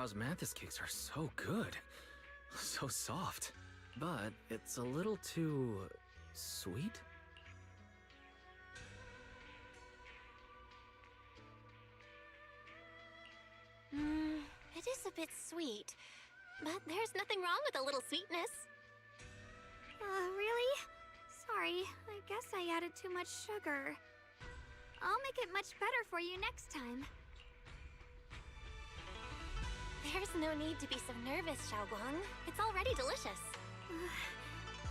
osmanthus cakes are so good. So soft. But it's a little too... sweet? It is a bit sweet. But there's nothing wrong with a little sweetness. Really? Sorry, I guess I added too much sugar. I'll make it much better for you next time. There's no need to be so nervous, Shunguang. It's already delicious.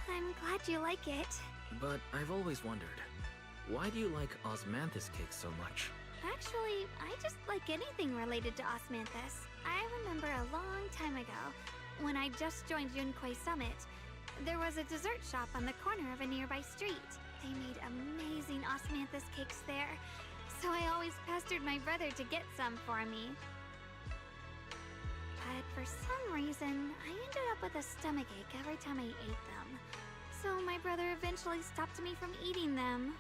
I'm glad you like it. But I've always wondered, why do you like osmanthus cakes so much? Actually, I just like anything related to osmanthus. I remember a long time ago, when I just joined Yunquei Summit, there was a dessert shop on the corner of a nearby street. They made amazing osmanthus cakes there, so I always pestered my brother to get some for me. But for some reason, I ended up with a stomachache every time I ate them. So my brother eventually stopped me from eating them.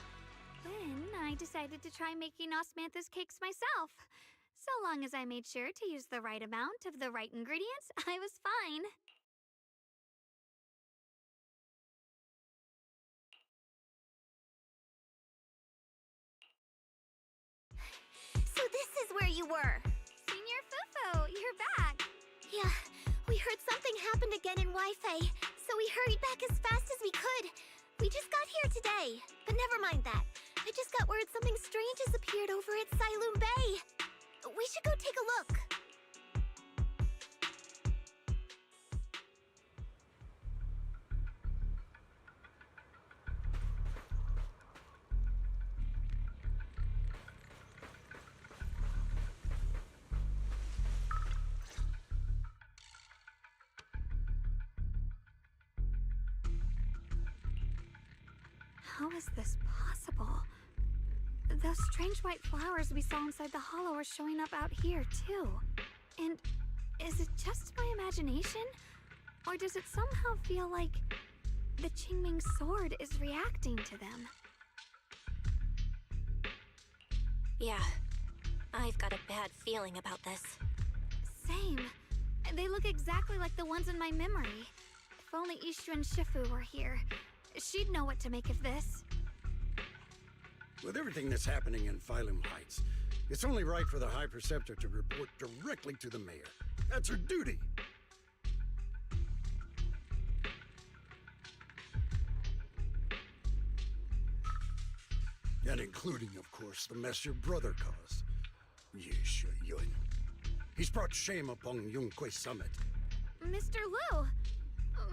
Then I decided to try making osmanthus cakes myself. So long as I made sure to use the right amount of the right ingredients, I was fine. So this is where you were. Senior Fufo, you're back. Yeah, we heard something happened again in Wi-Fi, so we hurried back as fast as we could. We just got here today, but never mind that. I just got word something strange has appeared over at Sailoon Bay. We should go take a look. How is this possible? Those strange white flowers we saw inside the hollow are showing up out here, too. And is it just my imagination? Or does it somehow feel like the Qingming sword is reacting to them? Yeah, I've got a bad feeling about this. Same. They look exactly like the ones in my memory. If only Ishu and Shifu were here, she'd know what to make of this. With everything that's happening in Phylum Heights, it's only right for the High Preceptor to report directly to the mayor. That's her duty. And including, of course, the mess your brother caused. Yesha Yun. He's brought shame upon Yunquei Summit. Mr. Liu!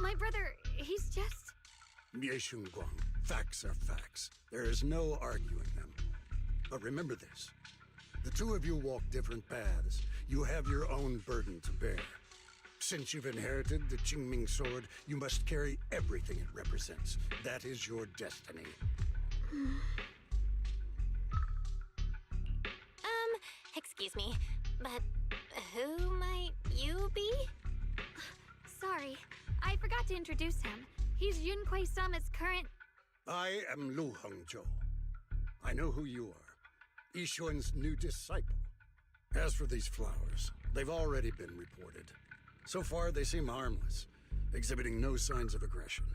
My brother, he's just... Shunguang, facts are facts. There is no arguing them. But remember this. The two of you walk different paths. You have your own burden to bear. Since you've inherited the Qingming sword, you must carry everything it represents. That is your destiny. Excuse me, but who might you be? Sorry, I forgot to introduce him. He's Yunquei Summit's current... I am Lu Hongzhou. I know who you are. Yixuan's new disciple. As for these flowers, they've already been reported. So far, they seem harmless, exhibiting no signs of aggression.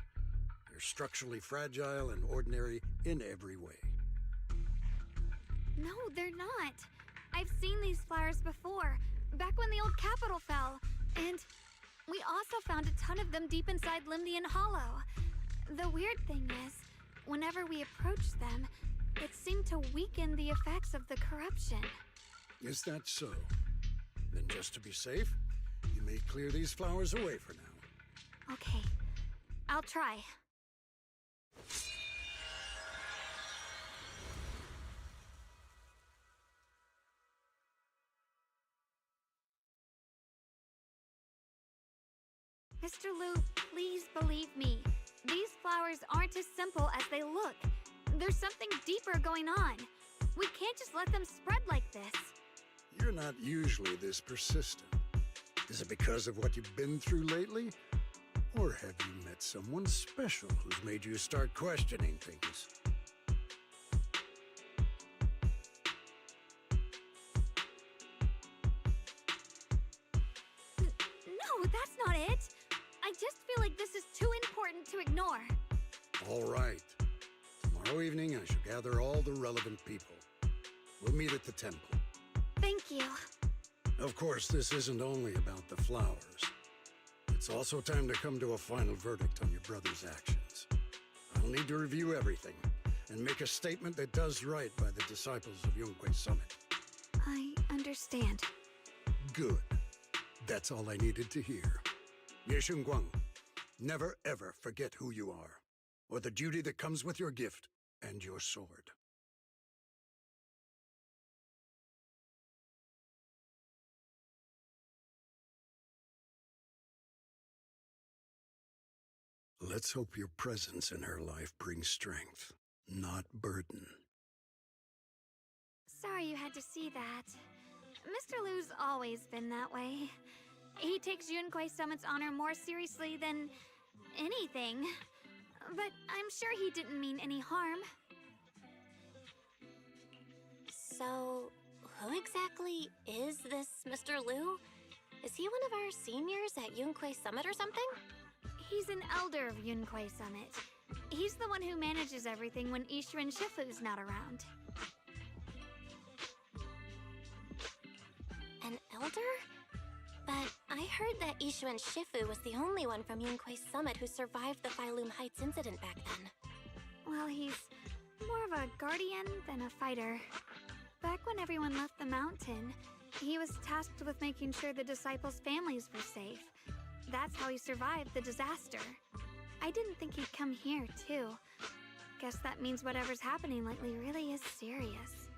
They're structurally fragile and ordinary in every way. No, they're not. I've seen these flowers before, back when the old capital fell, and we also found a ton of them deep inside Limdian Hollow. The weird thing is, whenever we approached them, it seemed to weaken the effects of the corruption. Is that so? Then just to be safe, you may clear these flowers away for now. Okay, I'll try. Mr. Liu, please believe me. These flowers aren't as simple as they look. There's something deeper going on. We can't just let them spread like this. You're not usually this persistent. Is it because of what you've been through lately? Or have you met someone special who's made you start questioning things? All right. Tomorrow evening, I shall gather all the relevant people. We'll meet at the temple. Thank you. Of course, this isn't only about the flowers. It's also time to come to a final verdict on your brother's actions. I'll need to review everything and make a statement that does right by the disciples of Yunquei Summit. I understand. Good. That's all I needed to hear. Ye Shunguang, never ever forget who you are, or the duty that comes with your gift and your sword. Let's hope your presence in her life brings strength, not burden. Sorry you had to see that. Mr. Liu's always been that way. He takes Yunquei Summit's honor more seriously than anything. But I'm sure he didn't mean any harm. So, who exactly is this Mr. Liu? Is he one of our seniors at Yunquei Summit or something? He's an elder of Yunquei Summit. He's the one who manages everything when Ishu and Shifu's not around. An elder? But I heard that Ishu and Shifu was the only one from Yunquei Summit who survived the Phylum Heights incident back then. Well, he's more of a guardian than a fighter. Back when everyone left the mountain, he was tasked with making sure the disciples' families were safe. That's how he survived the disaster. I didn't think he'd come here, too. Guess that means whatever's happening lately really is serious.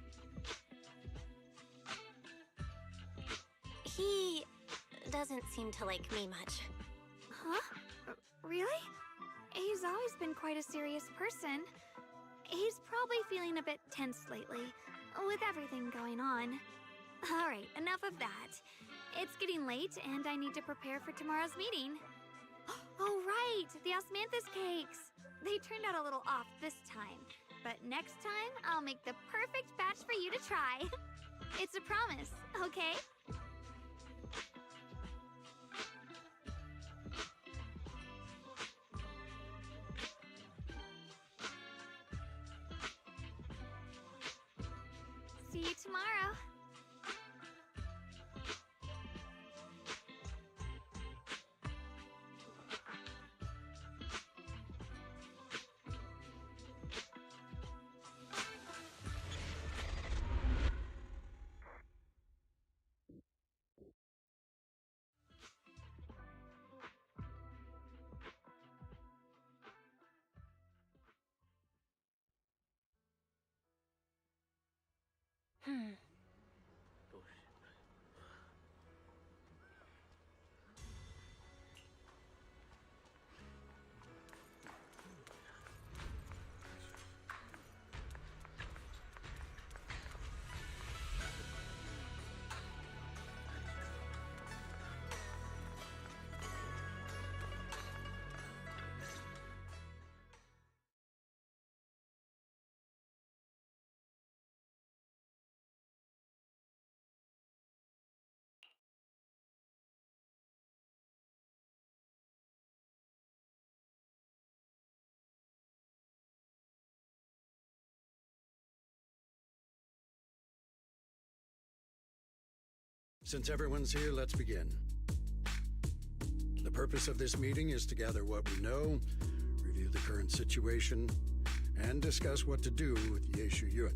He doesn't seem to like me much. Huh? Really? He's always been quite a serious person. He's probably feeling a bit tense lately, with everything going on. Alright, enough of that. It's getting late, and I need to prepare for tomorrow's meeting. Oh, right! The osmanthus cakes! They turned out a little off this time, but next time, I'll make the perfect batch for you to try. It's a promise, okay? See you tomorrow. Since everyone's here, let's begin. The purpose of this meeting is to gather what we know, review the current situation, and discuss what to do with Ye Shuyun.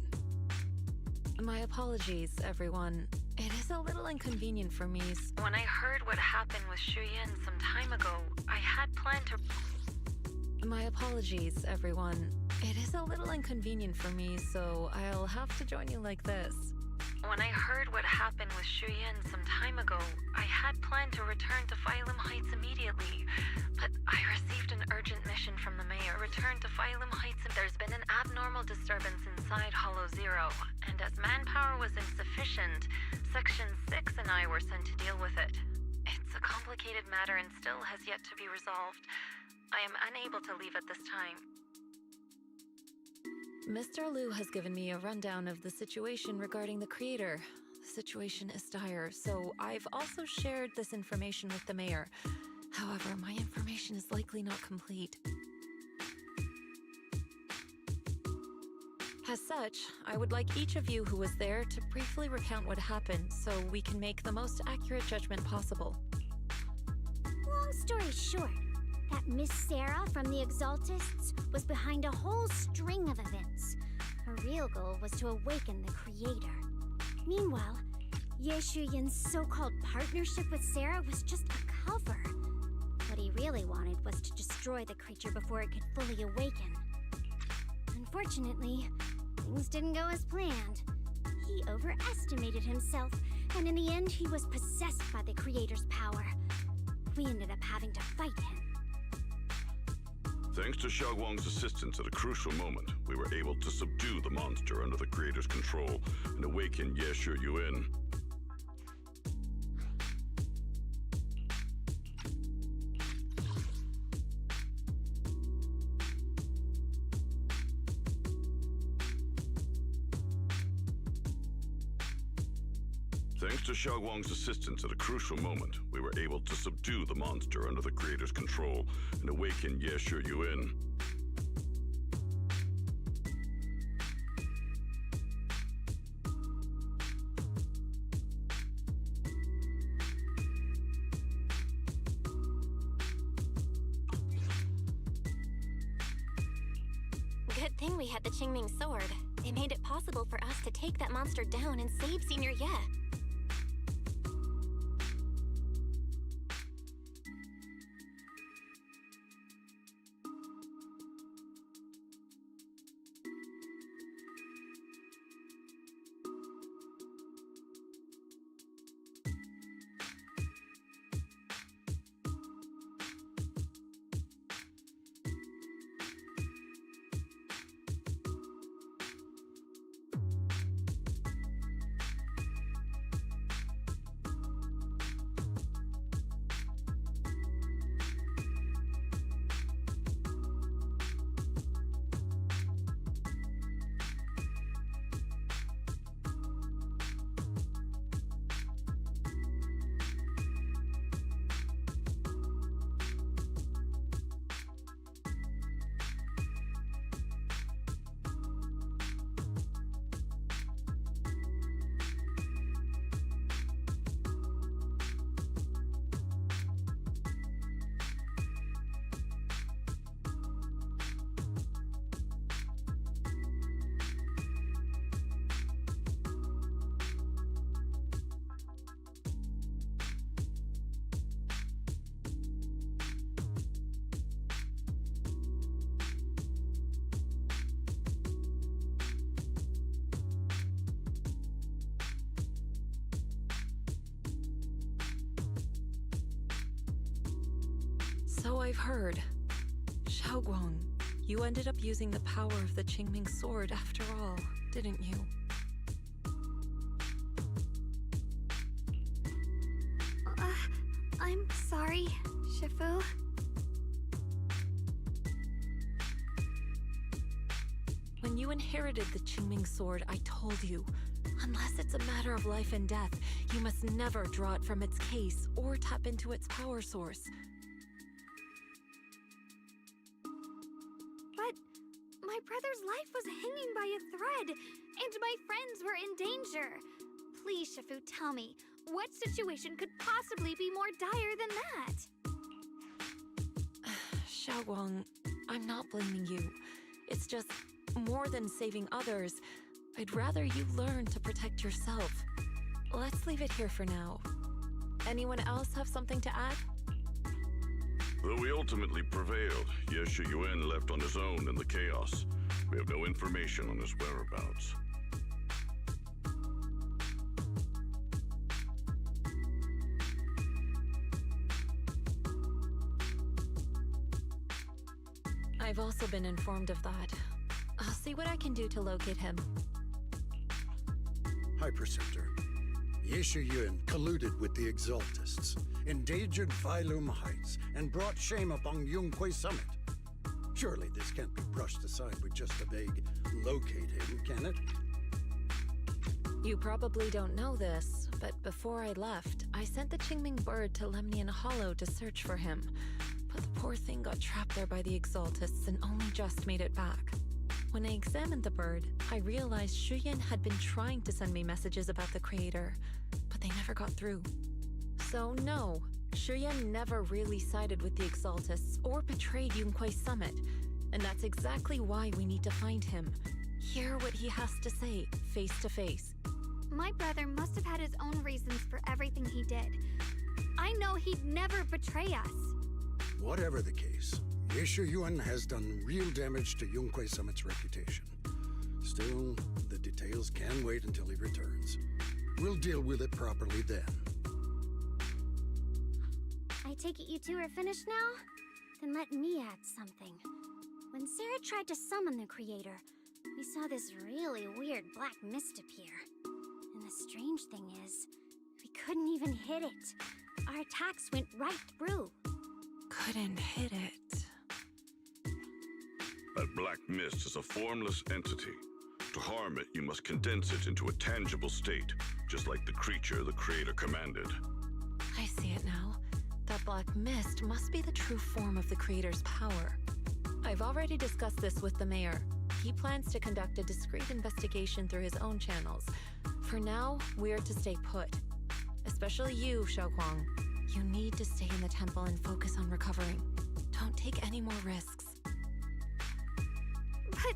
My apologies, everyone. It is a little inconvenient for me. When I heard what happened with Shuyan some time ago, I had planned to... My apologies, everyone. It is a little inconvenient for me, so I'll have to join you like this. When I heard what happened with Shuyan some time ago, I had planned to return to Phylum Heights immediately, but I received an urgent mission from the mayor. Return to Phylum Heights. There's been an abnormal disturbance inside Hollow Zero, and as manpower was insufficient, Section 6 and I were sent to deal with it. It's a complicated matter and still has yet to be resolved. I am unable to leave at this time. Mr. Liu has given me a rundown of the situation regarding the creator. The situation is dire, so I've also shared this information with the mayor. However, my information is likely not complete. As such, I would like each of you who was there to briefly recount what happened so we can make the most accurate judgment possible. Long story short, that Miss Sarah from the Exaltists was behind a whole string of events. Her real goal was to awaken the creator. Meanwhile, Ye Shuyin's so-called partnership with Sarah was just a cover. What he really wanted was to destroy the creature before it could fully awaken. Unfortunately, things didn't go as planned. He overestimated himself, and in the end he was possessed by the creator's power. We ended up having to fight him. Thanks to Shunguang's assistance at a crucial moment, we were able to subdue the monster under the creator's control and awaken Ye Shuyuan. Thanks to Shunguang's assistance at a crucial moment, we were able to subdue the monster under the creator's control and awaken Ye Shuyuan. Good thing we had the Qingming sword. It made it possible for us to take that monster down and save Senior Ye. So I've heard. Shunguang, you ended up using the power of the Qingming sword after all, didn't you? I'm sorry, Shifu. When you inherited the Qingming sword, I told you, unless it's a matter of life and death, you must never draw it from its case or tap into its power source. But my brother's life was hanging by a thread, and my friends were in danger. Please, Shifu, tell me, what situation could possibly be more dire than that? Shunguang, I'm not blaming you. It's just, more than saving others, I'd rather you learn to protect yourself. Let's leave it here for now. Anyone else have something to add? Though we ultimately prevailed, Ye Shuyuan left on his own in the chaos. We have no information on his whereabouts. I've also been informed of that. I'll see what I can do to locate him. High Preceptor, Ye Shuyuan colluded with the Exaltists, endangered Phylum Heights, and brought shame upon Yunquay Summit. Surely this can't be brushed aside with just a vague locate him, can it? You probably don't know this, but before I left, I sent the Qingming bird to Lemnian Hollow to search for him. But the poor thing got trapped there by the Exaltists and only just made it back. When I examined the bird, I realized Shuyan had been trying to send me messages about the creator, but they never got through. So no, Shuyan never really sided with the Exaltists or betrayed Yunquei Summit, and that's exactly why we need to find him. Hear what he has to say, face to face. My brother must have had his own reasons for everything he did. I know he'd never betray us. Whatever the case, Yeshu Yuan has done real damage to Yunquei Summit's reputation. Still, the details can wait until he returns. We'll deal with it properly then. I take it you two are finished now? Then let me add something. When Sarah tried to summon the creator, we saw this really weird black mist appear. And the strange thing is, we couldn't even hit it. Our attacks went right through. Couldn't hit it. That black mist is a formless entity. To harm it, you must condense it into a tangible state, just like the creature the creator commanded. I see it now. That black mist must be the true form of the creator's power. I've already discussed this with the mayor. He plans to conduct a discreet investigation through his own channels. For now, we're to stay put. Especially you, Shunguang. You need to stay in the temple and focus on recovering. Don't take any more risks. But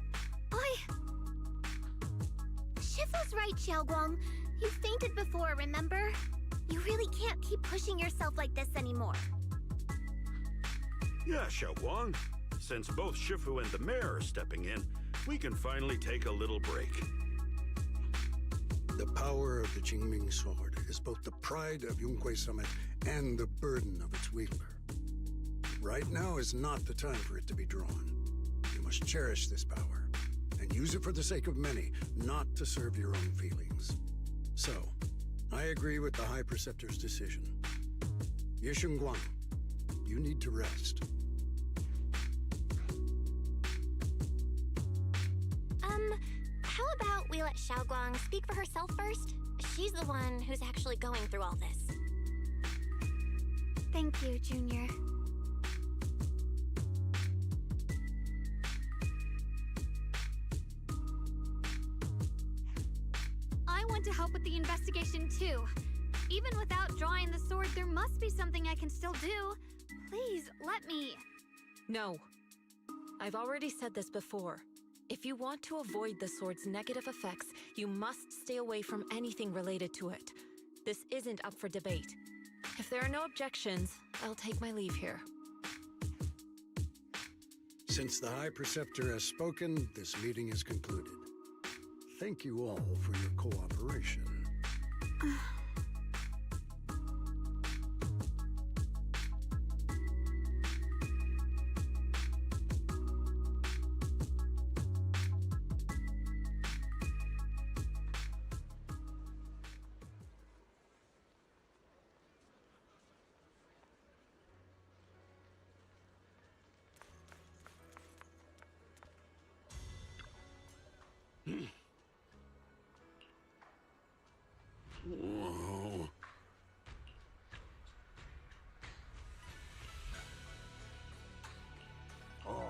Shifu's right, Xiaoguang. You fainted before, remember? You really can't keep pushing yourself like this anymore. Yeah, Shunguang. Since both Shifu and the mayor are stepping in, we can finally take a little break. The power of the Qingming sword is both the pride of Yunquei Summit and the burden of its wielder. Right now is not the time for it to be drawn. You must cherish this power, and use it for the sake of many, not to serve your own feelings. So, I agree with the High Preceptor's decision. Shunguang, you need to rest. How about we let Xiaoguang speak for herself first? She's the one who's actually going through all this. Thank you, Junior. I want to help with the investigation too. Even without drawing the sword, there must be something I can still do. Please, let me. No. I've already said this before. If you want to avoid the sword's negative effects, you must stay away from anything related to it. This isn't up for debate. If there are no objections, I'll take my leave here. Since the High Preceptor has spoken, this meeting is concluded. Thank you all for your cooperation. Whoa. Oh.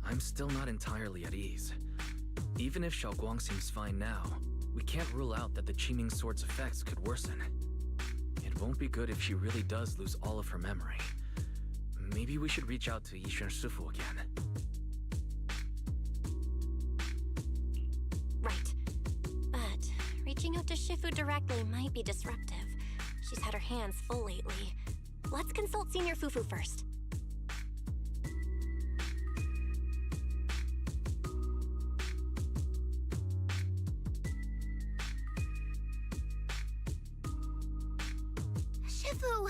I'm still not entirely at ease. Even if Shunguang seems fine now, we can't rule out that the Qingming Sword's effects could worsen. It won't be good if she really does lose all of her memory. Maybe we should reach out to Yixuan Shifu again. Right. But reaching out to Shifu directly might be disruptive. She's had her hands full lately. Let's consult Senior Fufu first. Shifu,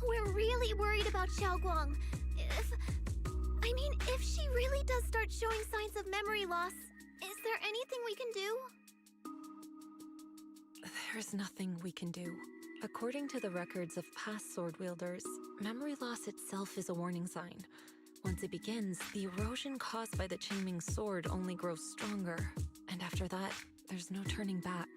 we're really worried about Shunguang. If she really does start showing signs of memory loss, is there anything we can do? There's nothing we can do. According to the records of past sword wielders, memory loss itself is a warning sign. Once it begins, the erosion caused by the Qingming Sword only grows stronger, and after that, there's no turning back.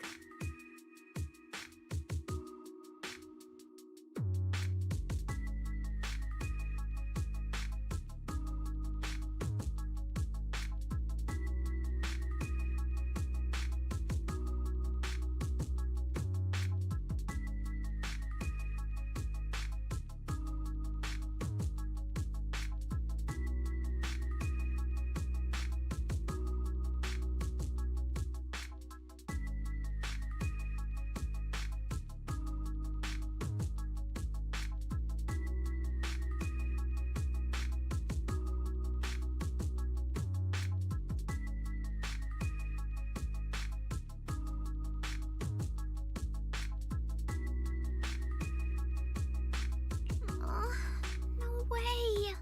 No way.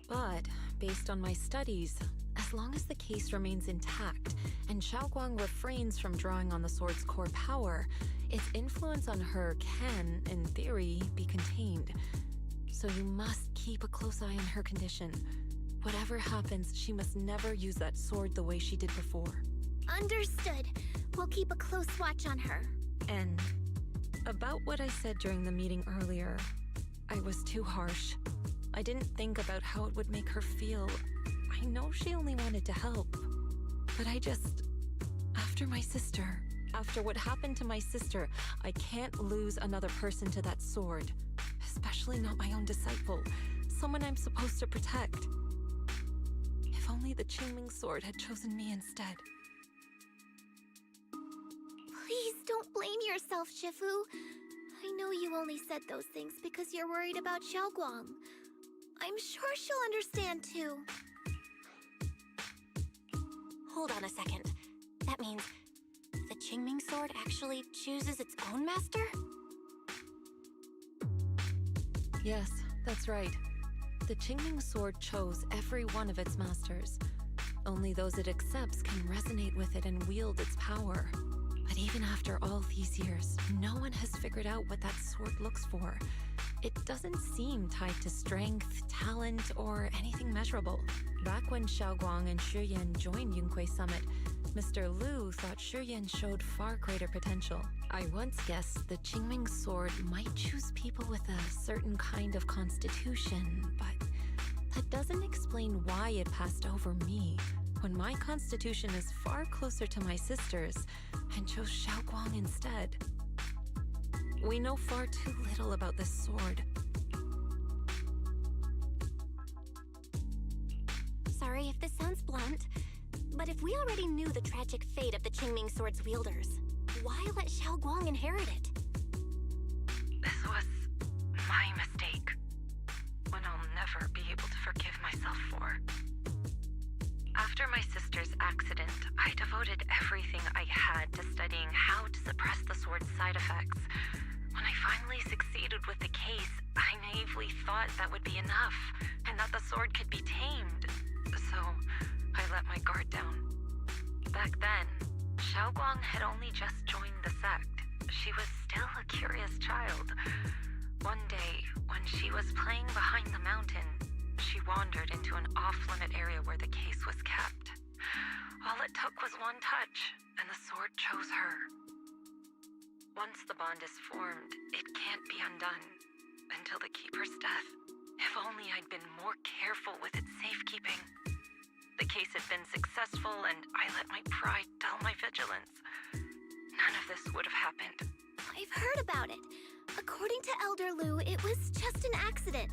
But, based on my studies, as long as the case remains intact and Shunguang refrains from drawing on the sword's core power, its influence on her can, in theory, be contained. So you must keep a close eye on her condition. Whatever happens, she must never use that sword the way she did before. Understood. We'll keep a close watch on her. And about what I said during the meeting earlier, I was too harsh. I didn't think about how it would make her feel. I know she only wanted to help, but after what happened to my sister, I can't lose another person to that sword. Especially not my own disciple, someone I'm supposed to protect. If only the Qingming Sword had chosen me instead. Please don't blame yourself, Shifu. I know you only said those things because you're worried about Shunguang. I'm sure she'll understand too. Hold on a second. That means the Qingming Sword actually chooses its own master? Yes, that's right. The Qingming Sword chose every one of its masters. Only those it accepts can resonate with it and wield its power. But even after all these years, no one has figured out what that sword looks for. It doesn't seem tied to strength, talent, or anything measurable. Back when Shunguang and Shiyan joined Yunquei Summit, Mr. Liu thought Shiyan showed far greater potential. I once guessed the Qingming Sword might choose people with a certain kind of constitution, but that doesn't explain why it passed over me, when my constitution is far closer to my sister's, and chose Shunguang instead. We know far too little about this sword. Sorry if this sounds blunt, but if we already knew the tragic fate of the Qingming Sword's wielders, why let Shunguang inherit it? This was my mistake. One I'll never be able to forgive myself for. After my sister's accident, I devoted everything I had to studying how to suppress the sword's side effects. When I finally succeeded with the case, I naively thought that would be enough, and that the sword could be tamed. So, I let my guard down. Back then, Shunguang had only just joined the sect. She was still a curious child. One day, when she was playing behind the mountain, she wandered into an off-limit area where the case was kept. All it took was one touch, and the sword chose her. Once the bond is formed, it can't be undone until the Keeper's death. If only I'd been more careful with its safekeeping. stressful and I let my pride dull my vigilance, none of this would have happened. I've heard about it. According to Elder Lu, it was just an accident.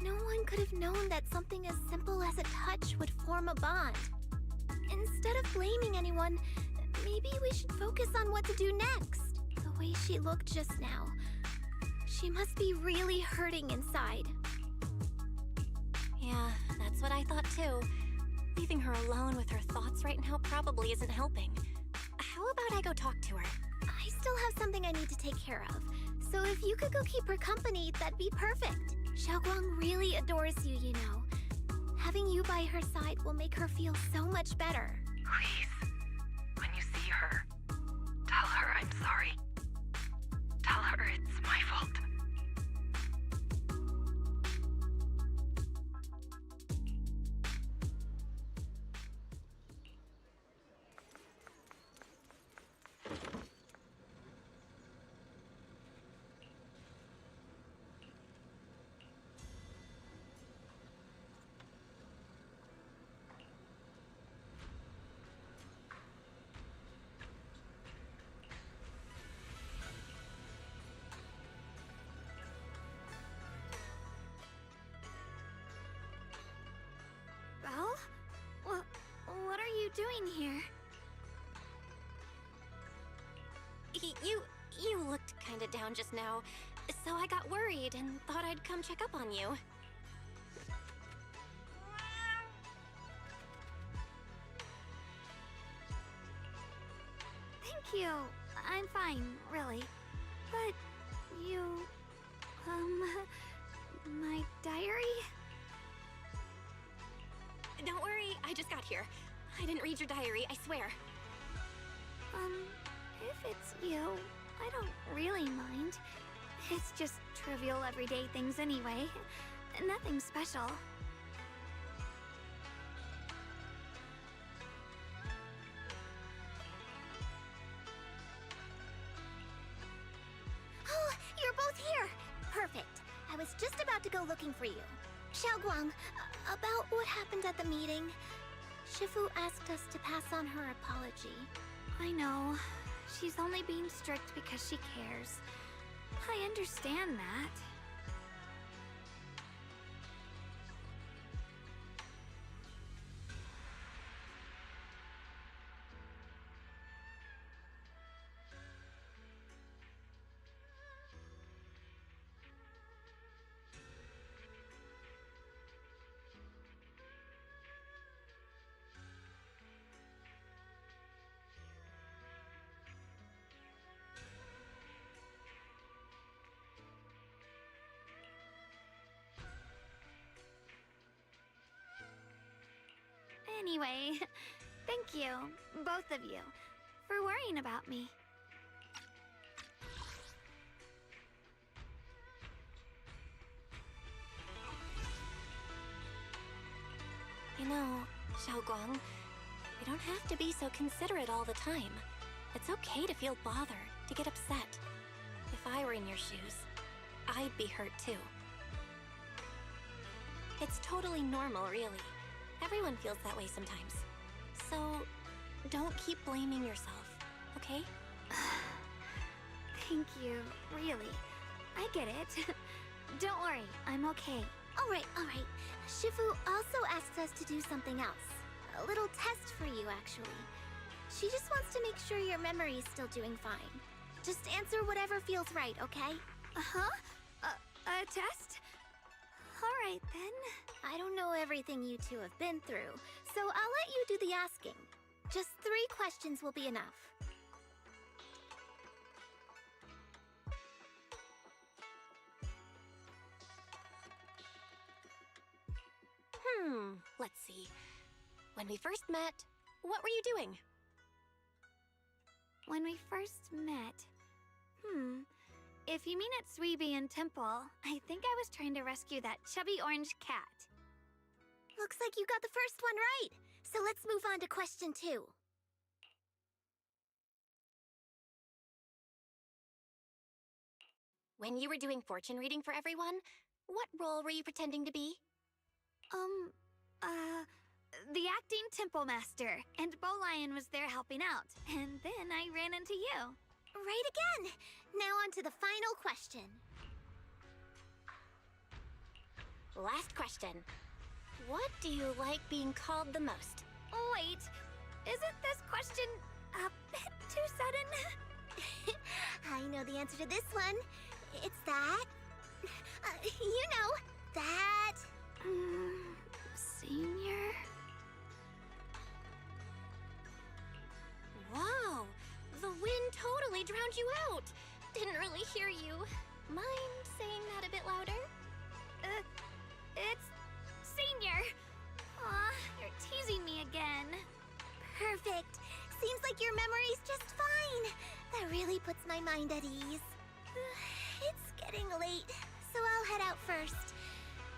No one could have known that something as simple as a touch would form a bond. Instead of blaming anyone, maybe we should focus on what to do next. The way she looked just now, she must be really hurting inside. Yeah, that's what I thought too. Leaving her alone with her thoughts right now probably isn't helping. How about I go talk to her? I still have something I need to take care of, so if you could go keep her company, that'd be perfect. Shunguang really adores you, you know. Having you by her side will make her feel so much better. Please, when you see her, tell her I'm sorry. Tell her it's my fault. Well, what are you doing here? You looked kinda down just now, so I got worried and thought I'd come check up on you. Thank you. I'm fine, really. But you... my diary? Don't worry, I just got here. I didn't read your diary, I swear. If it's you, I don't really mind. It's just trivial everyday things anyway. Nothing special. Oh, you're both here! Perfect. I was just about to go looking for you. Shunguang, about what happened at the meeting. Shifu asked us to pass on her apology. I know. She's only being strict because she cares. I understand that. Anyway, thank you, both of you, for worrying about me. You know, Shunguang, you don't have to be so considerate all the time. It's okay to feel bothered, to get upset. If I were in your shoes, I'd be hurt too. It's totally normal, really. Everyone feels that way sometimes. So, don't keep blaming yourself, okay? Thank you, really. I get it. Don't worry, I'm okay. Alright. Shifu also asked us to do something else. A little test for you, actually. She just wants to make sure your memory is still doing fine. Just answer whatever feels right, okay? Uh-huh? A test? Alright then. I don't know everything you two have been through, so I'll let you do the asking. Just 3 questions will be enough. Let's see. When we first met, what were you doing? When we first met... If you mean at Suibi and Temple, I think I was trying to rescue that chubby orange cat. Looks like you got the first one right. So let's move on to question 2. When you were doing fortune reading for everyone, what role were you pretending to be? The acting temple master, and Bowlion was there helping out. And then I ran into you. Right again! Now on to the final question. Last question. What do you like being called the most? Wait, isn't this question a bit too sudden? I know the answer to this one. It's that... you know, that... Senior? Whoa! The wind totally drowned you out! Didn't really hear you. Mind saying that a bit louder? It's Senior. Aw, you're teasing me again. Perfect. Seems like your memory's just fine. That really puts my mind at ease. It's getting late, so I'll head out first.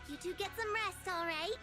You two get some rest, all right?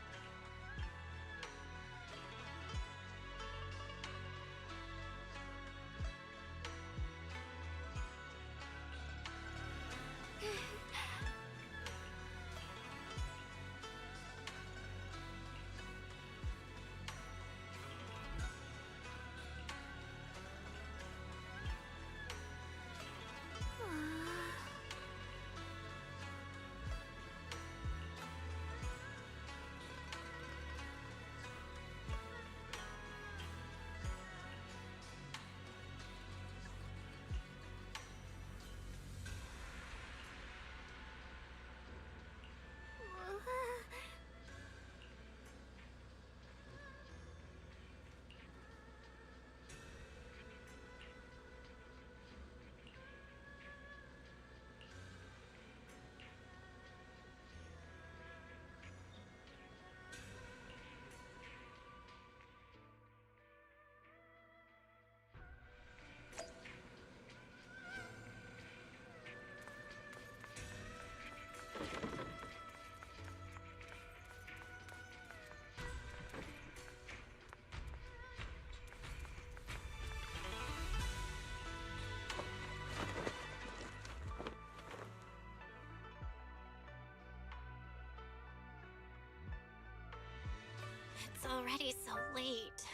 It's already so late.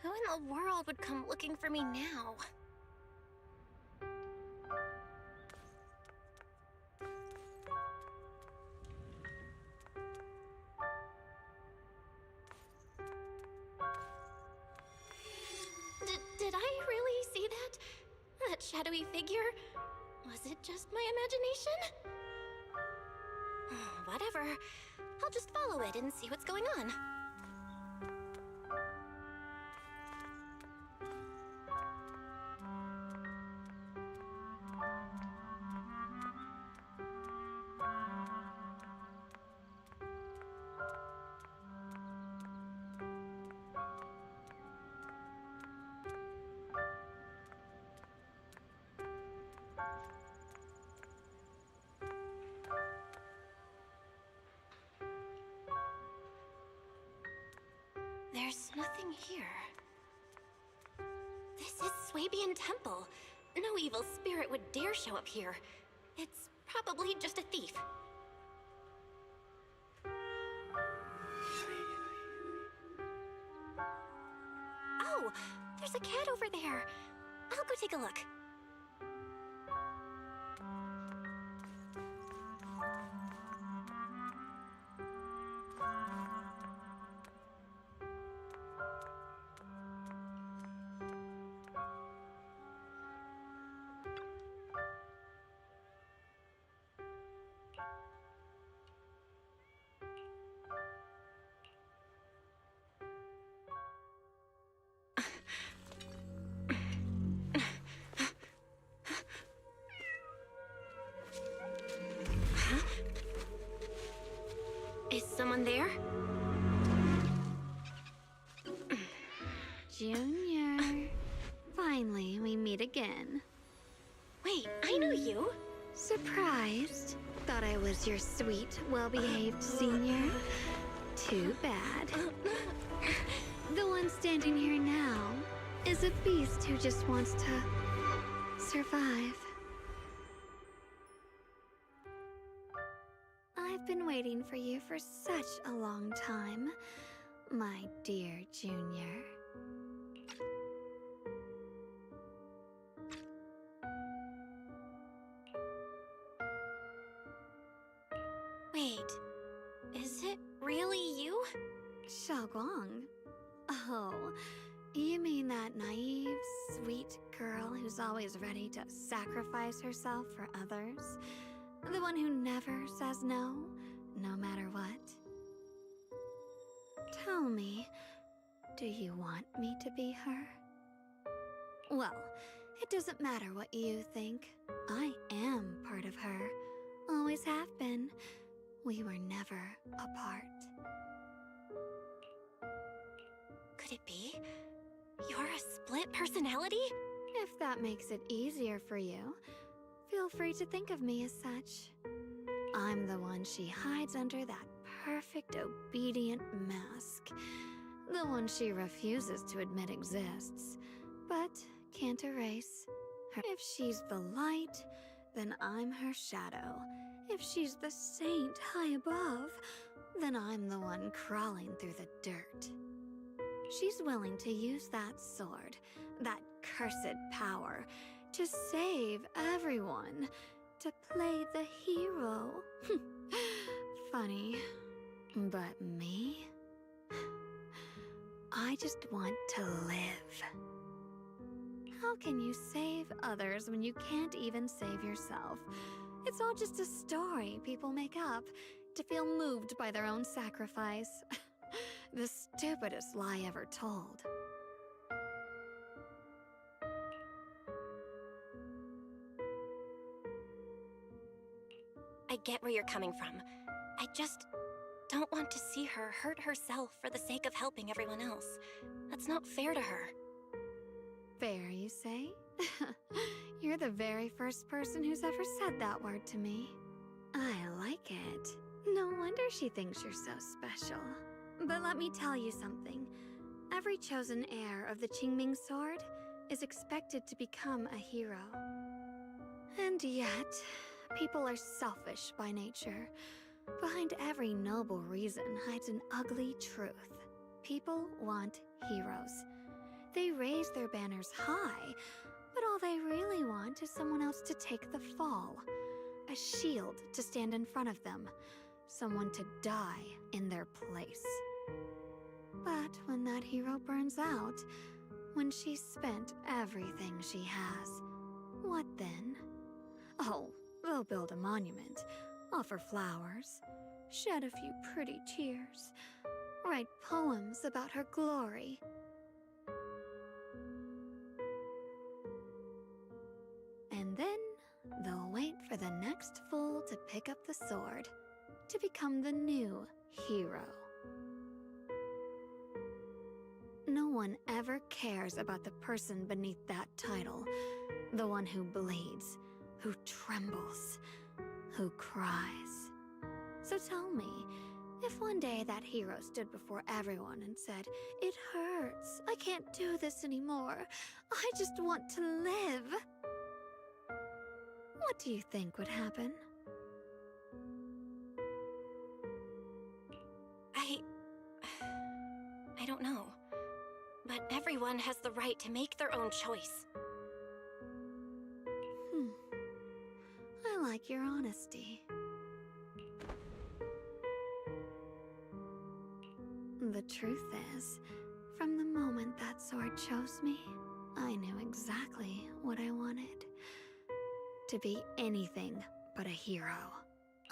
Who in the world would come looking for me now? Did I really see that? That shadowy figure? Was it just my imagination? Whatever. I'll just follow it and see what's going on. There's nothing here. This is Swabian Temple. No evil spirit would dare show up here. It's probably just a thief. Oh, there's a cat over there. I'll go take a look. Is someone there? Junior. Finally, we meet again. Wait, I know you. Surprised? Thought I was your sweet, well-behaved senior? Too bad. The one standing here now is a beast who just wants to survive. I've been waiting for you for such a long time. my dear Junior. Wait, is it really you? Shunguang? Oh, you mean that naive, sweet girl who's always ready to sacrifice herself for others? The one who never says no, no matter what? Tell me, do you want me to be her? Well, it doesn't matter what you think. I am part of her. Always have been. We were never apart. Could it be? You're a split personality? If that makes it easier for you, feel free to think of me as such. I'm the one she hides under that perfect obedient mask. The one she refuses to admit exists, but can't erase. If she's the light, then I'm her shadow. If she's the saint high above, then I'm the one crawling through the dirt. She's willing to use that sword, that cursed power, to save everyone, to play the hero. Funny. But me? I just want to live. How can you save others when you can't even save yourself? It's all just a story people make up to feel moved by their own sacrifice. The stupidest lie ever told. I get where you're coming from. I just don't want to see her hurt herself for the sake of helping everyone else. That's not fair to her. Fair, you say? You're the very first person who's ever said that word to me. I like it. No wonder she thinks you're so special. But let me tell you something. Every chosen heir of the Qingming sword is expected to become a hero. And yet, people are selfish by nature. Behind every noble reason hides an ugly truth. People want heroes. They raise their banners high, but all they really want is someone else to take the fall. A shield to stand in front of them. Someone to die in their place. But when that hero burns out, when she's spent everything she has, what then? Oh, they'll build a monument, offer flowers, shed a few pretty tears, write poems about her glory. And then they'll wait for the next fool to pick up the sword, to become the new hero. No one ever cares about the person beneath that title, the one who bleeds, who trembles, who cries. So tell me, if one day that hero stood before everyone and said, "It hurts, I can't do this anymore, I just want to live," what do you think would happen? I don't know. But everyone has the right to make their own choice. I like your honesty. The truth is, from the moment that sword chose me, I knew exactly what I wanted. To be anything but a hero.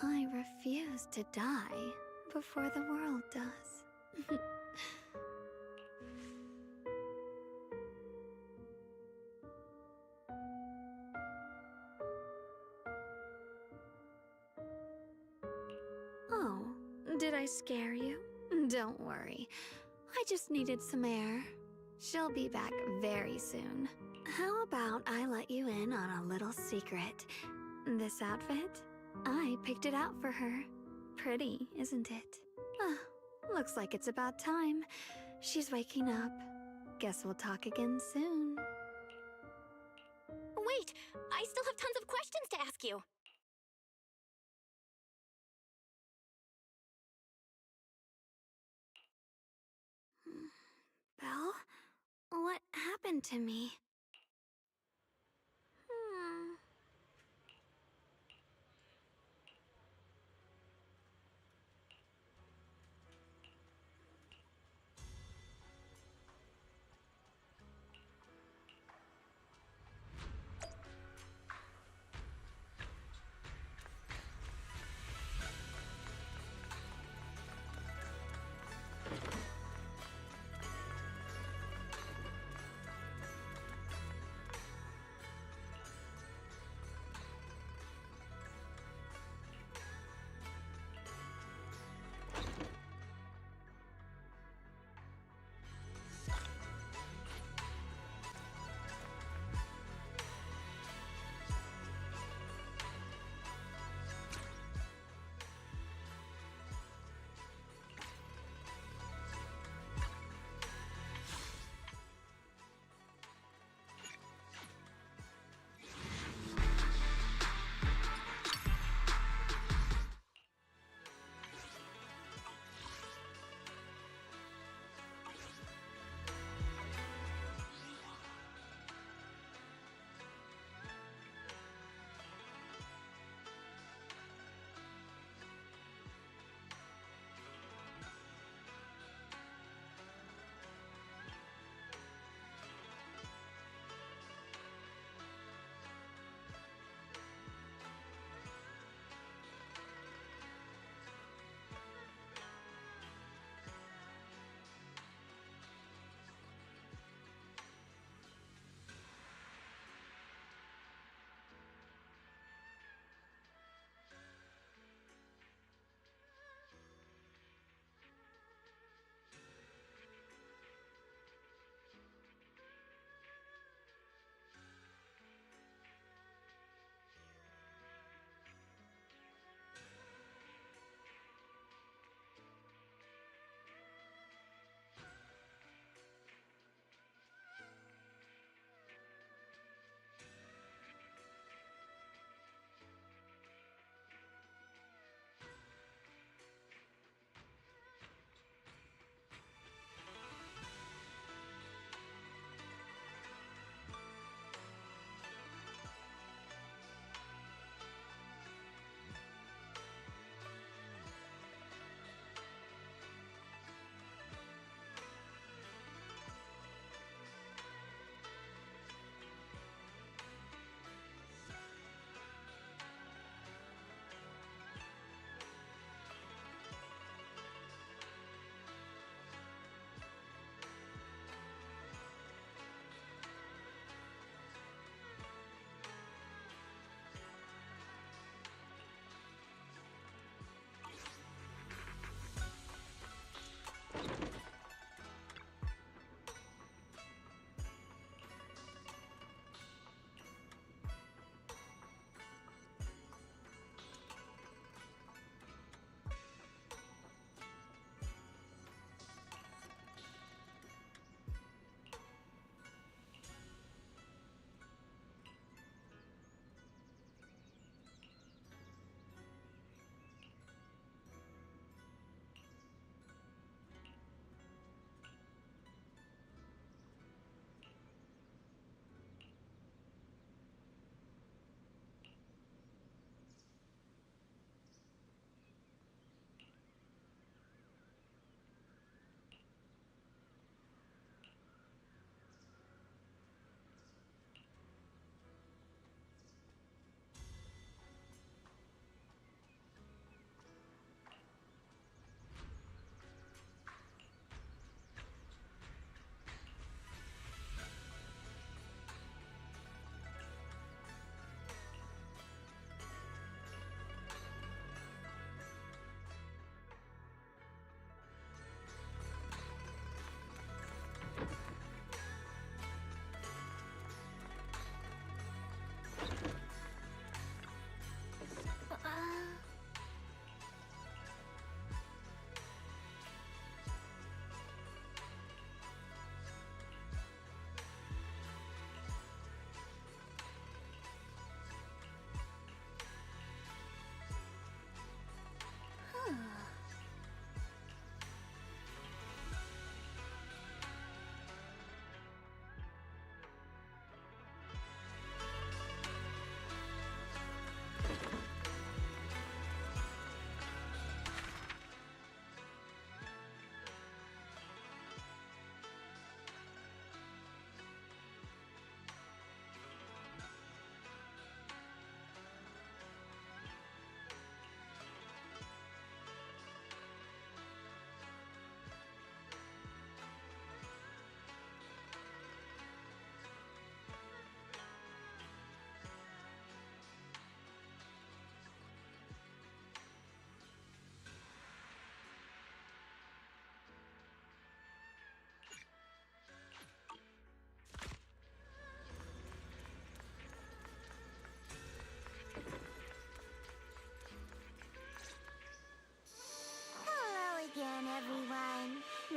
I refuse to die before the world does. Oh, did I scare you? Don't worry. I just needed some air. She'll be back very soon. How about I let you in on a little secret? This outfit? I picked it out for her. Pretty, isn't it? Looks like it's about time. She's waking up. Guess we'll talk again soon. Wait! I still have tons of questions to ask you! happened to me?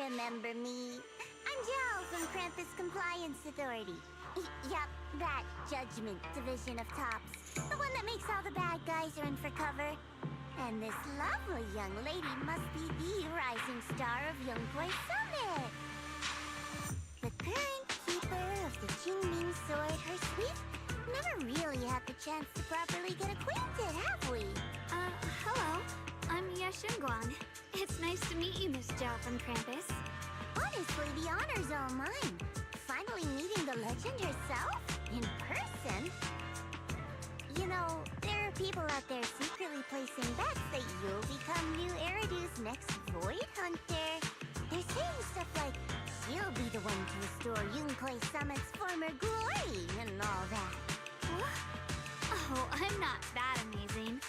remember me. I'm ZHAO from Krampus Compliance Authority. Yup, that Judgment Division of Tops. The one that makes all the bad guys run for cover. And this lovely young lady must be the rising star of Yunkwei Summit. The current keeper of the Qingming Sword, her sweet. Never really had the chance to properly get acquainted, have we? Hello. I'm Shunguang. It's nice to meet you, Miss ZHAO from Krampus. Honestly, the honor's all mine. Finally meeting the legend herself? In person? You know, there are people out there secretly placing bets that you'll become new Eridu's next Void Hunter. They're saying stuff like, she'll be the one to restore Yunkwei Summit's former glory and all that. Oh, I'm not that amazing.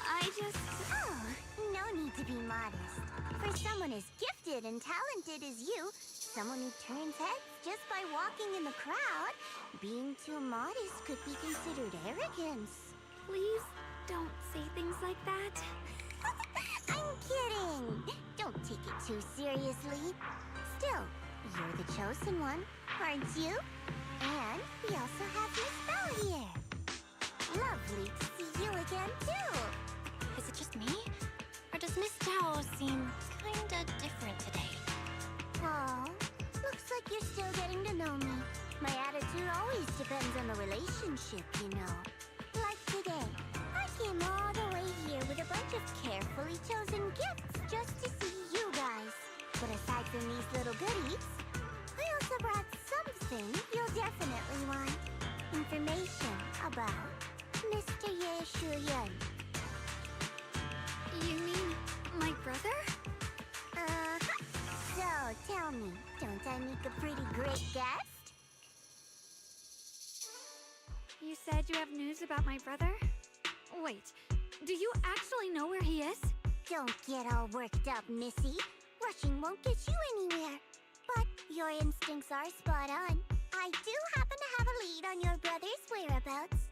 I just... Oh, no need to be modest. For someone as gifted and talented as you, someone who turns heads just by walking in the crowd, being too modest could be considered arrogance. Please don't say things like that. I'm kidding! Don't take it too seriously. Still, you're the chosen one, aren't you? And we also have Miss Belle here. Lovely to see you again, too. Is it just me? Or does Miss ZHAO seem kinda different today? Oh, looks like you're still getting to know me. My attitude always depends on the relationship, you know. Like today, I came all the way here with a bunch of carefully chosen gifts just to see you guys. But aside from these little goodies, I also brought something you'll definitely want. Information about Mr. Ye Shuyan. You mean my brother? So, tell me, don't I make a pretty great guest? You said you have news about my brother? Wait, do you actually know where he is? Don't get all worked up, Missy. Rushing won't get you anywhere. But your instincts are spot on. I do happen to have a lead on your brother's whereabouts.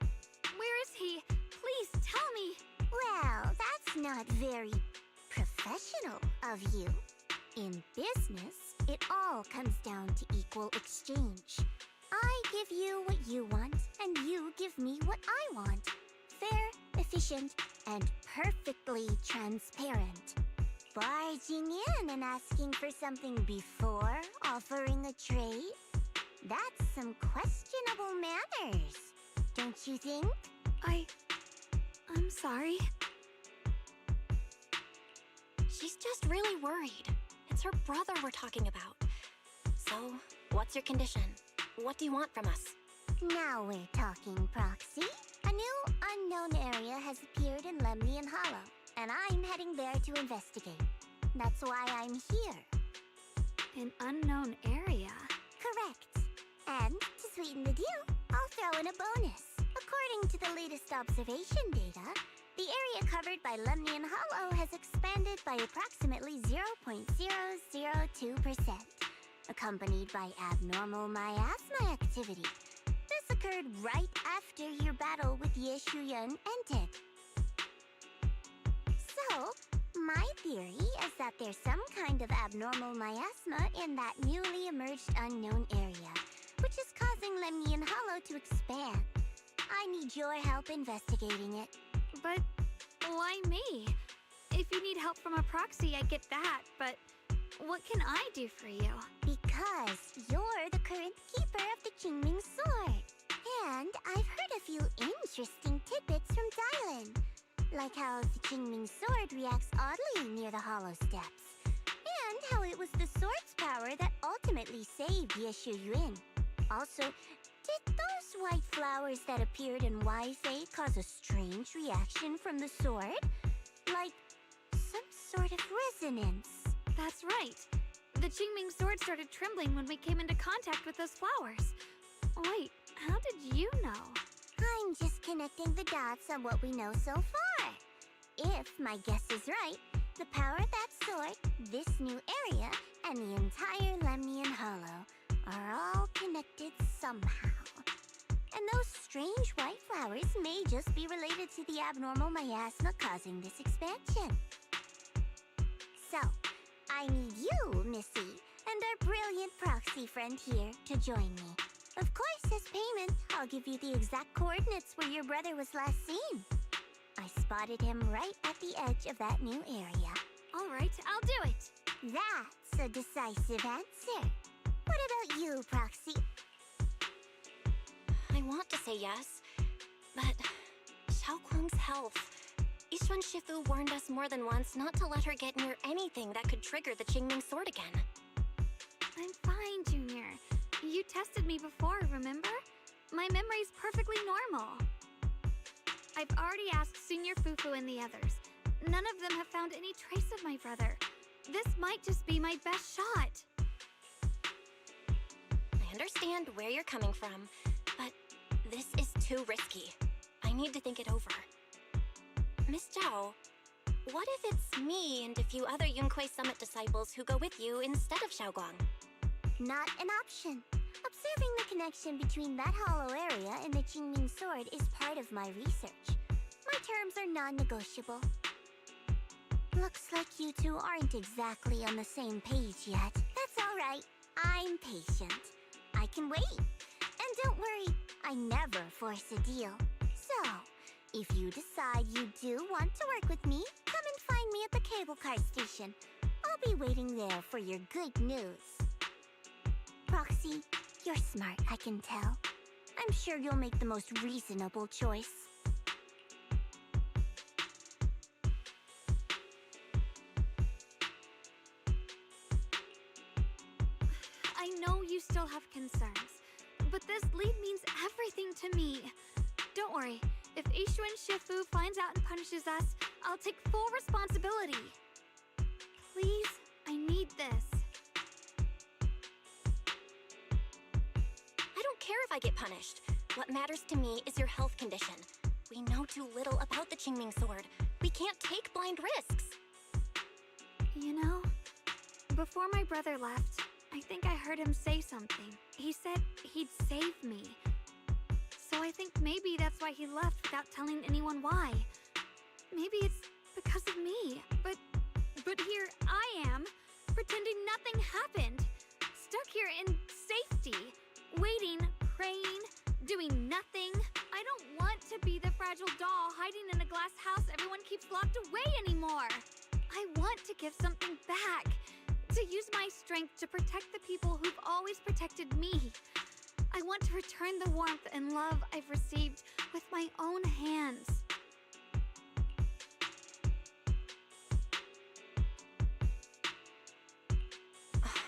Where is he? Please tell me. Well, that's not very professional of you. In business, it all comes down to equal exchange. I give you what you want, and you give me what I want. Fair, efficient, and perfectly transparent. Barging in and asking for something before offering a trade? That's some questionable manners, don't you think? I'm sorry. She's just really worried. It's her brother we're talking about. So, what's your condition? What do you want from us? Now we're talking, Proxy. A new unknown area has appeared in Lemnian Hollow, and I'm heading there to investigate. That's why I'm here. An unknown area? Correct. And to sweeten the deal, I'll throw in a bonus. According to the latest observation data, the area covered by Lemnian Hollow has expanded by approximately 0.002%, accompanied by abnormal miasma activity. This occurred right after your battle with Ye Shuyan ended. So, my theory is that there's some kind of abnormal miasma in that newly emerged unknown area, which is causing Lemnian Hollow to expand. I need your help investigating it. But why me? If you need help from a proxy, I get that, but what can I do for you? Because you're the current keeper of the Qingming Sword. And I've heard a few interesting tidbits from Dylan. Like how the Qingming Sword reacts oddly near the Hollow Steps. And how it was the sword's power that ultimately saved Ye Shuyan. Also, did those white flowers that appeared in Wi-Fi cause a strange reaction from the sword? Like, some sort of resonance. That's right. The Qingming sword started trembling when we came into contact with those flowers. Wait, how did you know? I'm just connecting the dots on what we know so far. If my guess is right, the power of that sword, this new area, and the entire Lemnian Hollow are all connected somehow. And those strange white flowers may just be related to the abnormal miasma causing this expansion. So, I need you, Missy, friend here to join me. Of course, as payment, I'll give you the exact coordinates where your brother was last seen. I spotted him right at the edge of that new area. All right, I'll do it. That's a decisive answer. What about you, Proxy? I want to say yes, but Xiaoguang's health. Yishuan Shifu warned us more than once not to let her get near anything that could trigger the Qingming sword again. I'm fine, Junior. You tested me before, remember? My memory's perfectly normal. I've already asked Senior Fufu and the others. None of them have found any trace of my brother. This might just be my best shot. I understand where you're coming from, but this is too risky. I need to think it over. Miss Zhao, what if it's me and a few other Yunquei Summit disciples who go with you instead of Xiaoguang? Not an option. Observing the connection between that hollow area and the Qingming sword is part of my research. My terms are non-negotiable. Looks like you two aren't exactly on the same page yet. That's all right. I'm patient. I can wait. And don't worry, I never force a deal. So, if you decide you do want to work with me, come and find me at the cable car station. I'll be waiting there for your good news. Proxy, you're smart, I can tell. I'm sure you'll make the most reasonable choice. I know you still have concerns, but this lead means everything to me. Don't worry, if Yishuan Shifu finds out and punishes us, I'll take full responsibility. Please, I need this. I don't care if I get punished. What matters to me is your health condition. We know too little about the Qingming sword. We can't take blind risks. You know, before my brother left, I think I heard him say something. He said he'd save me. So I think maybe that's why he left without telling anyone why. Maybe it's because of me, but here I am, pretending nothing happened. Stuck here in safety, waiting, praying, doing nothing. I don't want to be the fragile doll hiding in a glass house everyone keeps locked away anymore. I want to give something back. To use my strength to protect the people who've always protected me. I want to return the warmth and love I've received with my own hands.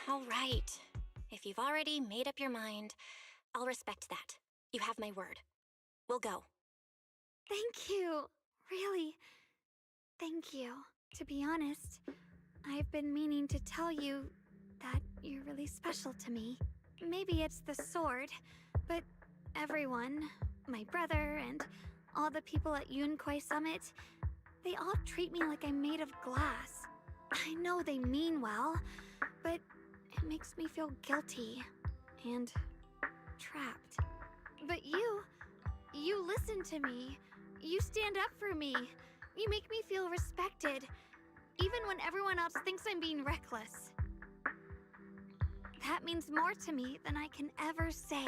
All right. If you've already made up your mind, I'll respect that. You have my word. We'll go. Thank you. Really. Thank you. To be honest, I've been meaning to tell you that you're really special to me. Maybe it's the sword, but everyone, my brother and all the people at Yunquei Summit, they all treat me like I'm made of glass. I know they mean well, but it makes me feel guilty and trapped. But you listen to me. You stand up for me. You make me feel respected, even when everyone else thinks I'm being reckless. That means more to me than I can ever say.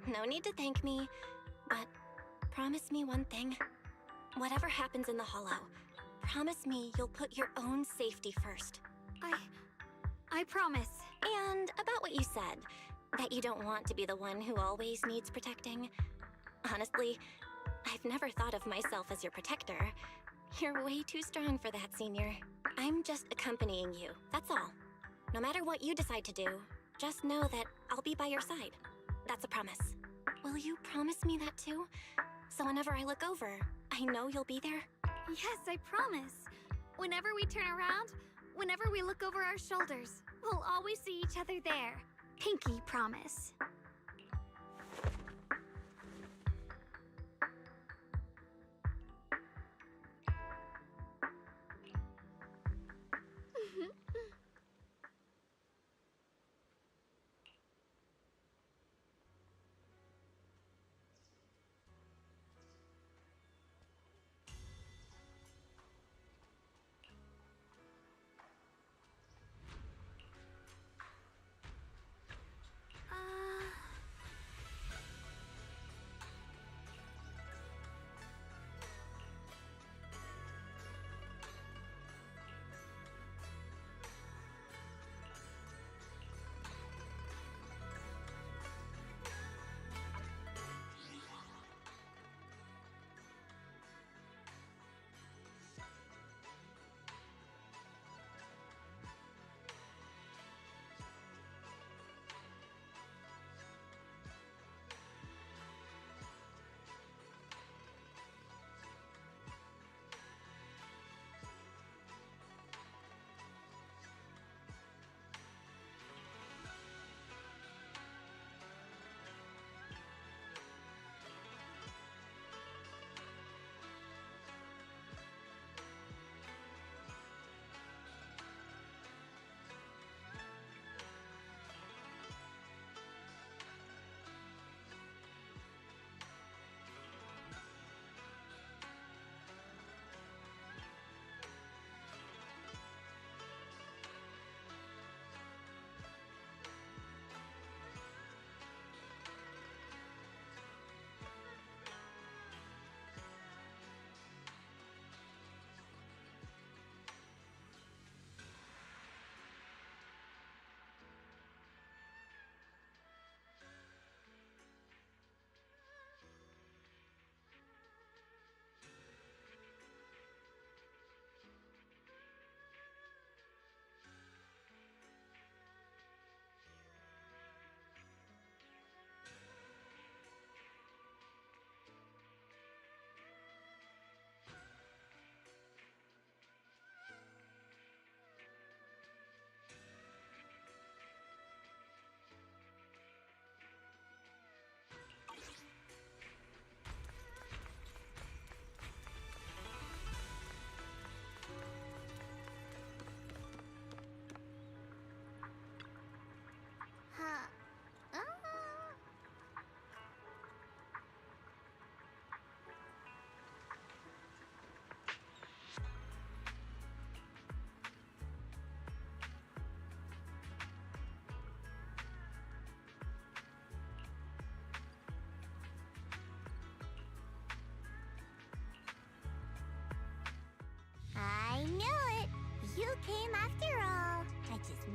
No need to thank me, but promise me one thing. Whatever happens in the Hollow, promise me you'll put your own safety first. I promise. And about what you said, that you don't want to be the one who always needs protecting. Honestly, I've never thought of myself as your protector. You're way too strong for that, Senior. I'm just accompanying you, that's all. No matter what you decide to do, just know that I'll be by your side. That's a promise. Will you promise me that too? So whenever I look over, I know you'll be there? Yes, I promise. Whenever we turn around, whenever we look over our shoulders, we'll always see each other there. Pinky promise.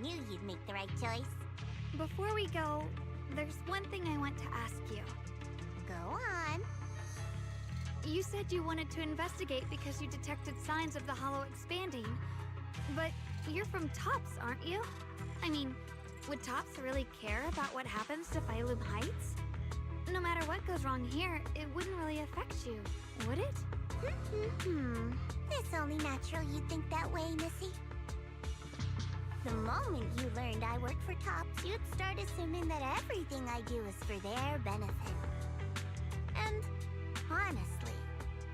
knew you'd make the right choice. Before we go, there's one thing I want to ask you. Go on. You said you wanted to investigate because you detected signs of the hollow expanding. But you're from Tops, aren't you? I mean, would Tops really care about what happens to Phylum Heights? No matter what goes wrong here, it wouldn't really affect you, would it? It's only natural you'd think that way, Missy. The moment you learned I worked for Tops, you'd start assuming that everything I do is for their benefit. And honestly,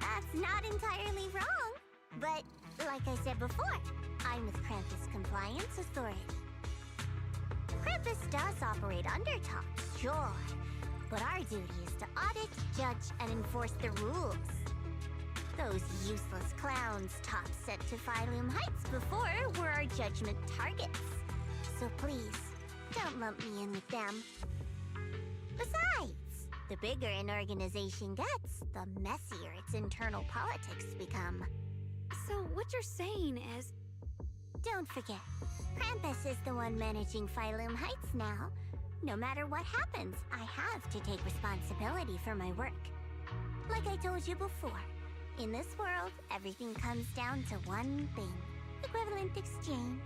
that's not entirely wrong. But like I said before, I'm with Krampus Compliance Authority. Krampus does operate under Tops, sure, but our duty is to audit, judge, and enforce the rules. Those useless clowns Tops sent to Phylum Heights before were our judgment targets. So please, don't lump me in with them. Besides, the bigger an organization gets, the messier its internal politics become. So what you're saying is... Don't forget, Krampus is the one managing Phylum Heights now. No matter what happens, I have to take responsibility for my work. Like I told you before, in this world, everything comes down to one thing: equivalent exchange.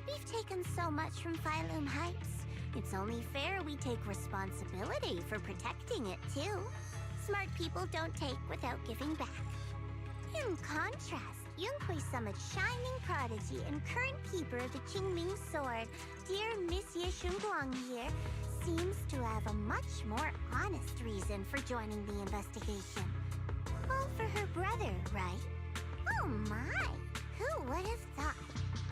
We've taken so much from Phylum Heights. It's only fair we take responsibility for protecting it, too. Smart people don't take without giving back. In contrast, Yunhui Summit's shining prodigy and current keeper of the Qingming Sword, dear Monsieur Shunguang here, seems to have a much more honest reason for joining the investigation. All for her brother, right? Oh my! Who would have thought?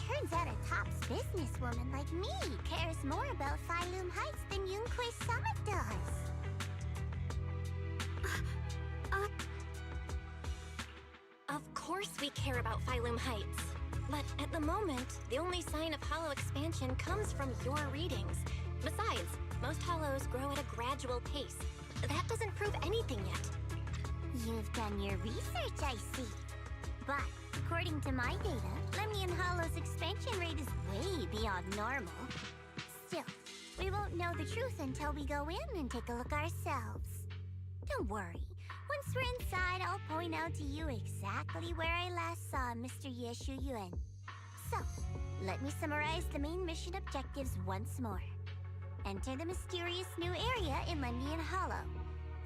Turns out a Tops businesswoman like me cares more about Phylum Heights than Yunhui Summit does. Of course we care about Phylum Heights. But at the moment, the only sign of hollow expansion comes from your readings. Besides, most hollows grow at a gradual pace. That doesn't prove anything yet. You've done your research, I see. But according to my data, Lemnian Hollow's expansion rate is way beyond normal. Still, we won't know the truth until we go in and take a look ourselves. Don't worry. Once we're inside, I'll point out to you exactly where I last saw Mr. Ye Shuyuan. So, let me summarize the main mission objectives once more. Enter the mysterious new area in Lemnian Hollow.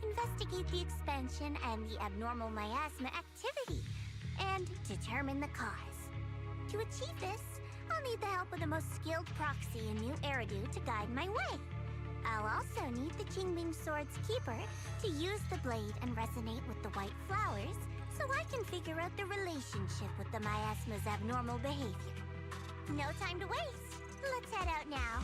Investigate the expansion and the abnormal miasma activity, and determine the cause. To achieve this, I'll need the help of the most skilled proxy in New Eridu to guide my way. I'll also need the Qingming Sword's keeper to use the blade and resonate with the white flowers so I can figure out the relationship with the miasma's abnormal behavior. No time to waste. Let's head out now.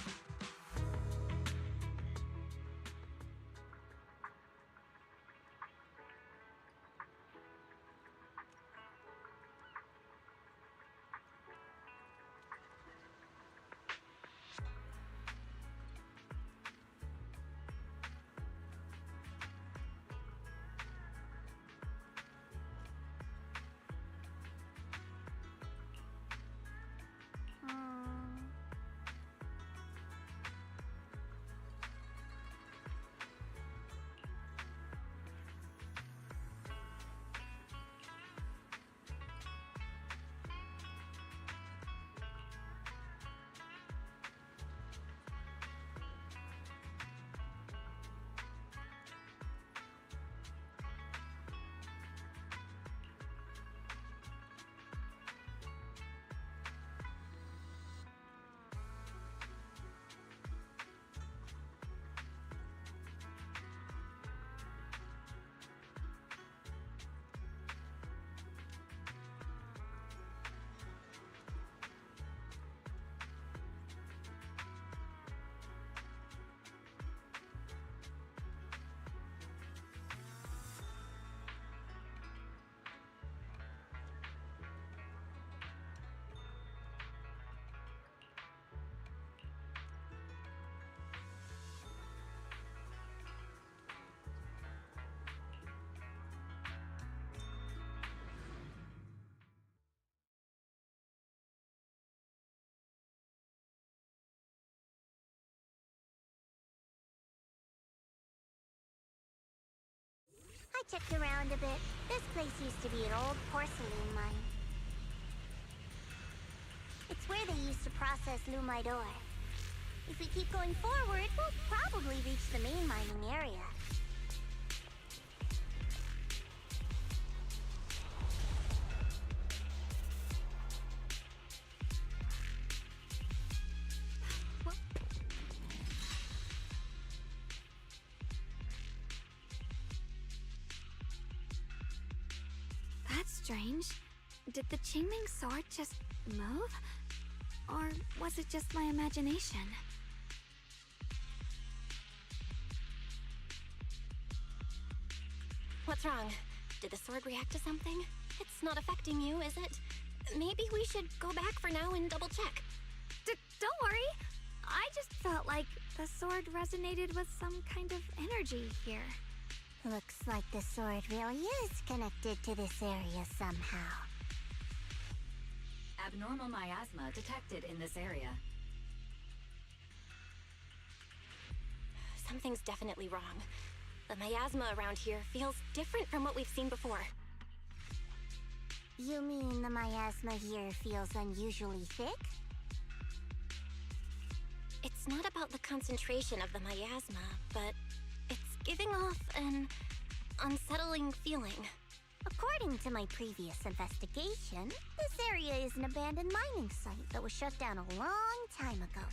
I checked around a bit. This place used to be an old porcelain mine. It's where they used to process lumite ore. If we keep going forward, we'll probably reach the main mining area. That's strange. Did the Qingming sword just move? Or was it just my imagination? What's wrong? Did the sword react to something? It's not affecting you, is it? Maybe we should go back for now and double check. Don't worry. I just felt like the sword resonated with some kind of energy here. Looks like the sword really is connected to this area somehow. Abnormal miasma detected in this area. Something's definitely wrong. The miasma around here feels different from what we've seen before. You mean the miasma here feels unusually thick? It's not about the concentration of the miasma, but it's giving off an unsettling feeling. According to my previous investigation, this area is an abandoned mining site that was shut down a long time ago.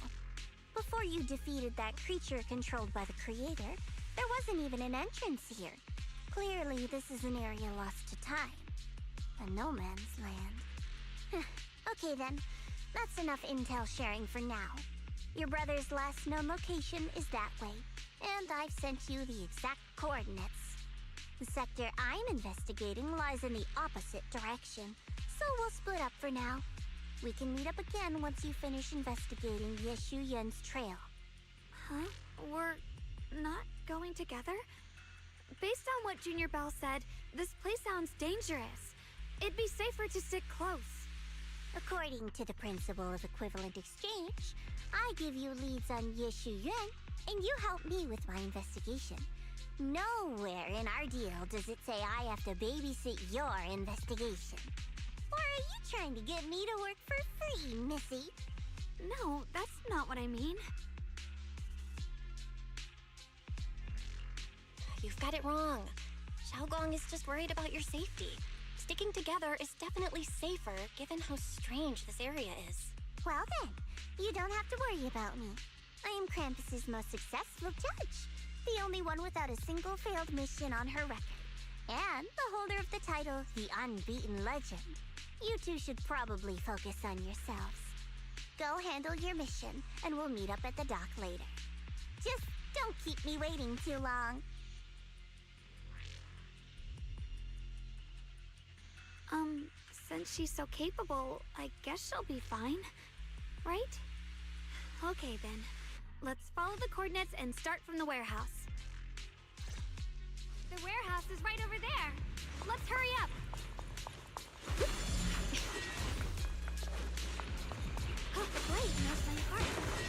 Before you defeated that creature controlled by the creator, there wasn't even an entrance here. Clearly, this is an area lost to time. A no man's land. Okay then, that's enough intel sharing for now. Your brother's last known location is that way, and I've sent you the exact coordinates. The sector I'm investigating lies in the opposite direction, so we'll split up for now. We can meet up again once you finish investigating Yeshu Yun's trail. Huh? We're not going together? Based on what Junior Bell said, this place sounds dangerous. It'd be safer to stick close. According to the principle of equivalent exchange, I give you leads on Yeshu Yun, and you help me with my investigation. Nowhere in our deal does it say I have to babysit your investigation. Or are you trying to get me to work for free, Missy? No, that's not what I mean. You've got it wrong. Shunguang is just worried about your safety. Sticking together is definitely safer given how strange this area is. Well then, you don't have to worry about me. I am Krampus's most successful judge. The only one without a single failed mission on her record. And the holder of the title, the Unbeaten Legend. You two should probably focus on yourselves. Go handle your mission, and we'll meet up at the dock later. Just don't keep me waiting too long. Since she's so capable, I guess she'll be fine. Right? Okay then. Let's follow the coordinates and start from the warehouse. The warehouse is right over there. Let's hurry up. Oh, the blade knows my heart.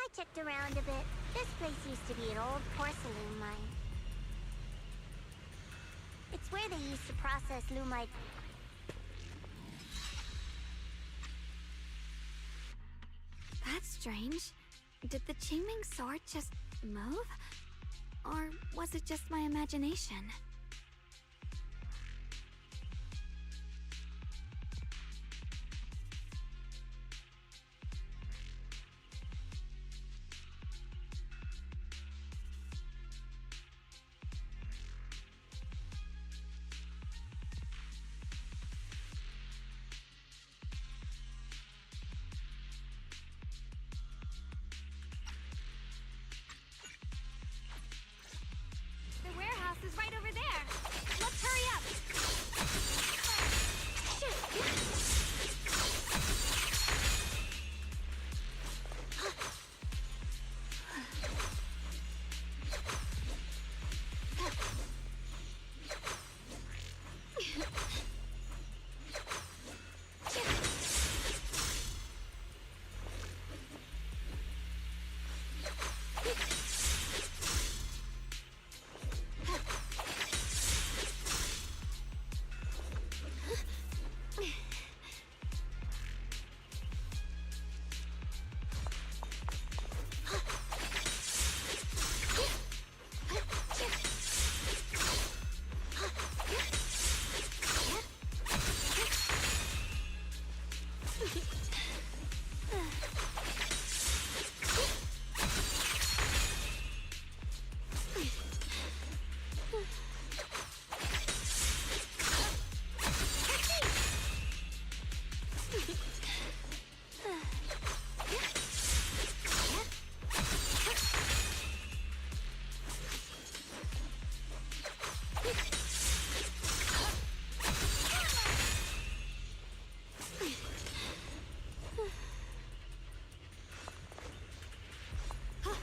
I checked around a bit. This place used to be an old porcelain mine. It's where they used to process lumite. That's strange. Did the Qingming sword just move? Or was it just my imagination? The warehouse is right over there. Let's hurry up.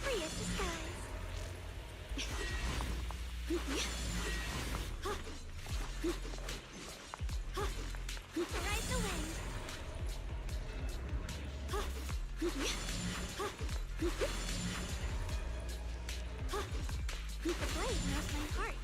Free as disguise. Ride the wind. The blade knows my heart.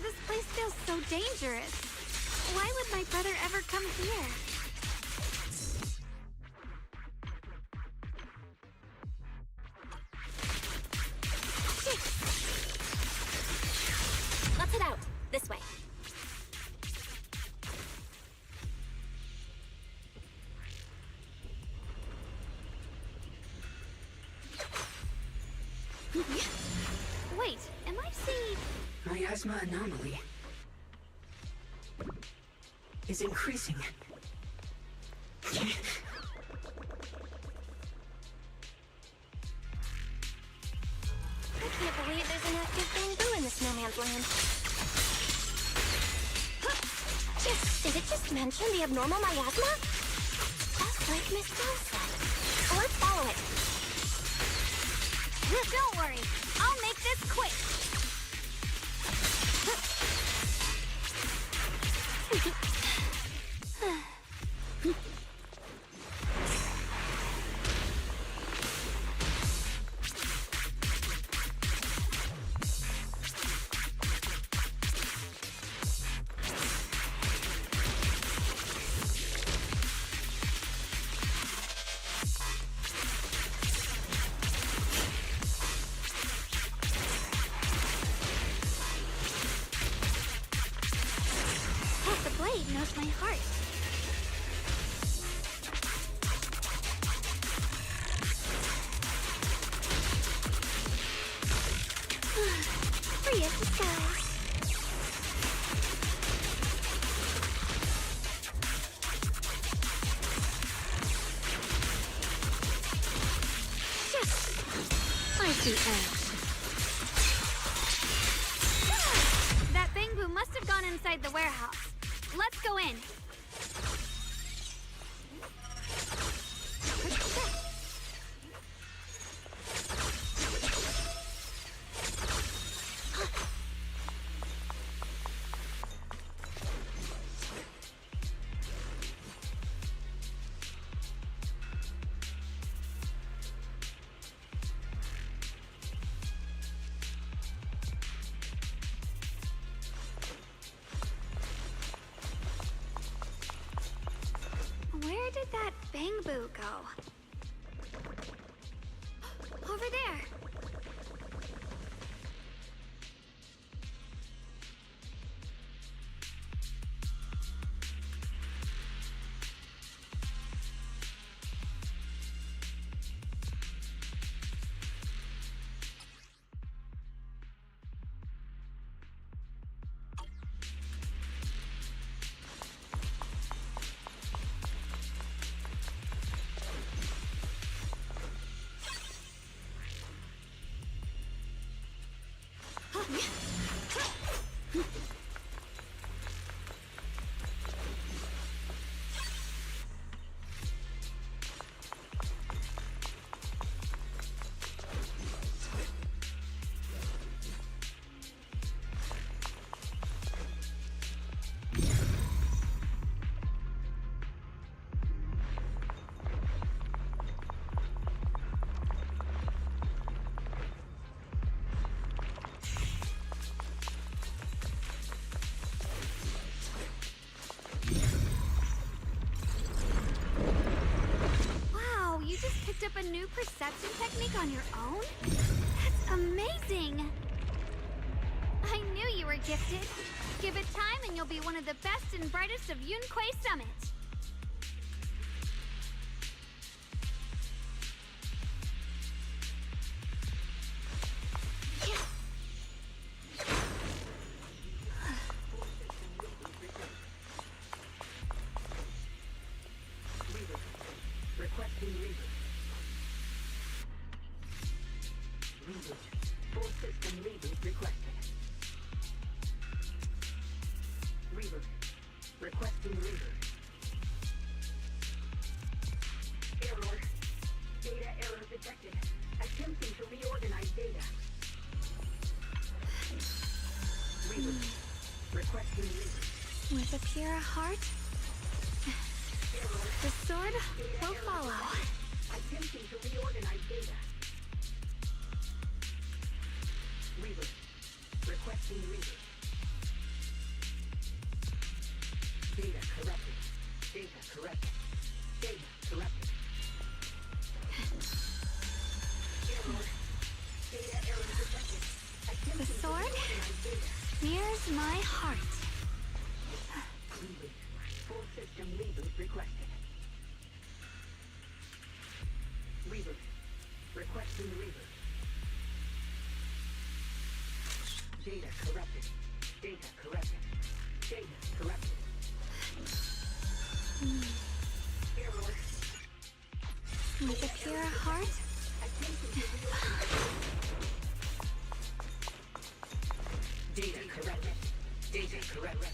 This place feels so dangerous. Why would my brother ever come here? Let's head out. This way. Wait, am I seeing... Miasma anomaly is increasing. I can't believe there's an active bamboo in this no man's land. Did it just mention the abnormal miasma? Just like Miss Rose said. Let's follow it. Don't worry, I'll make this quick. blade knows my heart. Free as the sky. the edge. That Bangbu must have gone inside the warehouse. Let's go in. Where did that Bangbu go? Over there! Up a new perception technique on your own? That's amazing! I knew you were gifted. Give it time and you'll be one of the best and brightest of Yunquay Summit. With a pure heart, the sword will follow. Attempting to reorganize data. Reaver. Requesting Reaver. Data corrupted. Data corrupted. Data corrupted. Error. Data error detected. The sword mirrors my heart. Reboot. Full system reboot requested. Reboot. Requesting reboot. Data corrupted. Data corrupted. Data corrupted. Error. With a pure heart, Data corrupted. Data corrupted.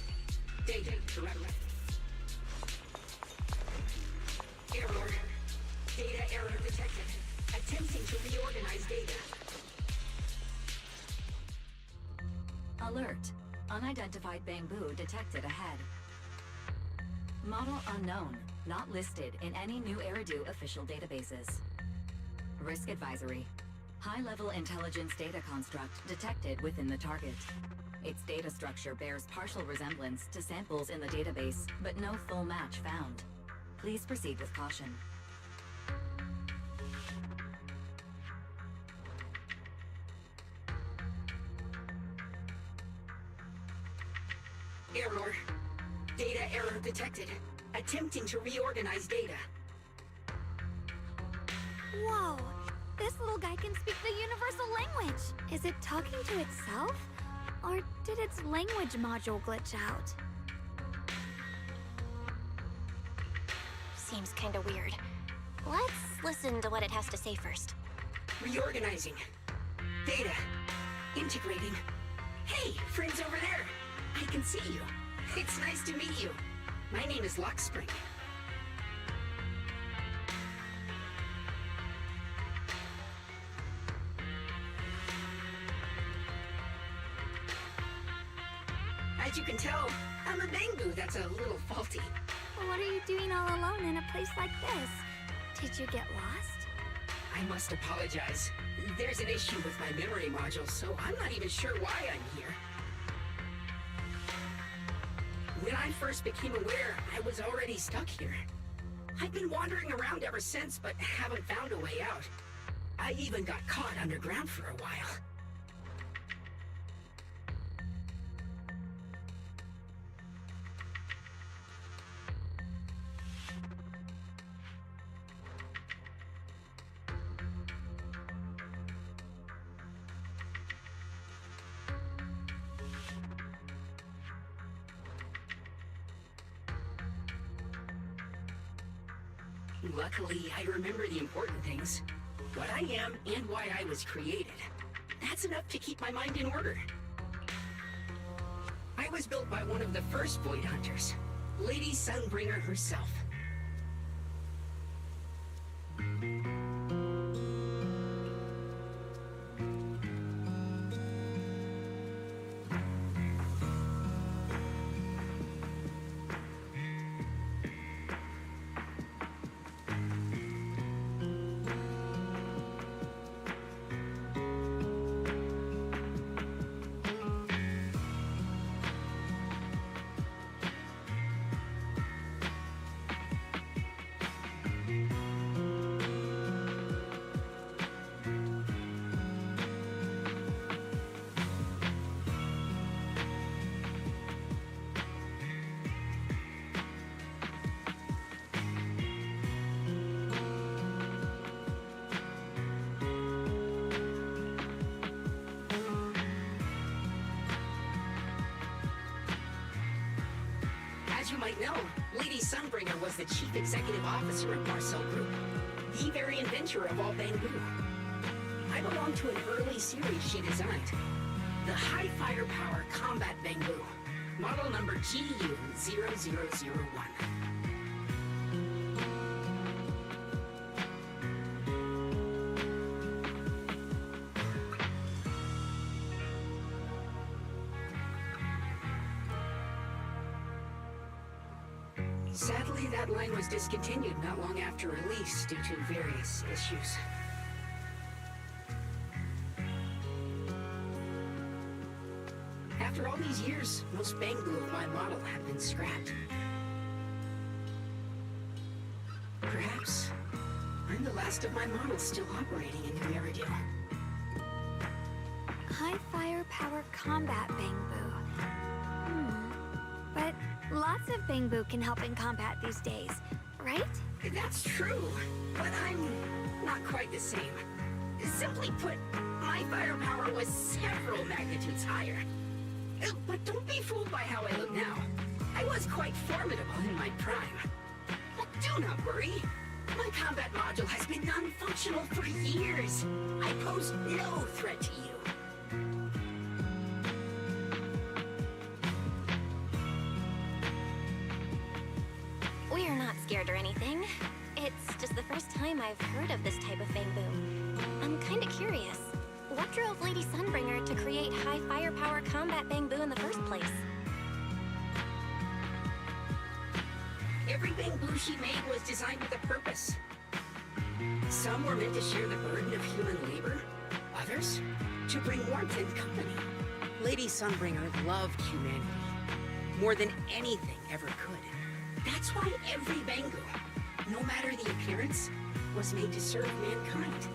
Data corrupted. Error. Data error detected. Attempting to reorganize data. Alert. Unidentified Bangbu detected ahead. Model unknown. Not listed in any new Eridu official databases. Risk advisory. High-level intelligence data construct detected within the target. Its data structure bears partial resemblance to samples in the database, but no full match found. Please proceed with caution. Error. Data error detected. Attempting to reorganize data. whoa! This little guy can speak the universal language! Is it talking to itself? Or did its language module glitch out? Seems kinda weird. Let's listen to what it has to say first. Reorganizing. Data. Integrating. Hey, friends over there. I can see you. It's nice to meet you. My name is Lockspring. As you can tell, I'm a Bangboo that's a little faulty. What are you doing all alone in a place like this? Did you get lost? I must apologize. There's an issue with my memory module, so I'm not even sure why I'm here. When I first became aware, I was already stuck here. I've been wandering around ever since, but haven't found a way out. I even got caught underground for a while. Luckily, I remember the important things. What I am and why I was created. That's enough to keep my mind in order. I was built by one of the first Void Hunters, Lady Sunbringer herself. As you might know, Lady Sunbringer was the chief executive officer of Marcel Group, the very inventor of all Bangboo. I belong to an early series she designed, the High Firepower Combat Bangboo, model number GU0001. Sadly, that line was discontinued not long after release due to various issues. After all these years, most Bangboo of my model have been scrapped. Perhaps I'm the last of my models still operating in New Eridu. High firepower combat Bangboo. But lots of Bangboo can help in combat these days, right? That's true, but I'm not quite the same. Simply put, my firepower was several magnitudes higher. But don't be fooled by how I look now. I was quite formidable in my prime. But do not worry. My combat module has been non-functional for years. I pose no threat to you. We're not scared or anything. It's just the first time I've heard of this type of Bangboo. I'm kinda curious. What drove Lady Sunbringer to create high firepower combat Bangboo in the first place? Every Bangboo she made was designed with a purpose. Some were meant to share the burden of human labor, others to bring warmth and company. Lady Sunbringer loved humanity more than anything ever could. That's why every Bangboo, no matter the appearance, was made to serve mankind.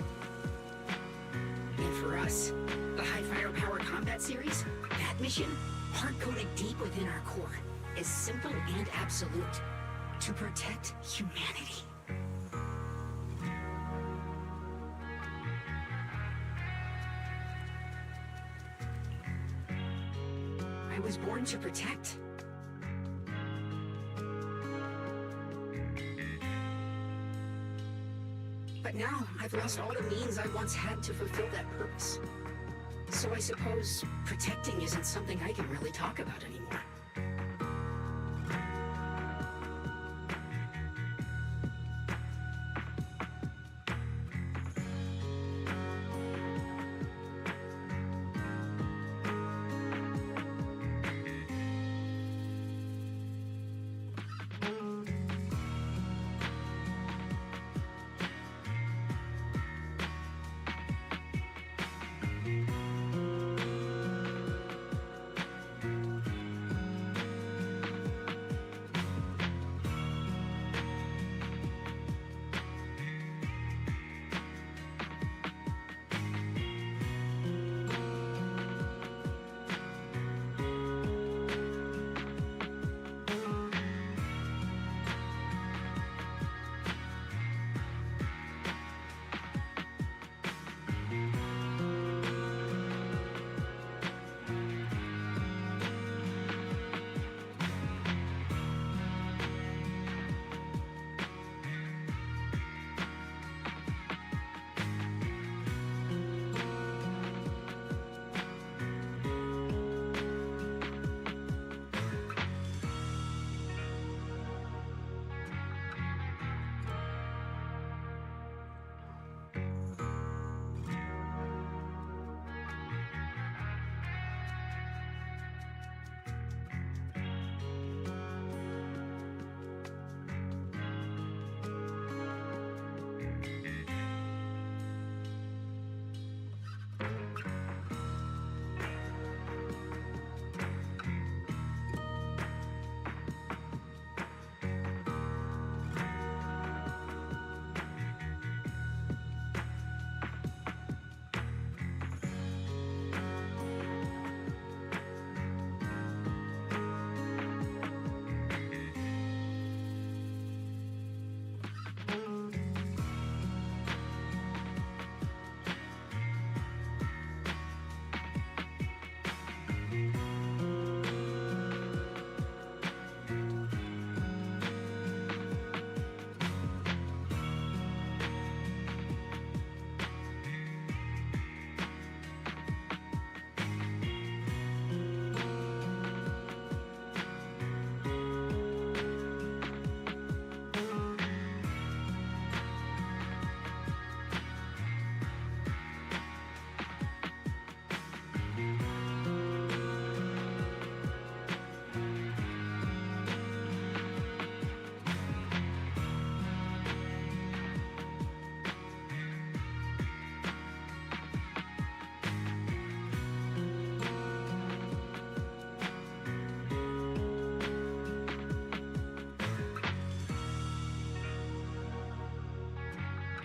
And for us, the High Firepower Combat Series, that mission, hard-coded deep within our core, is simple and absolute. To protect humanity. I was born to protect. But now, I've lost all the means I once had to fulfill that purpose. So I suppose protecting isn't something I can really talk about anymore.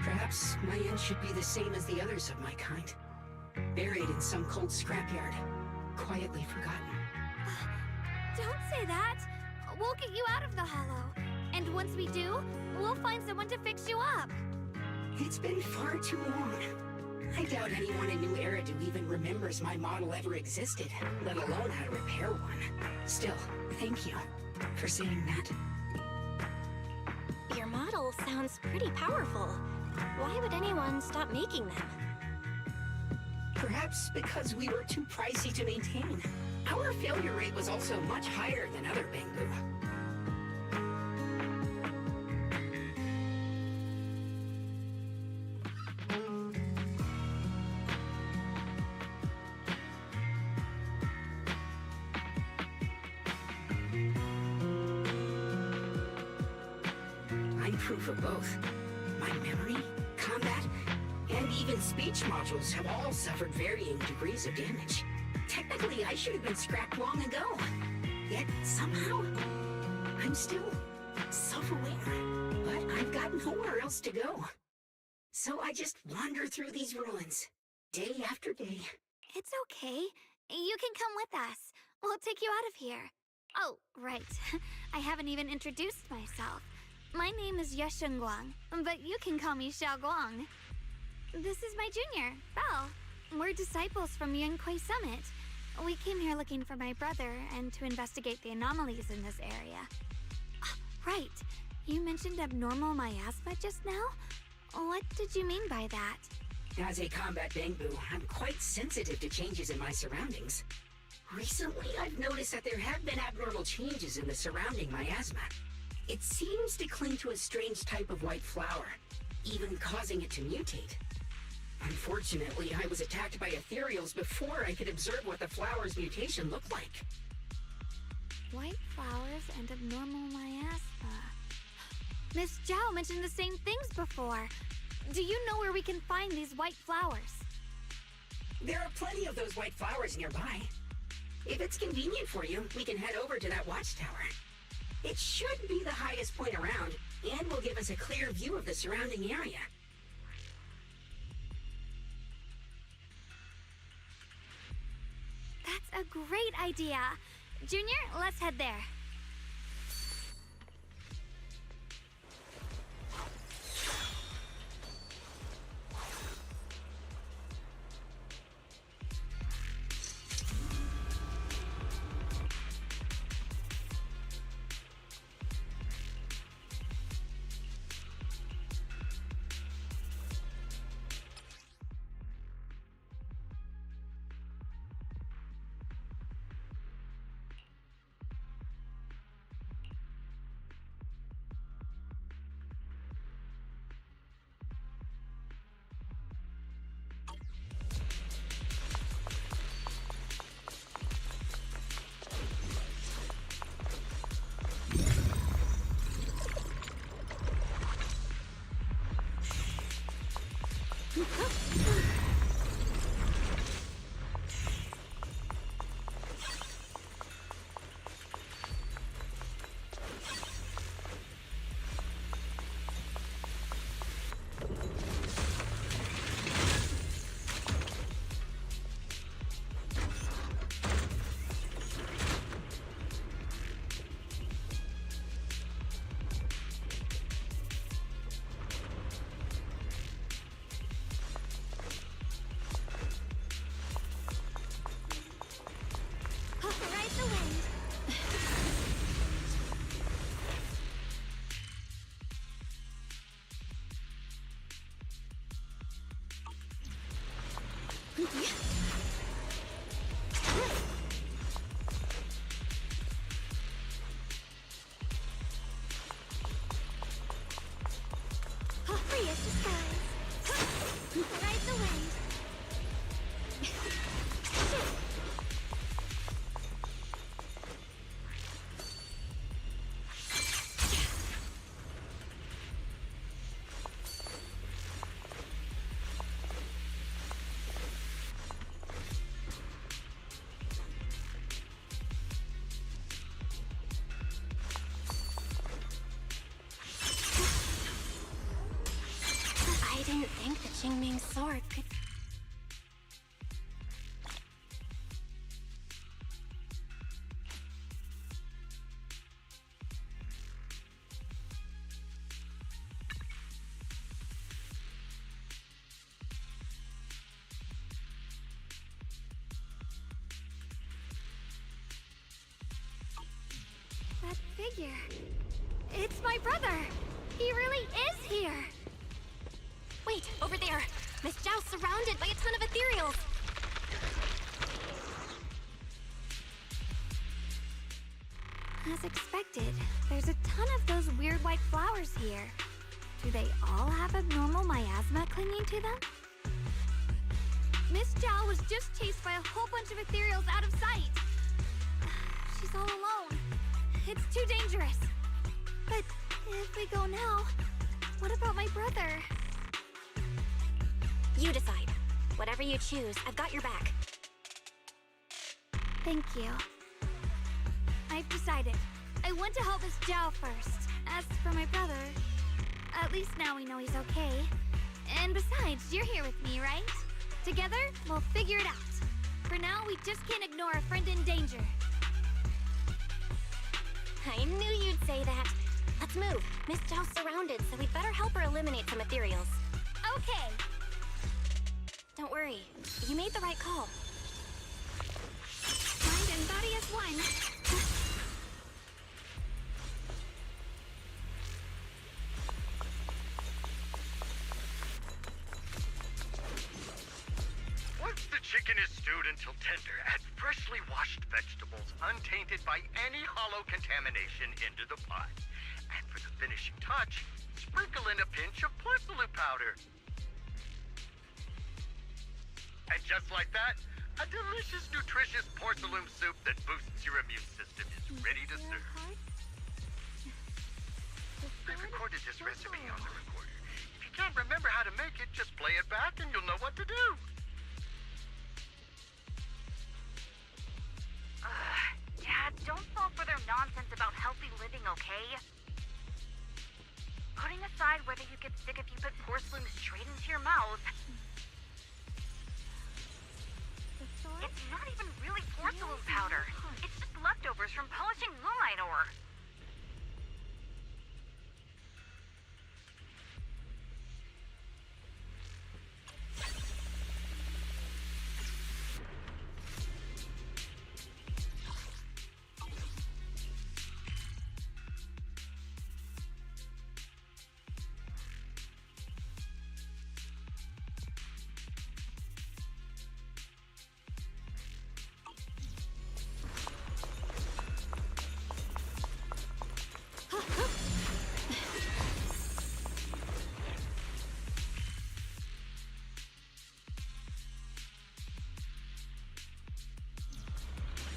Perhaps my end should be the same as the others of my kind. Buried in some cold scrapyard. Quietly forgotten. Don't say that! We'll get you out of the hollow. And once we do, we'll find someone to fix you up. It's been far too long. I doubt anyone in New Eridu even remembers my model ever existed, let alone how to repair one. Still, thank you for saying that. Your model sounds pretty powerful. Why would anyone stop making them? Perhaps because we were too pricey to maintain. Our failure rate was also much higher than other Bangbu. I'm proof of both. My memory, combat, and even speech modules have all suffered varying degrees of damage. Technically, I should have been scrapped long ago. Yet, somehow, I'm still self-aware. But I've got nowhere else to go. So I just wander through these ruins, day after day. It's okay. You can come with us. We'll take you out of here. Oh, right. I haven't even introduced myself. My name is Shunguang, but you can call me Xiaoguang. This is my junior, Belle. We're disciples from Yunquei Summit. We came here looking for my brother and to investigate the anomalies in this area. Right. You mentioned abnormal miasma just now? What did you mean by that? As a combat Bangbu, I'm quite sensitive to changes in my surroundings. Recently, I've noticed that there have been abnormal changes in the surrounding miasma. It seems to cling to a strange type of white flower, even causing it to mutate. Unfortunately, I was attacked by ethereals before I could observe what the flower's mutation looked like. White flowers and abnormal miasma. Miss ZHAO mentioned the same things before. Do you know where we can find these white flowers? There are plenty of those white flowers nearby. If it's convenient for you, we can head over to that watchtower. It should be the highest point around, and will give us a clear view of the surrounding area. That's a great idea. Junior, let's head there. Ride the wind. Free as the skies. Ride the wind. I didn't think the Qingming sword could... That figure. It's my brother. He really is here. Wait, over there! Miss ZHAO's surrounded by a ton of ethereals! As expected, there's a ton of those weird white flowers here. Do they all have abnormal miasma clinging to them? Miss ZHAO was just chased by a whole bunch of ethereals out of sight. She's all alone. It's too dangerous. But if we go now, what about my brother? You decide. Whatever you choose, I've got your back. Thank you. I've decided. I want to help Miss ZHAO first. As for my brother, at least now we know he's okay. And besides, you're here with me, right? Together, we'll figure it out. For now, we just can't ignore a friend in danger. I knew you'd say that. Let's move. Miss ZHAO's surrounded, so we'd better help her eliminate some ethereals. Okay. Don't worry. You made the right call. Mind and body as one. Chicken is stewed until tender. Add freshly washed vegetables untainted by any hollow contamination into the pot. And for the finishing touch, sprinkle in a pinch of portobello powder. And just like that, a delicious, nutritious porcelain soup that boosts your immune system is ready to serve. I recorded this recipe on the recorder. If you can't remember how to make it, just play it back and you'll know what to do. Dad, don't fall for their nonsense about healthy living, okay? Putting aside whether you get sick if you put porcelain straight into your mouth, it's not even really porcelain powder. It's just leftovers from polishing moonlight ore.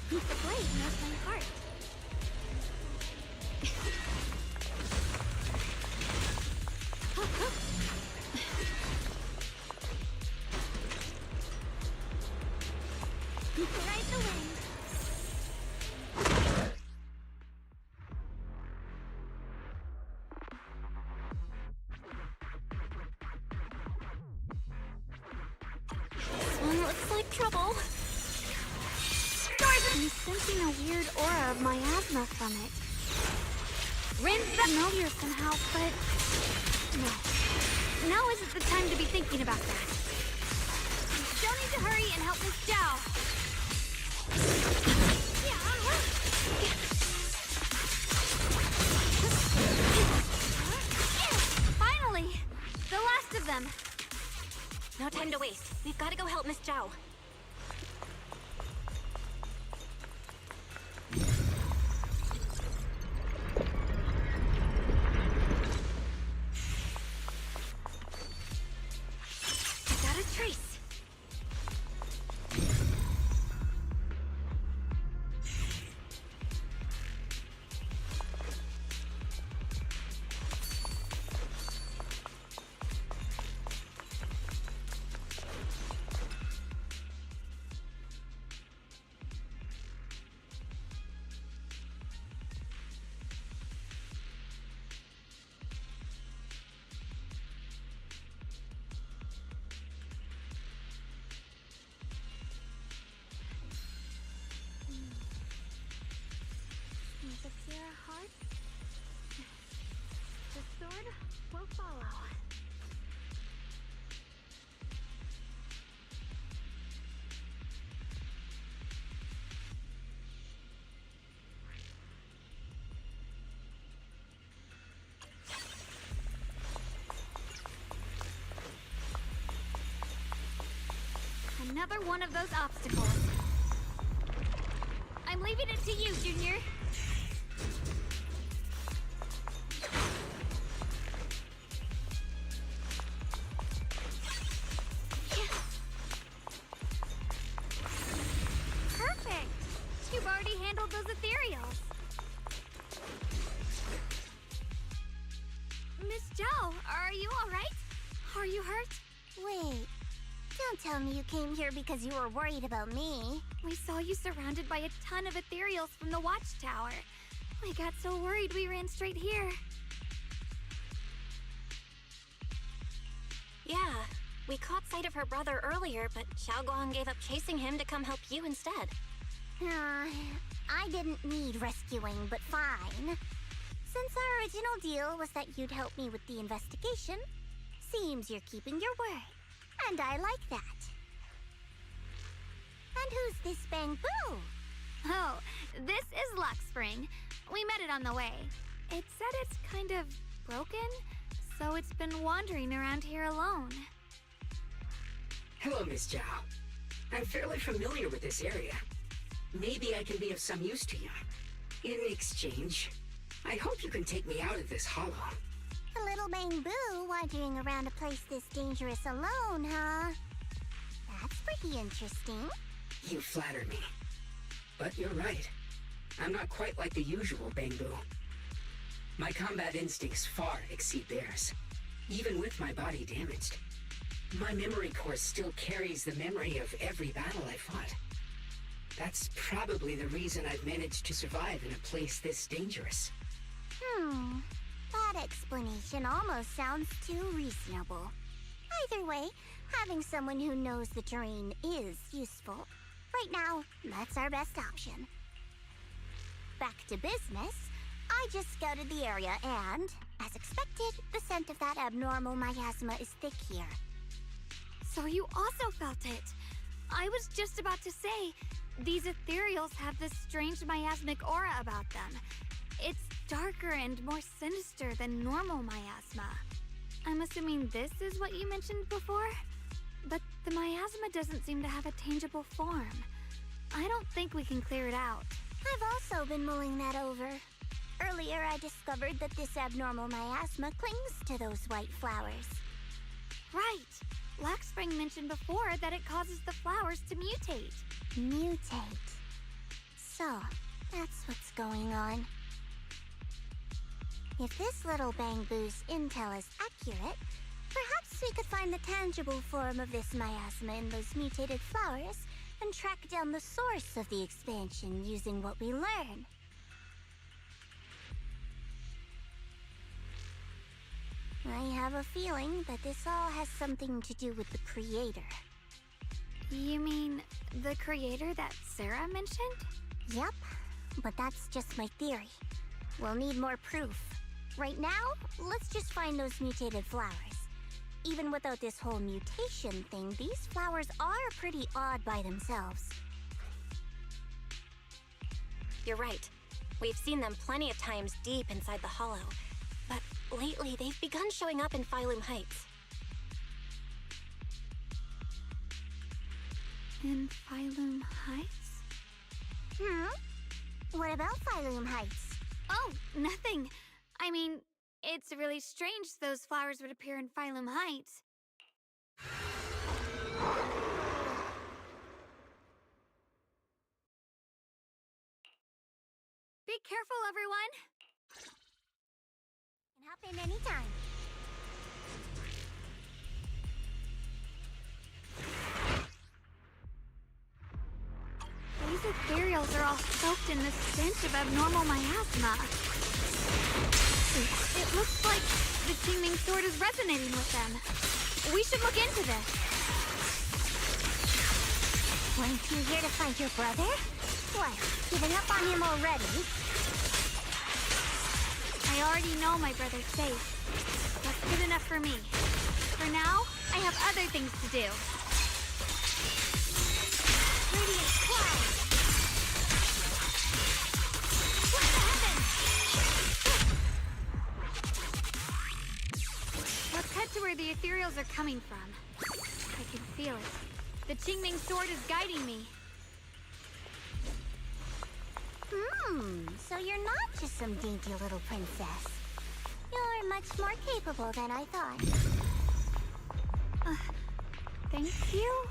The blade knows my heart. Ride the wind. This one looks like trouble. I'm sensing a weird aura of miasma from it. Rinse that familiar somehow, but no. Now isn't the time to be thinking about that. You still need to hurry and help Miss Zhao. Finally! The last of them. No time to waste. We've got to go help Miss ZHAO. The sword will follow. Another one of those obstacles. I'm leaving it to you, Junior. Perfect! You've already handled those ethereals. Miss Zhao, are you alright? Are you hurt? Wait. Don't tell me you came here because you were worried about me. We saw you surrounded by a ton of ethereals from the watchtower. We got so worried we ran straight here. Yeah, we caught sight of her brother earlier, but Shunguang gave up chasing him to come help you instead. I didn't need rescuing, but fine. Since our original deal was that you'd help me with the investigation, seems you're keeping your word. And I like that. And who's this Bamboo? Oh, this is Luxspring. We met it on the way. It said it's kind of broken, so it's been wandering around here alone. Hello, Miss ZHAO. I'm fairly familiar with this area. Maybe I can be of some use to you. In exchange, I hope you can take me out of this hollow. A little bamboo wandering around a place this dangerous alone, huh? That's pretty interesting. You flatter me. But you're right. I'm not quite like the usual bamboo. My combat instincts far exceed theirs. Even with my body damaged, my memory core still carries the memory of every battle I fought. That's probably the reason I've managed to survive in a place this dangerous. That explanation almost sounds too reasonable. Either way, having someone who knows the terrain is useful. Right now, that's our best option. Back to business. I just scouted the area and, as expected, the scent of that abnormal miasma is thick here. So you also felt it. I was just about to say, these ethereals have this strange miasmic aura about them. It's darker and more sinister than normal miasma. I'm assuming this is what you mentioned before? But the miasma doesn't seem to have a tangible form. I don't think we can clear it out. I've also been mulling that over. Earlier, I discovered that this abnormal miasma clings to those white flowers. Right. Blackspring mentioned before that it causes the flowers to mutate. Mutate. So, that's what's going on. If this little bamboo's intel is accurate, perhaps we could find the tangible form of this miasma in those mutated flowers and track down the source of the expansion using what we learn. I have a feeling that this all has something to do with the creator. You mean the creator that Sarah mentioned? Yep, but that's just my theory. We'll need more proof. Right now, let's just find those mutated flowers. Even without this whole mutation thing, these flowers are pretty odd by themselves. You're right. We've seen them plenty of times deep inside the hollow. But lately, they've begun showing up in Phylum Heights. In Phylum Heights? What about Phylum Heights? Oh, nothing. I mean, it's really strange those flowers would appear in Phylum Heights. Be careful, everyone! Can hop in anytime. These ethereals are all soaked in the stench of abnormal miasma. It looks like the Qingming sword is resonating with them. We should look into this. Weren't you here to find your brother? What, giving up on him already? I already know my brother's safe. That's good enough for me. For now, I have other things to do. Radiant cloud! What happened? Let's head to where the ethereals are coming from. I can feel it. The Qingming sword is guiding me. So you're not just some dainty little princess. You're much more capable than I thought. Thank you?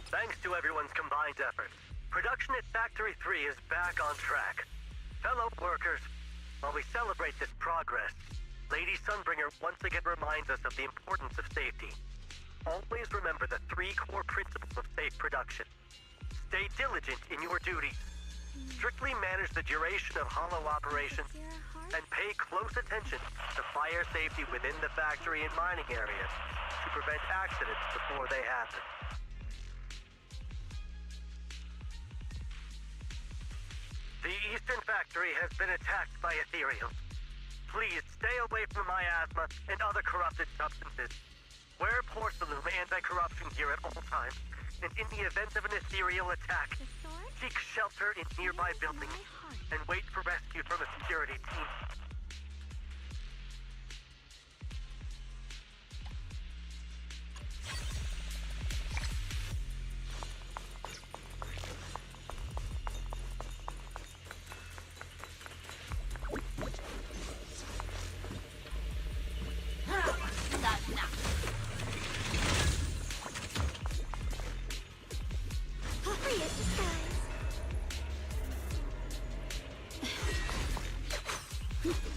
Thanks to everyone's combined efforts, production at Factory 3 is back on track. Fellow workers, while we celebrate this progress, Lady Sunbringer once again reminds us of the importance of safety. Always remember the 3 core principles of safe production. Stay diligent in your duties. Strictly manage the duration of hollow operations, and pay close attention to fire safety within the factory and mining areas to prevent accidents before they happen. The Eastern Factory has been attacked by ethereals. Please stay away from miasma and other corrupted substances. Wear porcelain anti-corruption gear at all times, and in the event of an ethereal attack, seek shelter in nearby buildings and wait for rescue from a security team. Hurry,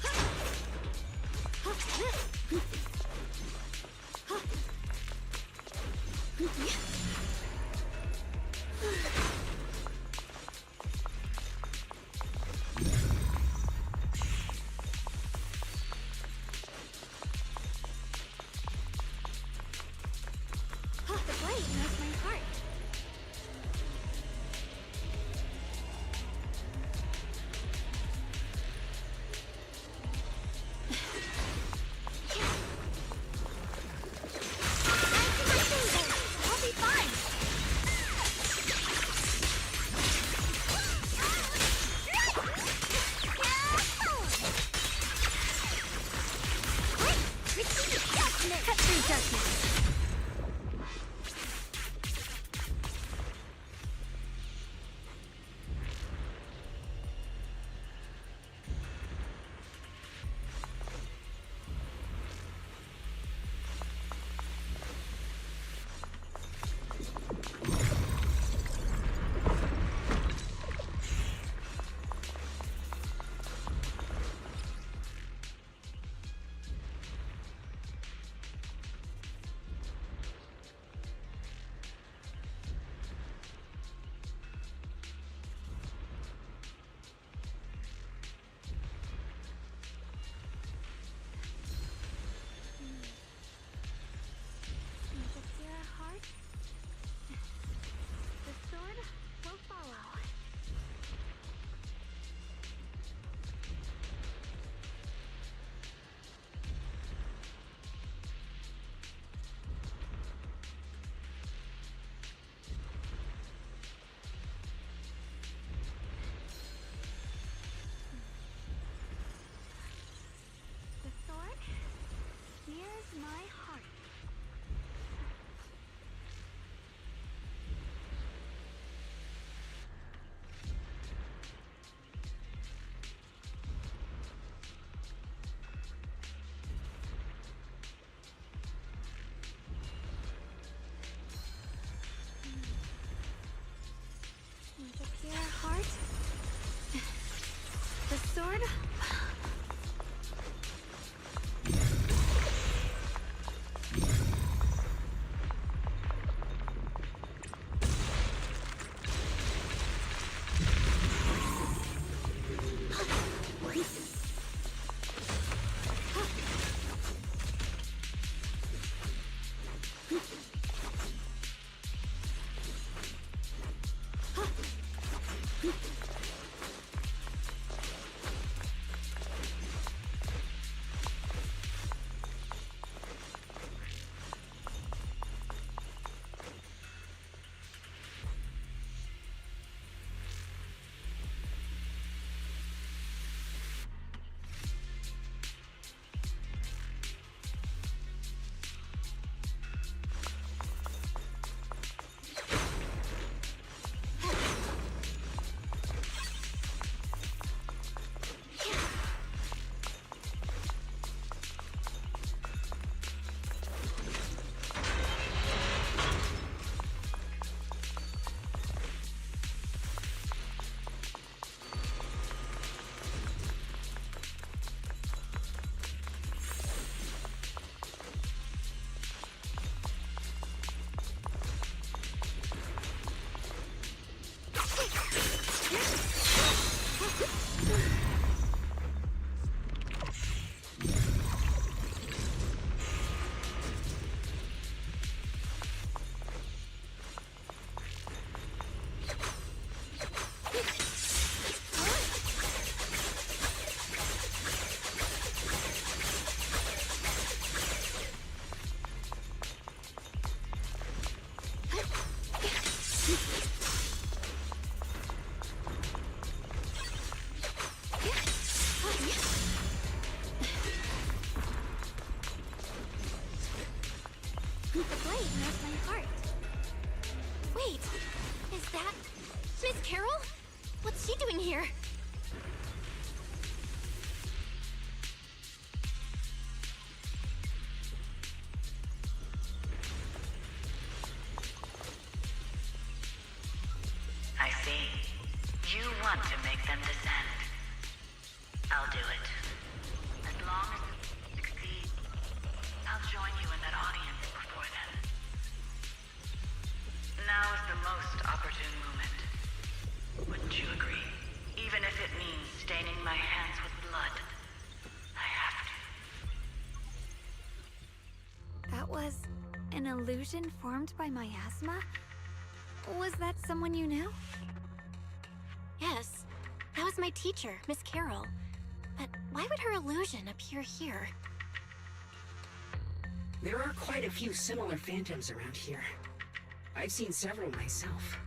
The blade knows my heart. Wait, is that Miss Carol? What's she doing here? I see. You want to make them descend. I'll do it. As long as it succeeds, I'll join you in that audience before then. Now is the most opportune moment. Wouldn't you agree? Even if it means staining my hands with blood, I have to. That was an illusion formed by miasma? Was that someone you knew? Yes, that was my teacher, Miss Carol. But why would her illusion appear here? There are quite a few similar phantoms around here. I've seen several myself.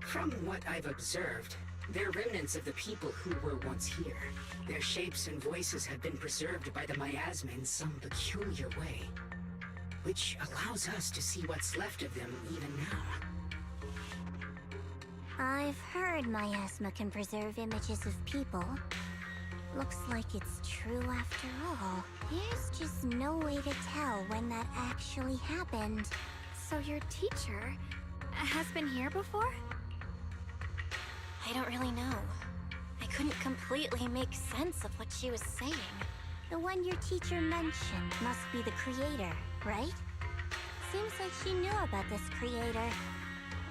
From what I've observed, they're remnants of the people who were once here. Their shapes and voices have been preserved by the miasma in some peculiar way, which allows us to see what's left of them even now. I've heard miasma can preserve images of people. Looks like it's true after all. There's just no way to tell when that actually happened. So your teacher has been here before? I don't really know. I couldn't completely make sense of what she was saying. The one your teacher mentioned must be the creator, right? Seems like she knew about this creator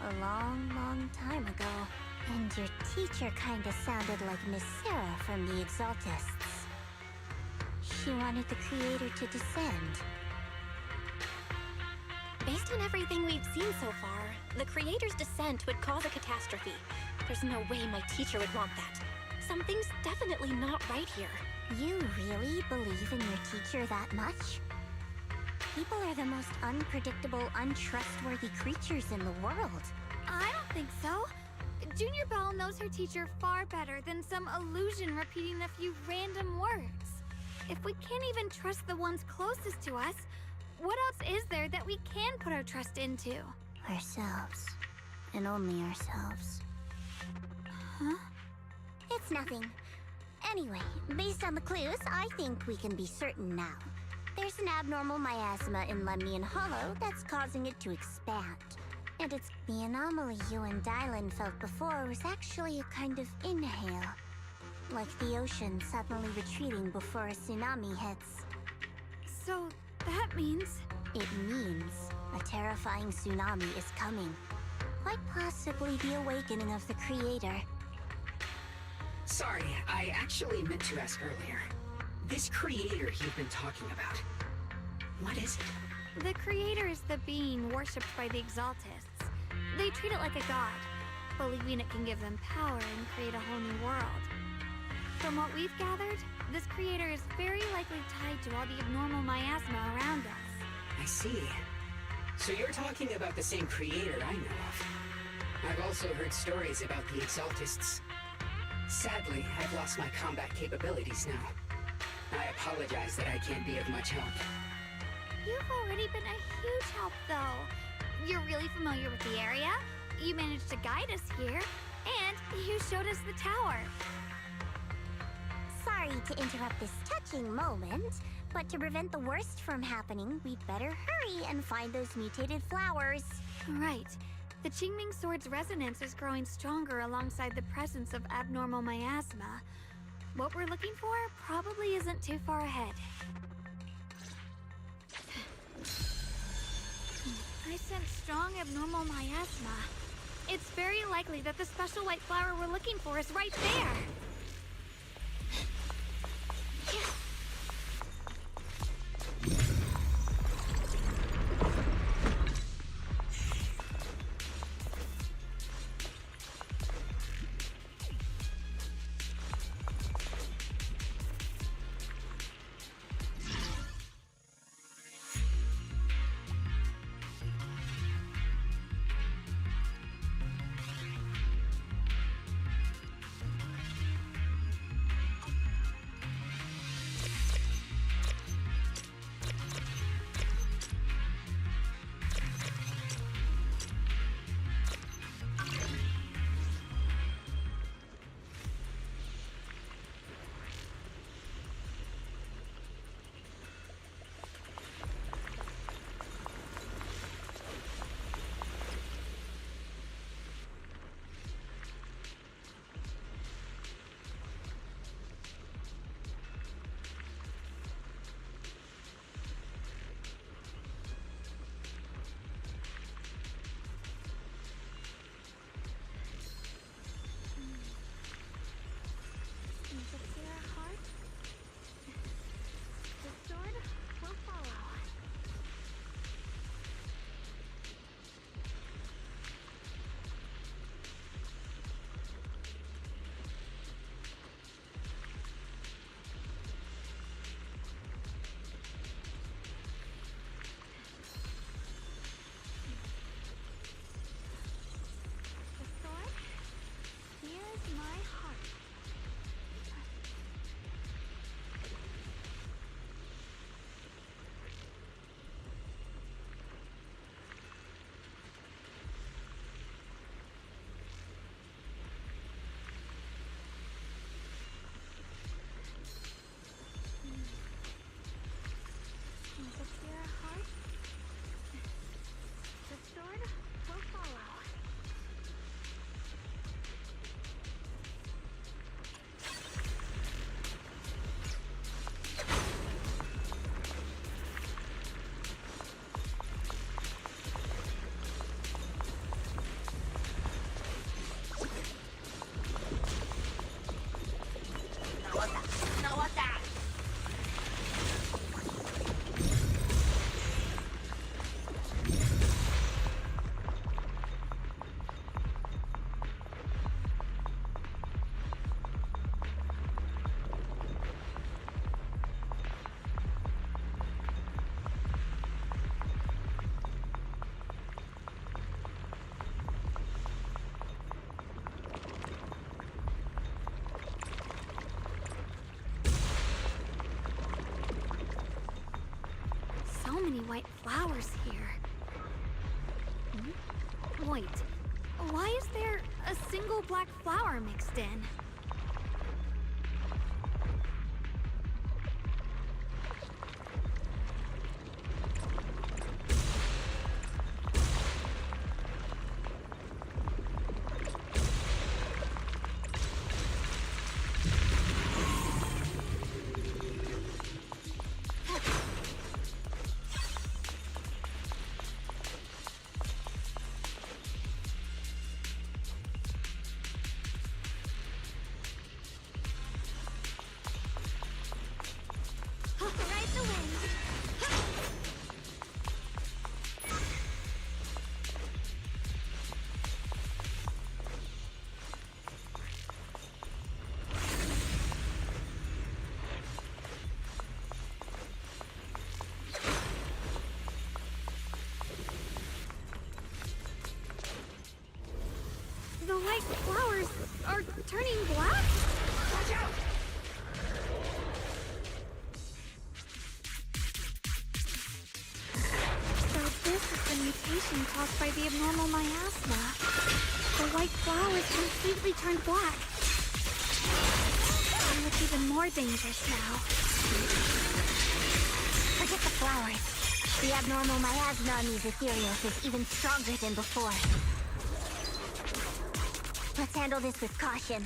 a long, long time ago. And your teacher kinda sounded like Miss Sarah from the Exaltists. She wanted the creator to descend. Based on everything we've seen so far, the creator's descent would cause a catastrophe. There's no way my teacher would want that. Something's definitely not right here. You really believe in your teacher that much? People are the most unpredictable, untrustworthy creatures in the world. I don't think so. Junior Belle knows her teacher far better than some illusion repeating a few random words. If we can't even trust the ones closest to us, what else is there that we can put our trust into? Ourselves. And only ourselves. Huh? It's nothing. Anyway, based on the clues, I think we can be certain now. There's an abnormal miasma in Lemnian Hollow that's causing it to expand. And it's the anomaly you and Dylan felt before was actually a kind of inhale. Like the ocean suddenly retreating before a tsunami hits. So that means... It means a terrifying tsunami is coming. Quite possibly the awakening of the creator. Sorry, I actually meant to ask earlier. This creator you've been talking about, what is it? The creator is the being worshipped by the Exaltists. They treat it like a god, believing it can give them power and create a whole new world. From what we've gathered, this creator is very likely tied to all the abnormal miasma around us. I see. So you're talking about the same creator I know of. I've also heard stories about the Exaltists. Sadly, I've lost my combat capabilities now. I apologize that I can't be of much help. You've already been a huge help, though. You're really familiar with the area, you managed to guide us here, and you showed us the tower. Sorry to interrupt this touching moment, but to prevent the worst from happening, we'd better hurry and find those mutated flowers. Right. The Qingming Sword's resonance is growing stronger alongside the presence of abnormal miasma. What we're looking for probably isn't too far ahead. I sense strong abnormal miasma. It's very likely that the special white flower we're looking for is right there. flowers here. Wait, why is there a single black flower mixed in? Ride the wind. The white flowers are turning black? Watch out! So this is the mutation caused by the abnormal miasma. The white flowers completely turned black. They look even more dangerous now. Forget the flowers. The abnormal miasma on these ethereals is even stronger than before. Let's handle this with caution.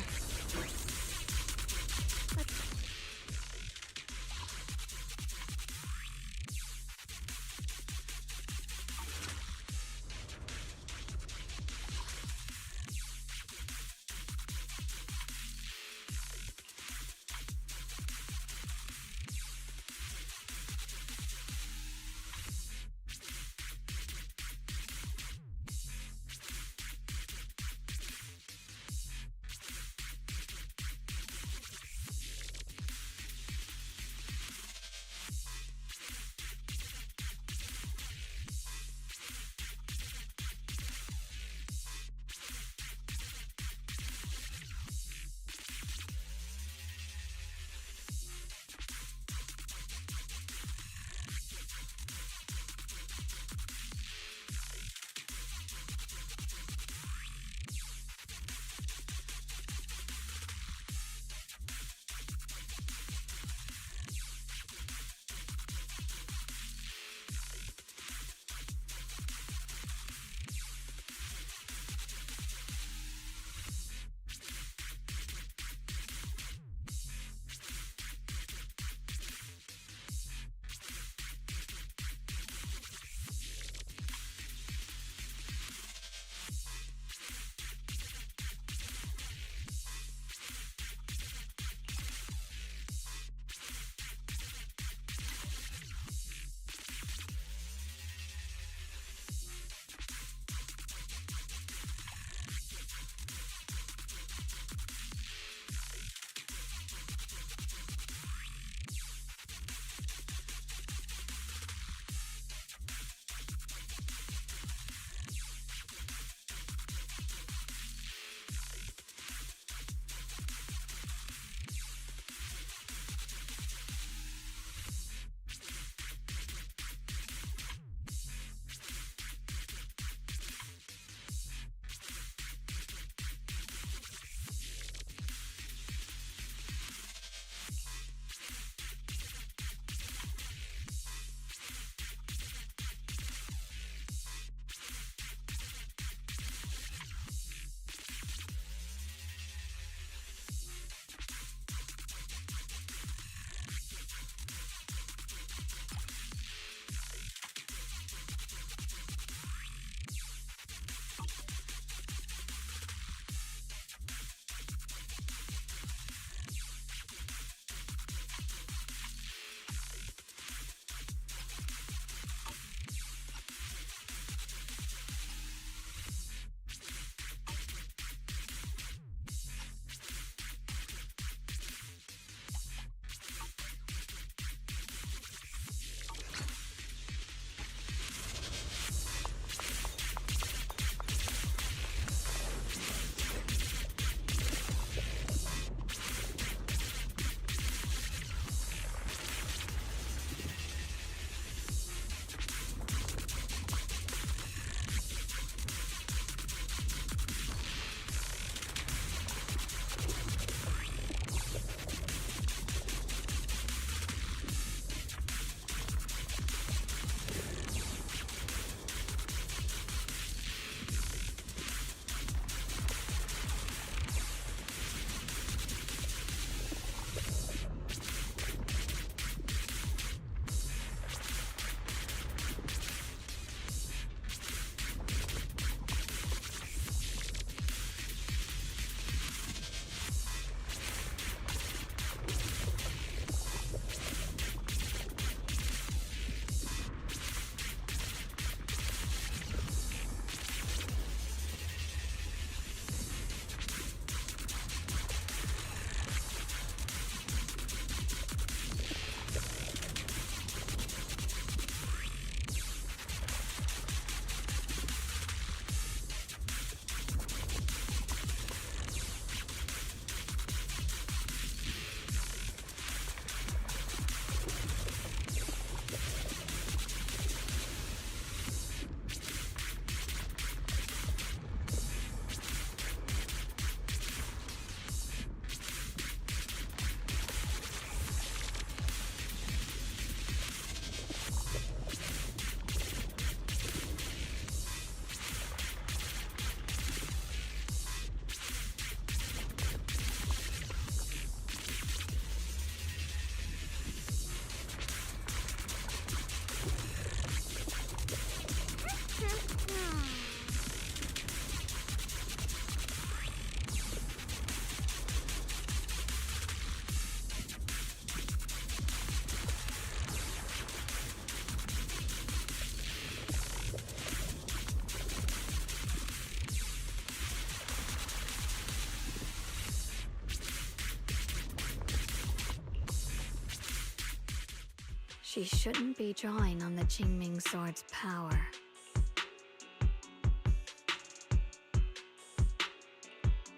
She shouldn't be drawing on the Qingming Sword's power.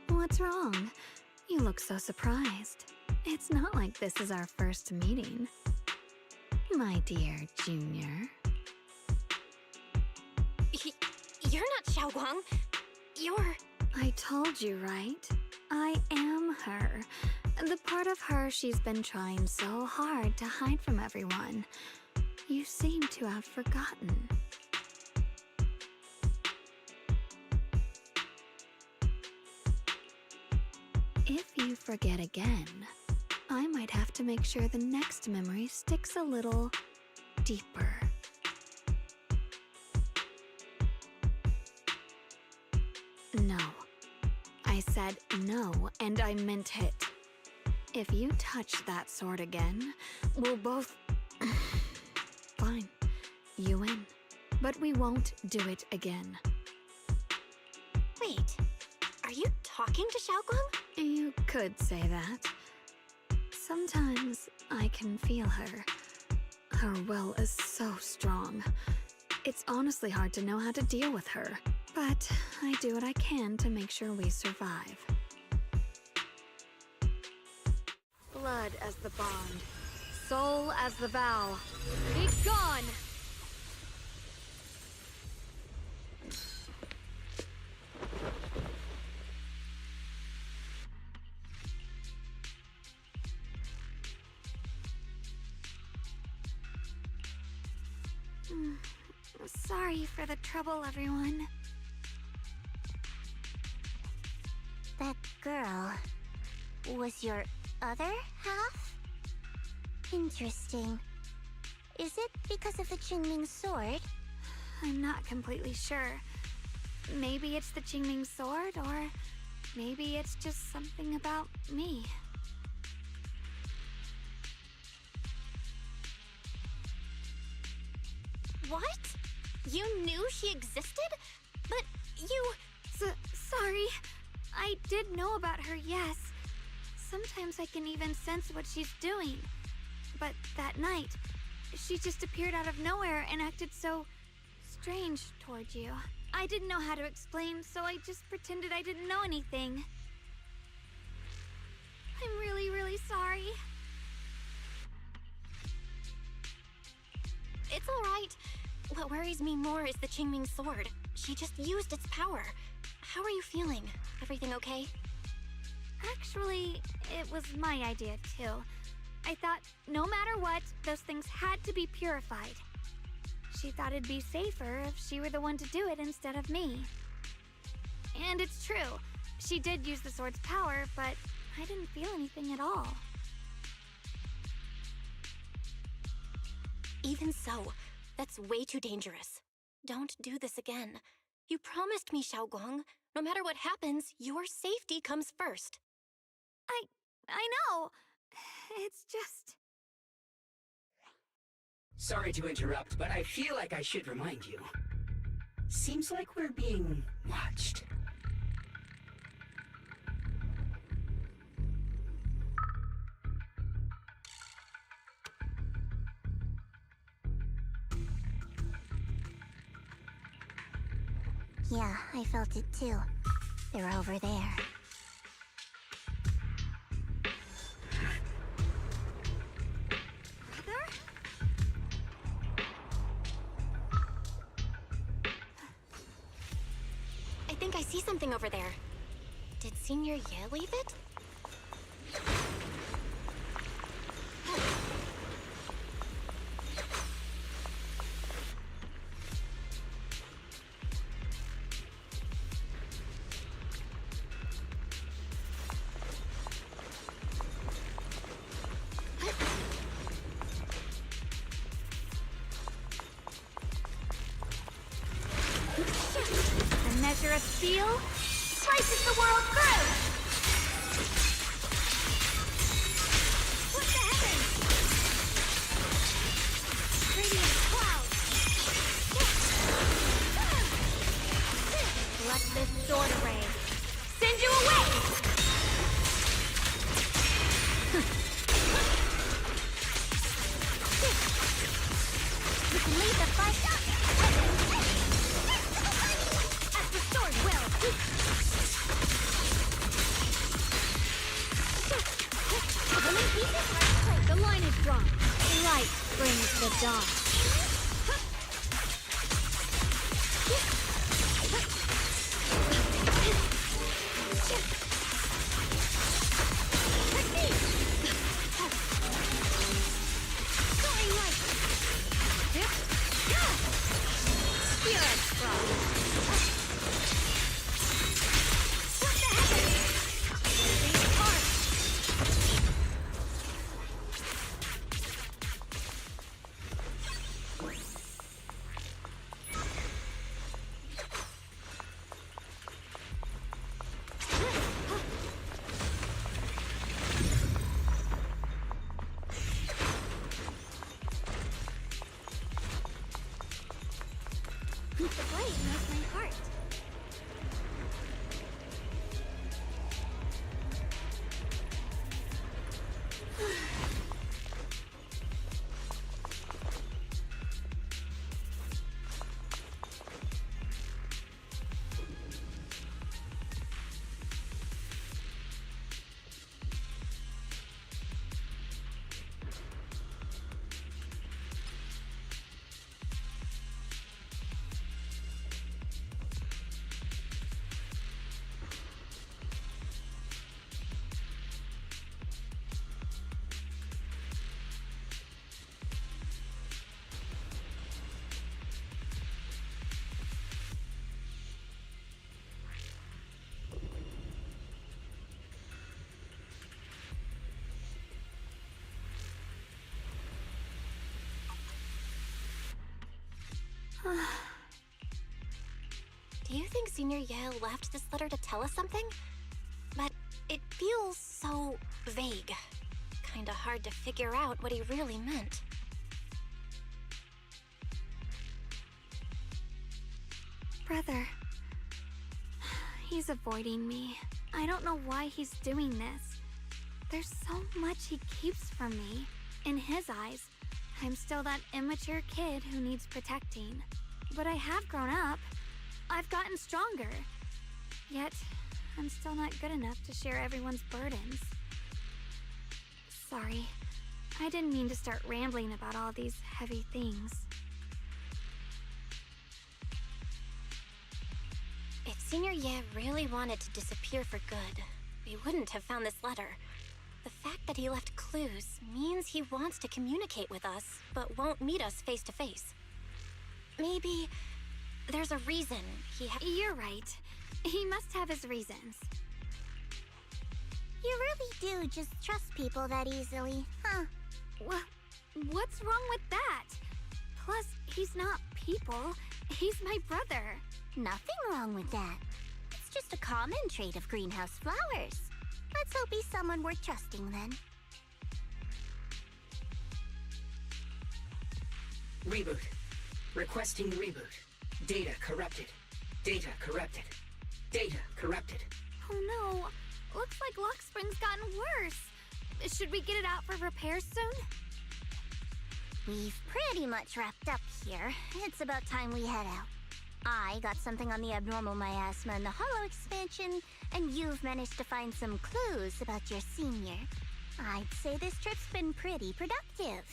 What's wrong? You look so surprised. It's not like this is our first meeting. My dear Junior. You're not Shunguang. You're... I told you, right? I am her. The part of her she's been trying so hard to hide from everyone. You seem to have forgotten. If you forget again, I might have to make sure the next memory sticks a little deeper. No. I said no, and I meant it. If you touch that sword again, we'll both... Fine. You win. But we won't do it again. Wait, are you talking to Shunguang? You could say that. Sometimes I can feel her. Her will is so strong. It's honestly hard to know how to deal with her. But I do what I can to make sure we survive. Blood as the bond. Soul as the vow. Be gone! Sorry for the trouble, everyone. That girl was your other half? Interesting. Is it because of the Qingming Sword? I'm not completely sure. Maybe it's the Qingming Sword, or maybe it's just something about me. What? You knew she existed? But you... Sorry. I did know about her, yes. Sometimes I can even sense what she's doing. But that night, she just appeared out of nowhere and acted so strange toward you. I didn't know how to explain, so I just pretended I didn't know anything. I'm really, really sorry. It's alright. What worries me more is the Qingming Sword. She just used its power. How are you feeling? Everything okay? Actually, it was my idea too. I thought no matter what, those things had to be purified. She thought it'd be safer if she were the one to do it instead of me. And it's true. She did use the sword's power, but I didn't feel anything at all. Even so, that's way too dangerous. Don't do this again. You promised me, Shunguang. No matter what happens, your safety comes first. I know. It's just... Sorry to interrupt, but I feel like I should remind you. Seems like we're being watched. Yeah, I felt it too. They're over there. Brother? I think I see something over there. Did Senior Ye leave it? The measure of steel slices the world through! What the heavens? Radiant clouds! Let this sword array send you away! The dog. The blade knows my heart. Do you think Senior Yale left this letter to tell us something? But it feels so vague. Kinda hard to figure out what he really meant. Brother. He's avoiding me. I don't know why he's doing this. There's so much he keeps from me. In his eyes, I'm still that immature kid who needs protecting. But I have grown up. I've gotten stronger. Yet, I'm still not good enough to share everyone's burdens. Sorry. I didn't mean to start rambling about all these heavy things. If Senior Ye really wanted to disappear for good, we wouldn't have found this letter. The fact that he left clues means he wants to communicate with us, but won't meet us face to face. Maybe there's a reason You're right. He must have his reasons. You really do just trust people that easily, huh? What's wrong with that? Plus, he's not people. He's my brother. Nothing wrong with that. It's just a common trait of greenhouse flowers. Let's hope he's someone worth trusting then. Reboot. Requesting reboot. Data corrupted. Data corrupted. Data corrupted. Oh no. Looks like Lock Spring's gotten worse. Should we get it out for repairs soon? We've pretty much wrapped up here. It's about time we head out. I got something on the abnormal miasma and the hollow expansion, and you've managed to find some clues about your senior. I'd say this trip's been pretty productive.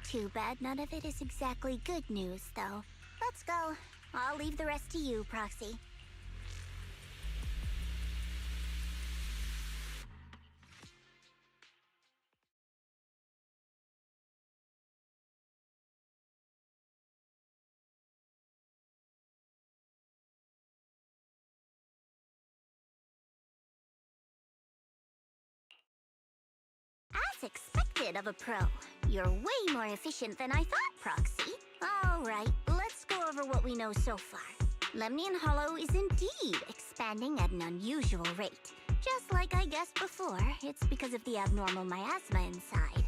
Too bad none of it is exactly good news, though. Let's go. I'll leave the rest to you, Proxy. As expected of a pro. You're way more efficient than I thought, Proxy. Alright, let's go over what we know so far. Lemnian Hollow is indeed expanding at an unusual rate. Just like I guessed before, it's because of the abnormal miasma inside.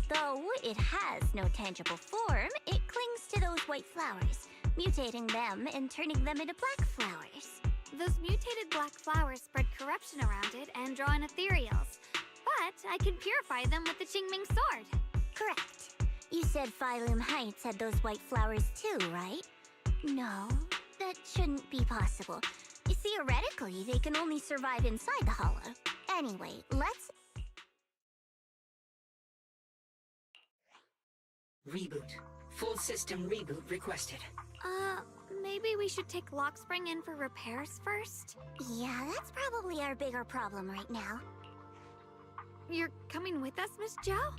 Though it has no tangible form, it clings to those white flowers, mutating them and turning them into black flowers. Those mutated black flowers spread corruption around it and draw in ethereals. But I can purify them with the Qingming sword. Correct. You said Phylum Heights had those white flowers too, right? No, that shouldn't be possible. Theoretically, they can only survive inside the hollow. Anyway, let's... Reboot. Full system reboot requested. Maybe we should take Lockspring in for repairs first? Yeah, that's probably our bigger problem right now. You're coming with us, Miss Zhao?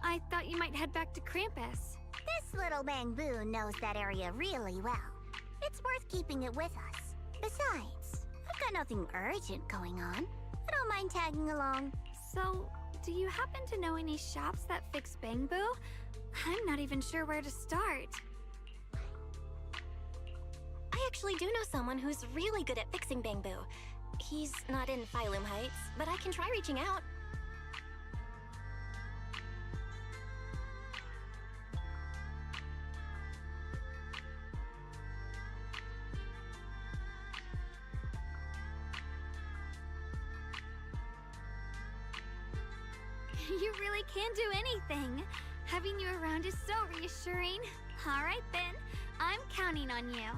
I thought you might head back to Krampus. This little Bamboo knows that area really well. It's worth keeping it with us. Besides, I've got nothing urgent going on. I don't mind tagging along. So, do you happen to know any shops that fix Bamboo? I'm not even sure where to start. I actually do know someone who's really good at fixing Bamboo. He's not in Phylum Heights, but I can try reaching out. You really can do anything. Having you around is so reassuring. All right then, I'm counting on you.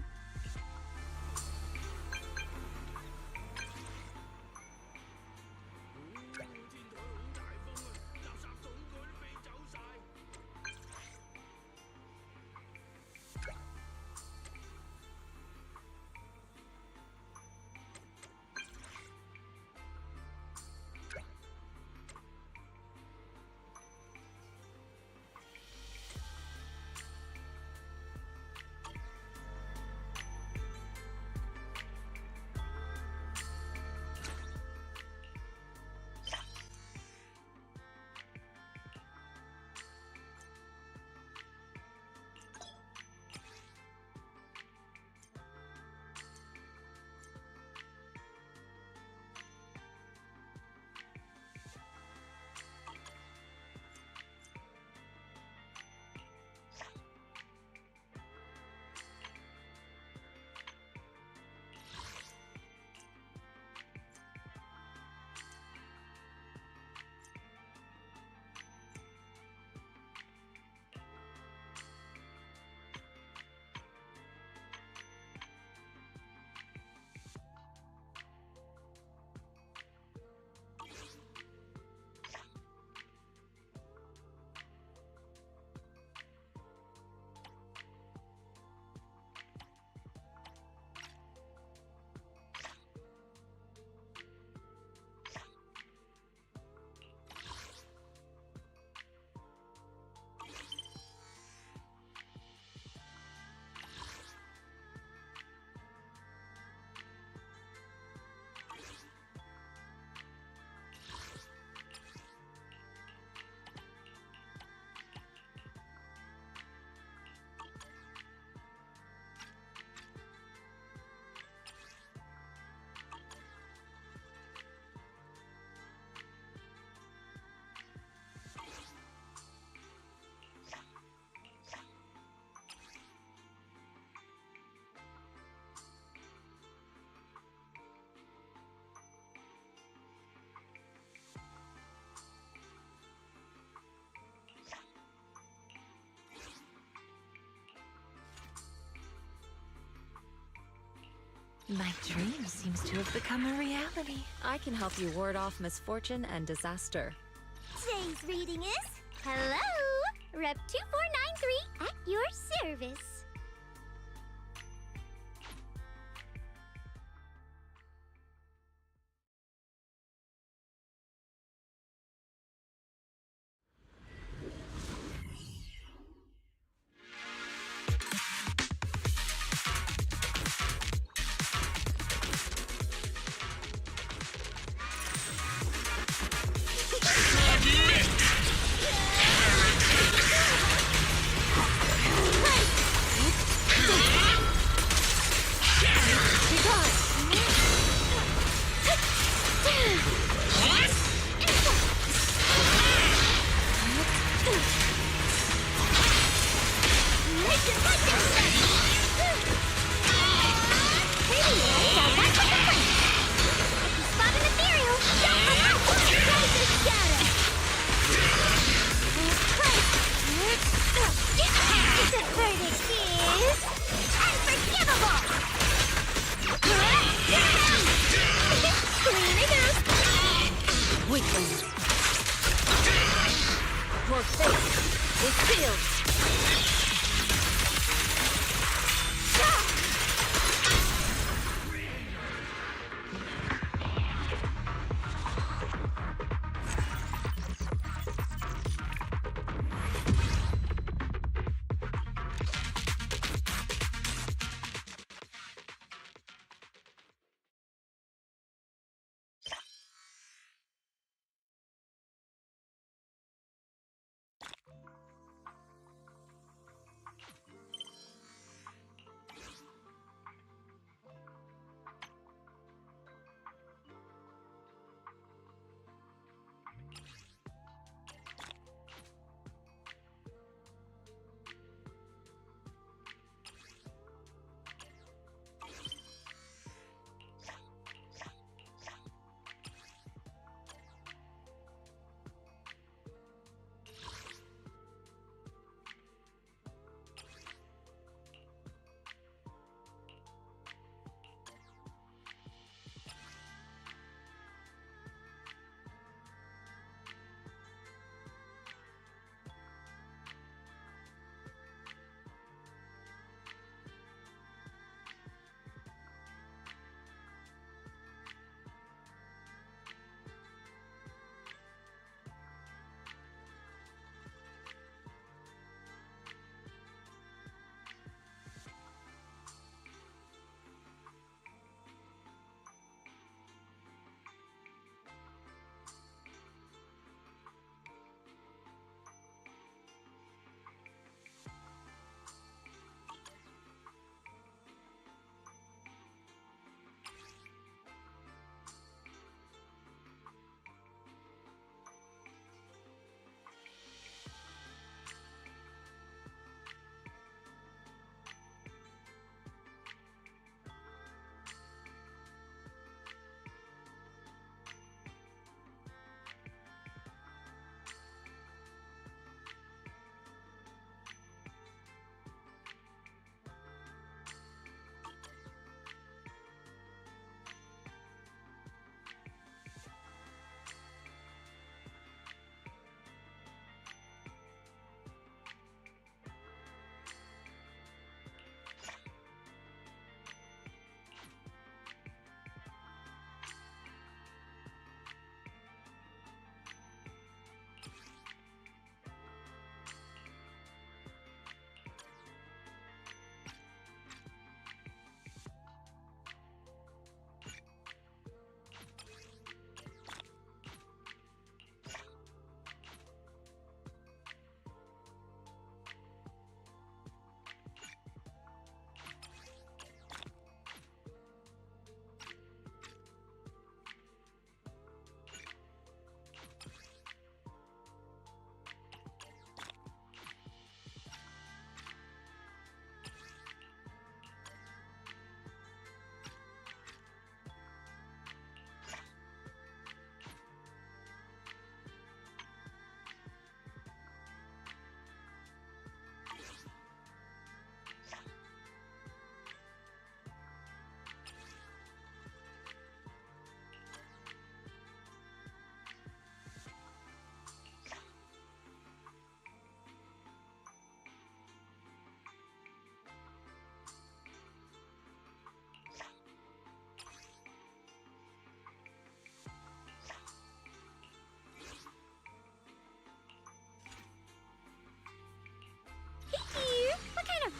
My dream seems to have become a reality. I can help you ward off misfortune and disaster. Today's reading is... Hello! Rep 2493 at your service. Your fate is sealed.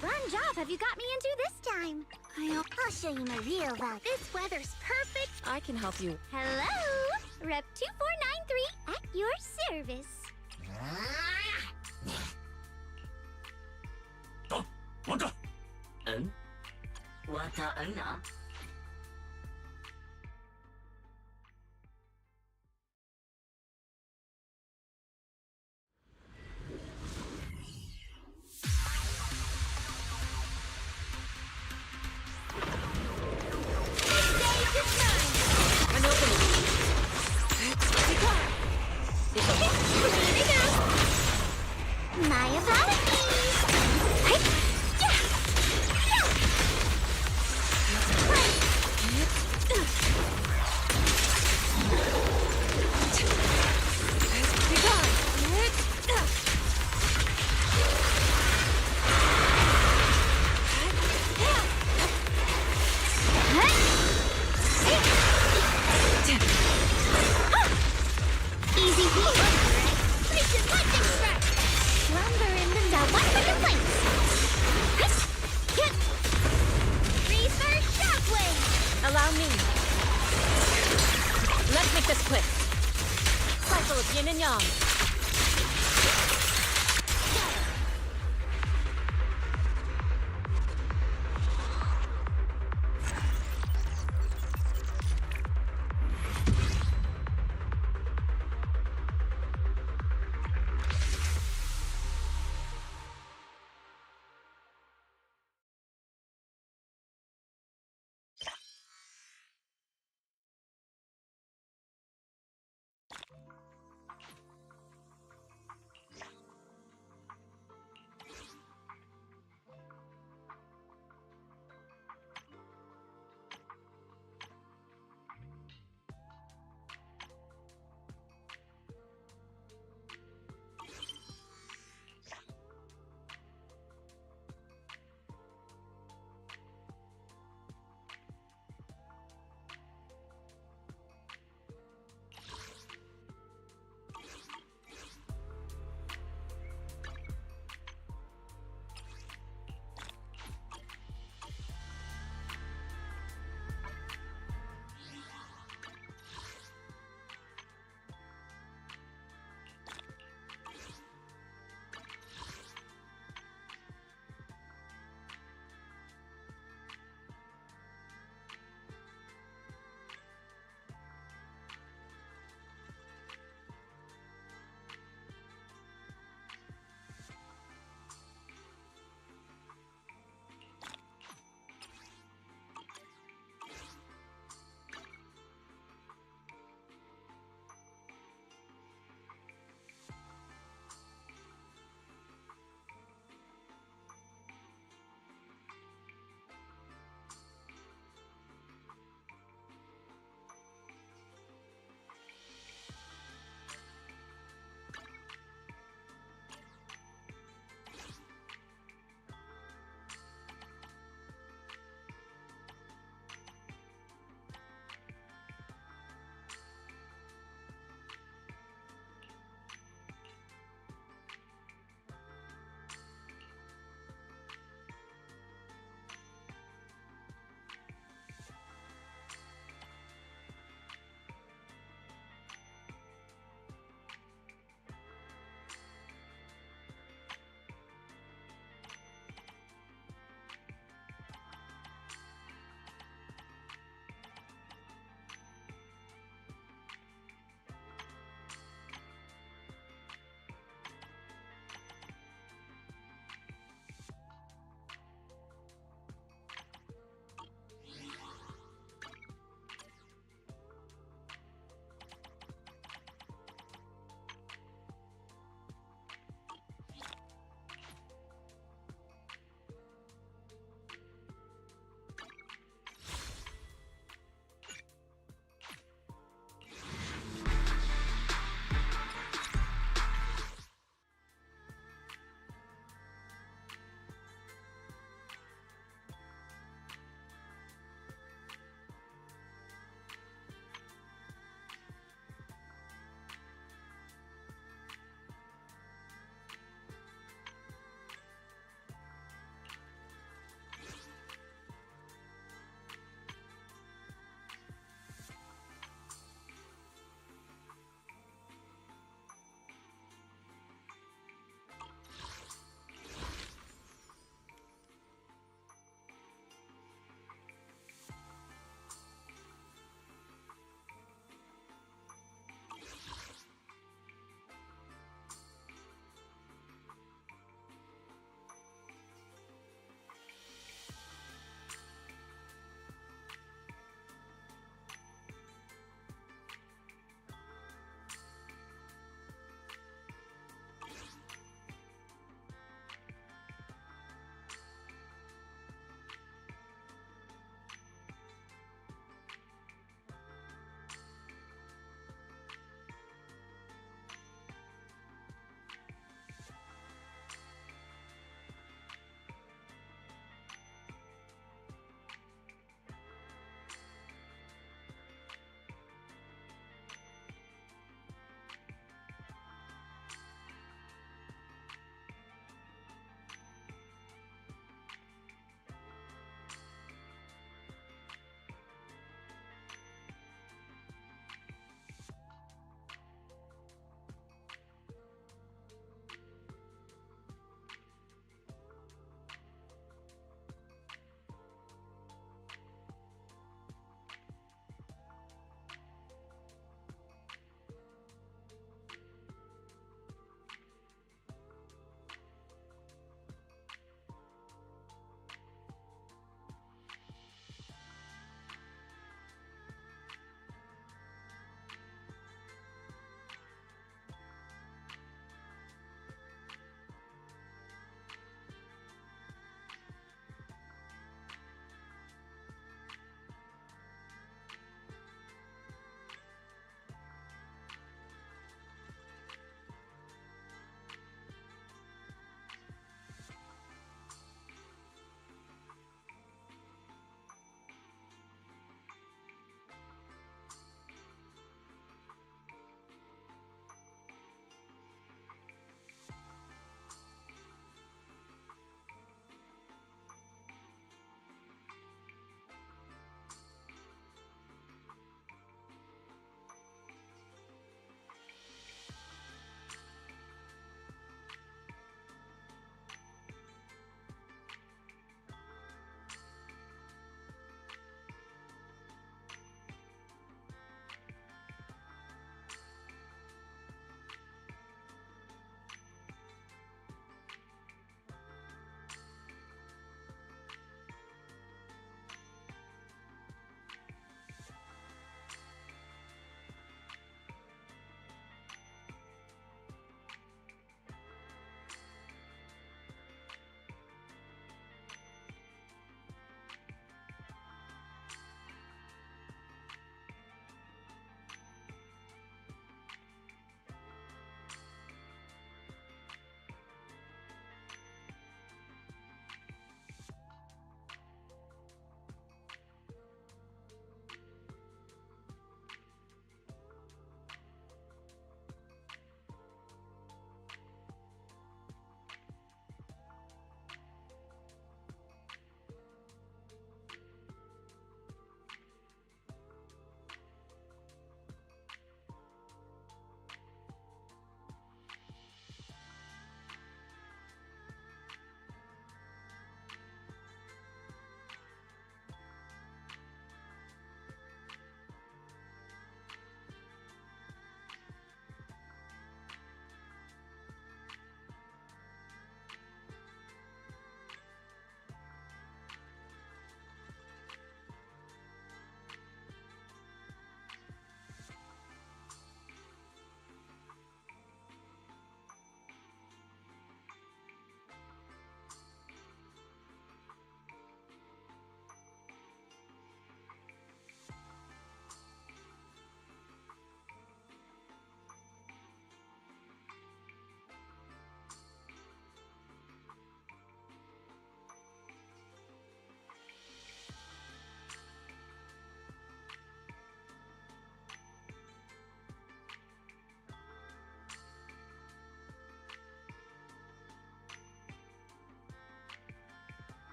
Fun job have you got me into this time? I'll show you my real value. This weather's perfect. I can help you. Hello? Rep 2493 at your service. My apologies. quick. Cycle of yin and yang.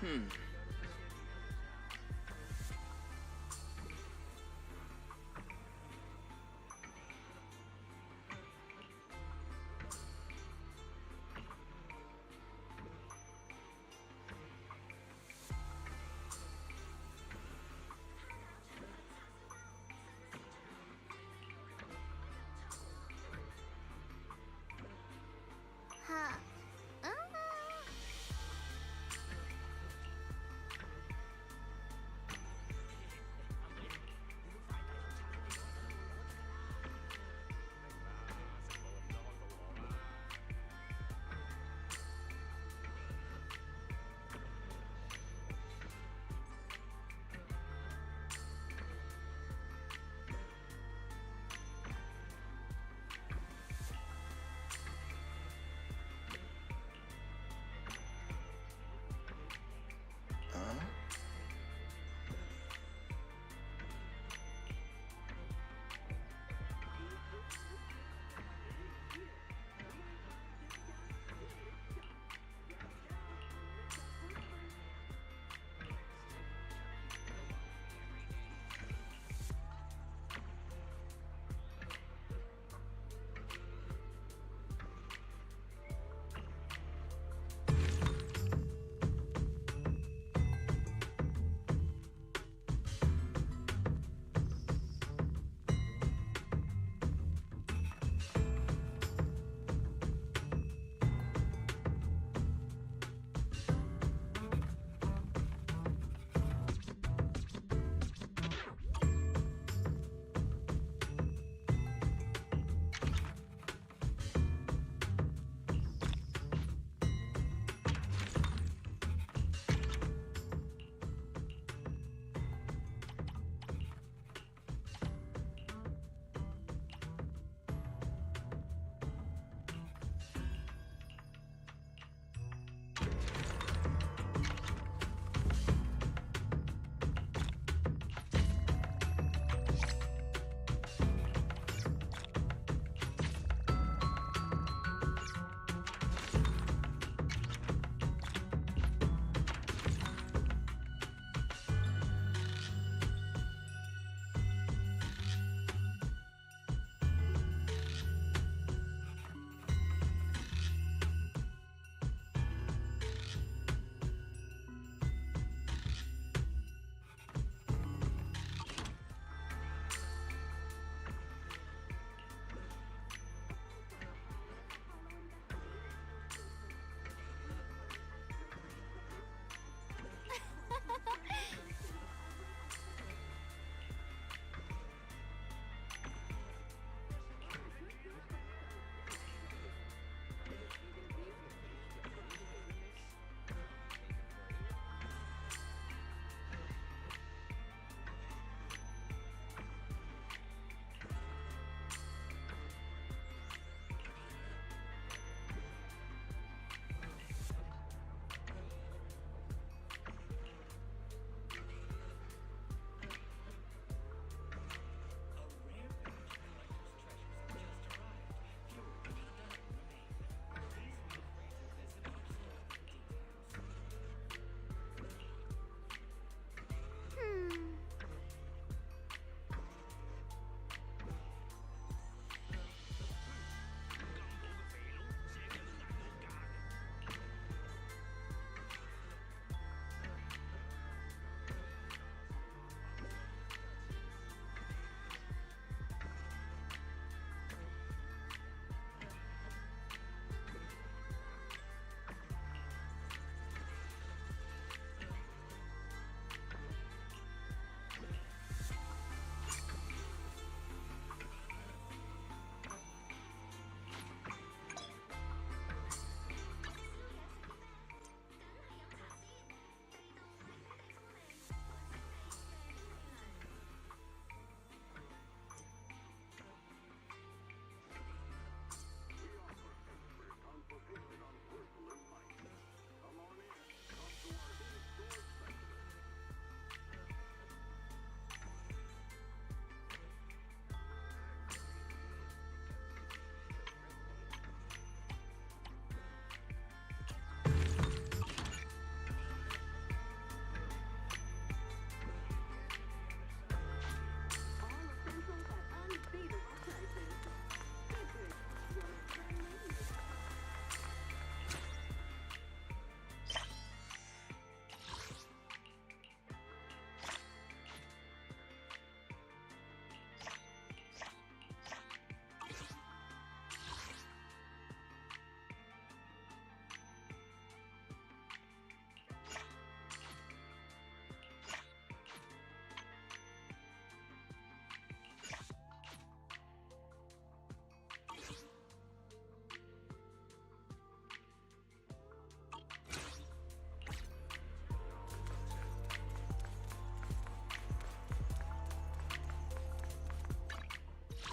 Huh.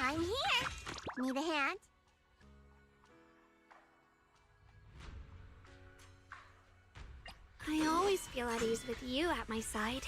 I'm here. Need a hand? I always feel at ease with you at my side.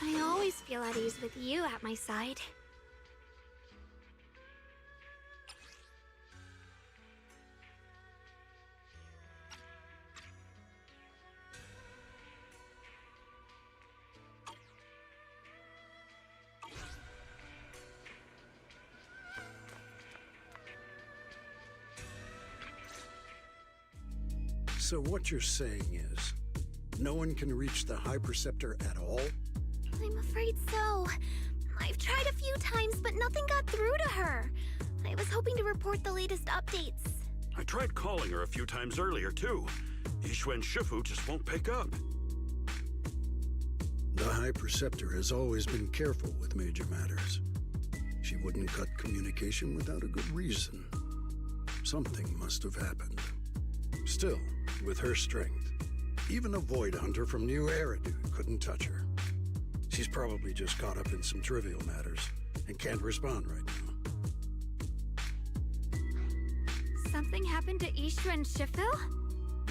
I always feel at ease with you at my side. So what you're saying is, no one can reach the High Preceptor at all? I'm afraid so. I've tried a few times, but nothing got through to her. I was hoping to report the latest updates. I tried calling her a few times earlier, too. Yishu and Shifu just won't pick up. The High Preceptor has always been careful with major matters. She wouldn't cut communication without a good reason. Something must have happened. Still, with her strength, even a Void Hunter from New Eridu couldn't touch her. She's probably just caught up in some trivial matters and can't respond right now. Something happened to Yishu and Shifu?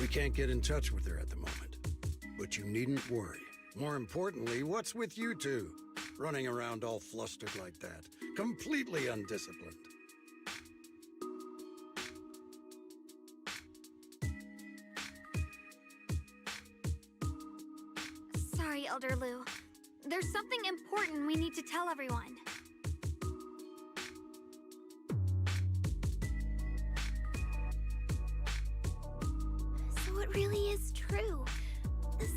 We can't get in touch with her at the moment. But you needn't worry. More importantly, what's with you two? Running around all flustered like that. Completely undisciplined. Sorry, Elder Lu. There's something important we need to tell everyone. So it really is true.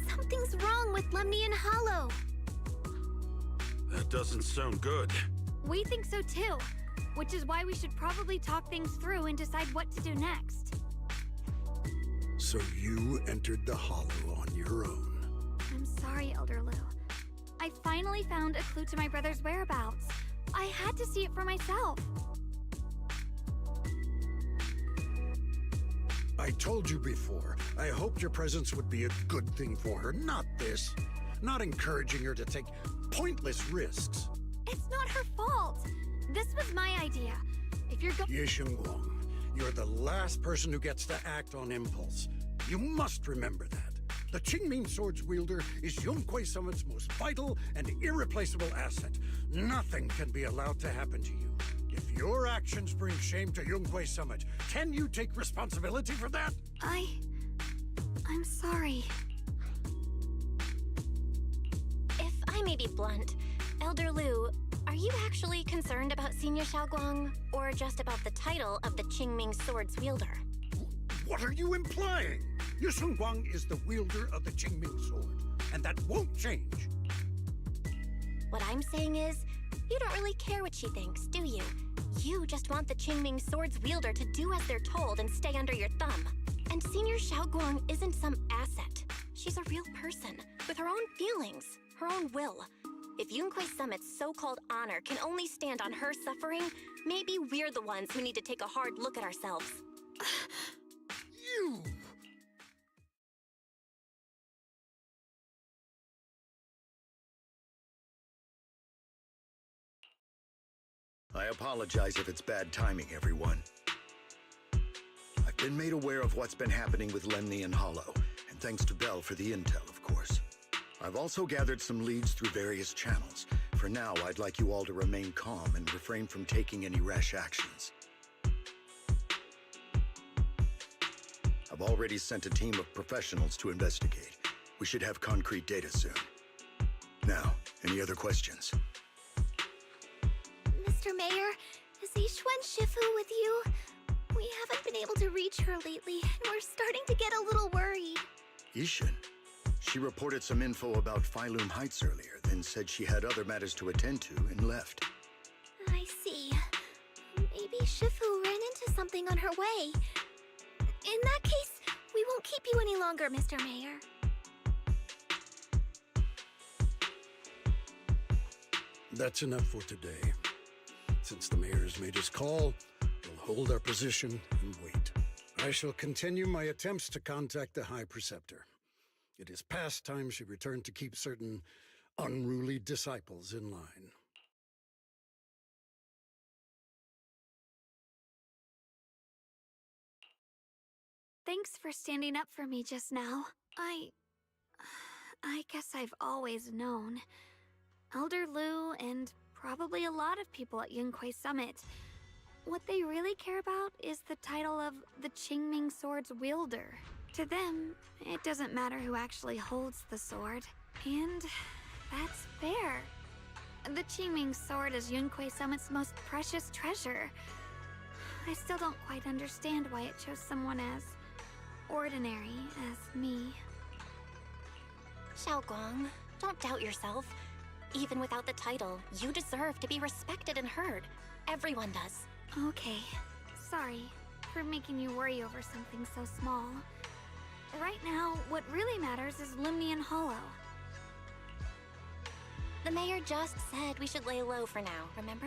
Something's wrong with Lemnian Hollow. That doesn't sound good. We think so too, which is why we should probably talk things through and decide what to do next. So you entered the Hollow on your own. I'm sorry, Elder Lu. I finally found a clue to my brother's whereabouts. I had to see it for myself. I told you before, I hoped your presence would be a good thing for her, not this. Not encouraging her to take pointless risks. It's not her fault. This was my idea. If you're Shunguang, you're the last person who gets to act on impulse. You must remember that. The Qingming Sword's wielder is Yunquei Summit's most vital and irreplaceable asset. Nothing can be allowed to happen to you. If your actions bring shame to Yunquei Summit, can you take responsibility for that? I'm sorry. If I may be blunt, Elder Lu, are you actually concerned about Senior Shunguang, or just about the title of the Qingming Sword's wielder? What are you implying? Shunguang is the wielder of the Qingming Sword, and that won't change. What I'm saying is, you don't really care what she thinks, do you? You just want the Qingming Sword's wielder to do as they're told and stay under your thumb. And Senior Shunguang isn't some asset. She's a real person, with her own feelings, her own will. If Yunquei Summit's so-called honor can only stand on her suffering, maybe we're the ones who need to take a hard look at ourselves. You! I apologize if it's bad timing, everyone. I've been made aware of what's been happening with Lemny and Hollow, and thanks to Bell for the intel, of course. I've also gathered some leads through various channels. For now, I'd like you all to remain calm and refrain from taking any rash actions. I've already sent a team of professionals to investigate. We should have concrete data soon. Now, any other questions? Mr. Mayor, is Yixuan Shifu with you? We haven't been able to reach her lately, and we're starting to get a little worried. Ishin? She reported some info about Phylum Heights earlier, then said she had other matters to attend to and left. I see. Maybe Shifu ran into something on her way. In that case, we won't keep you any longer, Mr. Mayor. That's enough for today. Since the mayor's made his call, we'll hold our position and wait. I shall continue my attempts to contact the High Preceptor. It is past time she returned to keep certain unruly disciples in line. Thanks for standing up for me just now. I guess I've always known. Elder Lu and probably a lot of people at Yunquei Summit. What they really care about is the title of the Qingming Sword's wielder. To them, it doesn't matter who actually holds the sword. And that's fair. The Qingming Sword is Yunquei Summit's most precious treasure. I still don't quite understand why it chose someone as ordinary as me. Shunguang, don't doubt yourself. Even without the title, you deserve to be respected and heard. Everyone does. Okay. Sorry for making you worry over something so small. Right now, what really matters is Lemny and Hollow. The mayor just said we should lay low for now, remember?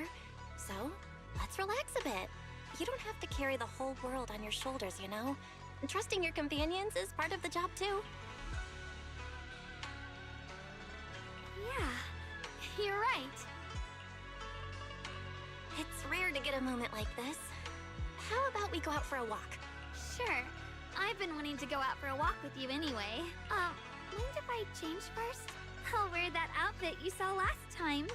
So, let's relax a bit. You don't have to carry the whole world on your shoulders, you know? And trusting your companions is part of the job, too. Yeah, you're right. It's rare to get a moment like this. How about we go out for a walk? Sure. I've been wanting to go out for a walk with you anyway. Mind if I change first? I'll wear that outfit you saw last time.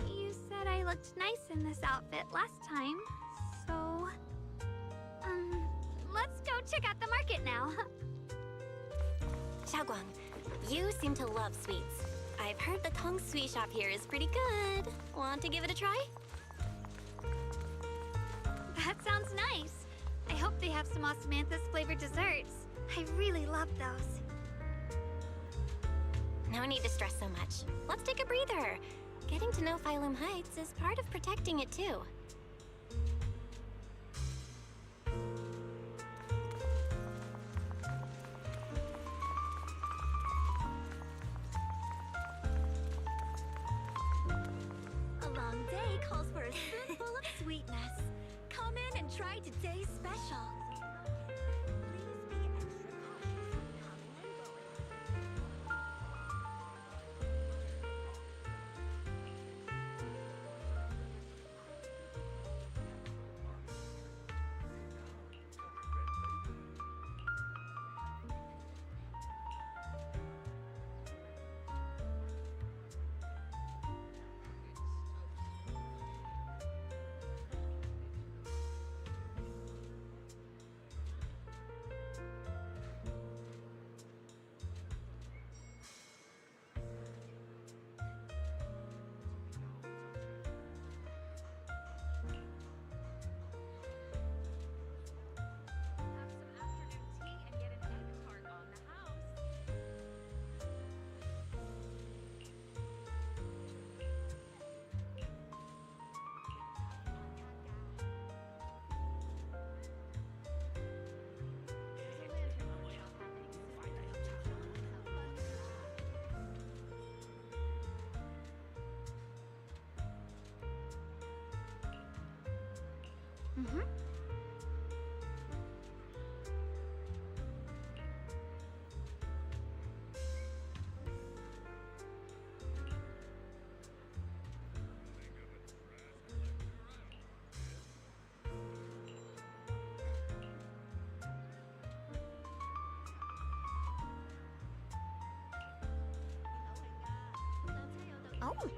You said I looked nice in this outfit last time, so... let's go check out the market now. Shunguang, you seem to love sweets. I've heard the Tong Sui shop here is pretty good. Want to give it a try? That sounds nice. I hope they have some osmanthus flavored desserts. I really love those. No need to stress so much. Let's take a breather. Getting to know Phylum Heights is part of protecting it too. A long day calls for a spoonful of sweetness. Come in and try today's special. Please be extra cautious when coming and going. Mm-hmm. Oh.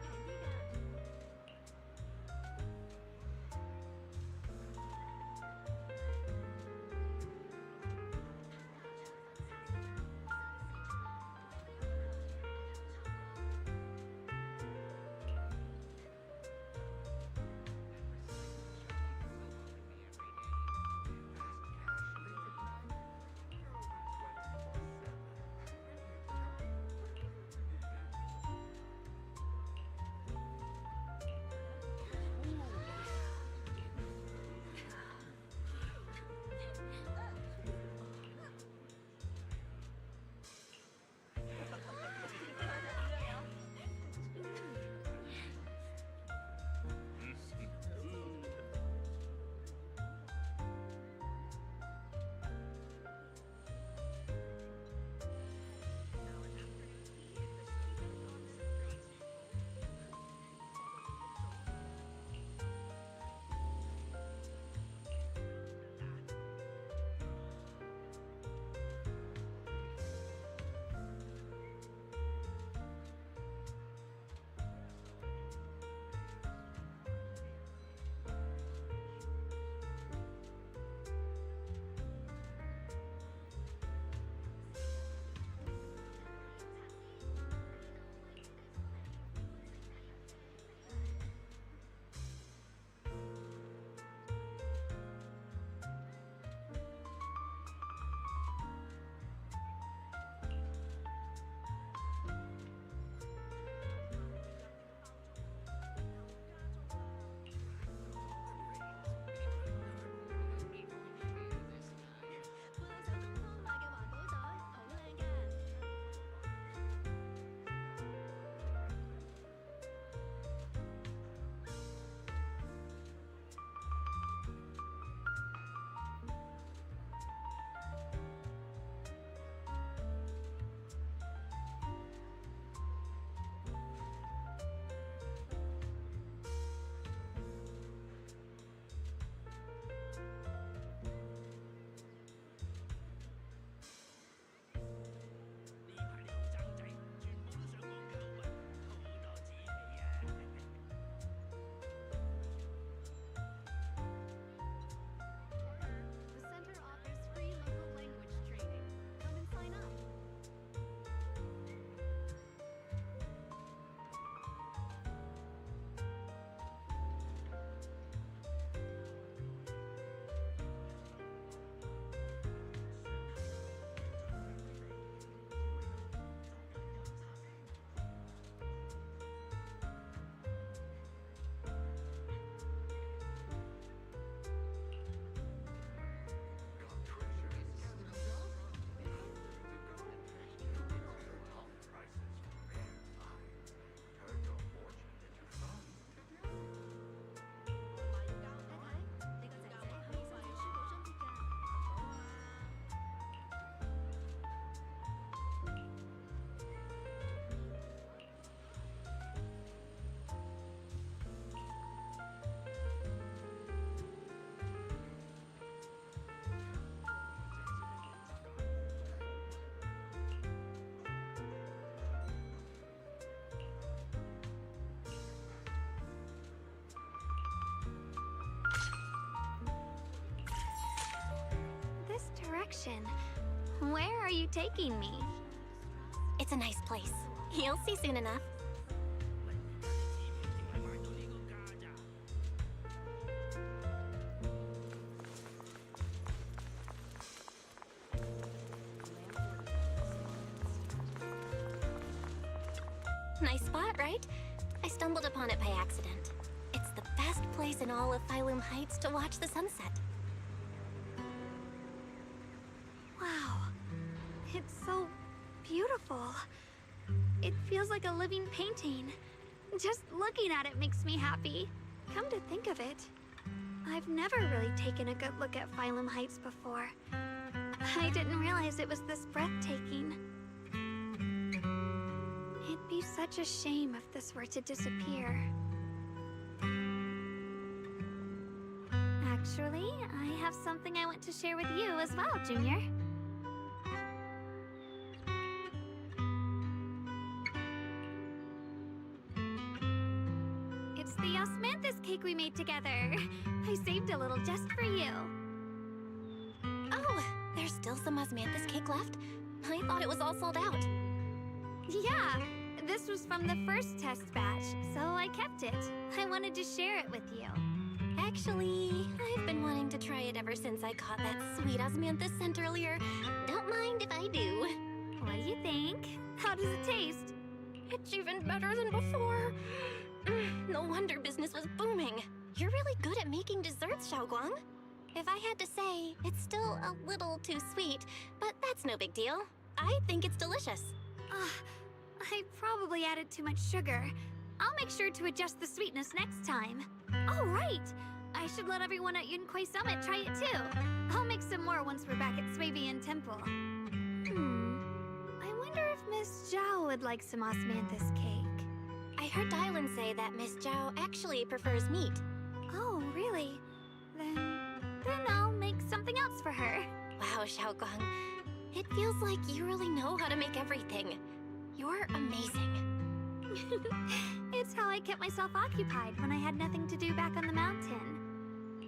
Direction. Where are you taking me? It's a nice place. You'll see soon enough. Nice spot, right? I stumbled upon it by accident. It's the best place in all of Phylum Heights to watch the sunset. Wow. It's so beautiful. It feels like a living painting. Just looking at it makes me happy. Come to think of it, I've never really taken a good look at Phylum Heights before. I didn't realize it was this breathtaking. It'd be such a shame if this were to disappear. Actually, I have something I want to share with you as well, Junior. It's the osmanthus cake we made together. I saved a little just for you. Oh, there's still some osmanthus cake left? I thought it was all sold out. Yeah, this was from the first test batch, so I kept it. I wanted to share it with you. Actually, I've been wanting to try it ever since I caught that sweet osmanthus scent earlier. Don't mind if I do. What do you think? How does it taste? It's even better than before. No wonder business was booming. You're really good at making desserts, Shunguang. If I had to say, it's still a little too sweet, but that's no big deal. I think it's delicious. I probably added too much sugar. I'll make sure to adjust the sweetness next time. Oh, right! I should let everyone at Yunquay Summit try it too. I'll make some more once we're back at Swabian Temple. I wonder if Miss ZHAO would like some osmanthus cake. I heard Dylan say that Miss ZHAO actually prefers meat. Oh, really? Then I'll make something else for her. Wow, Shunguang. It feels like you really know how to make everything. You're amazing. It's how I kept myself occupied when I had nothing to do back on the mountain.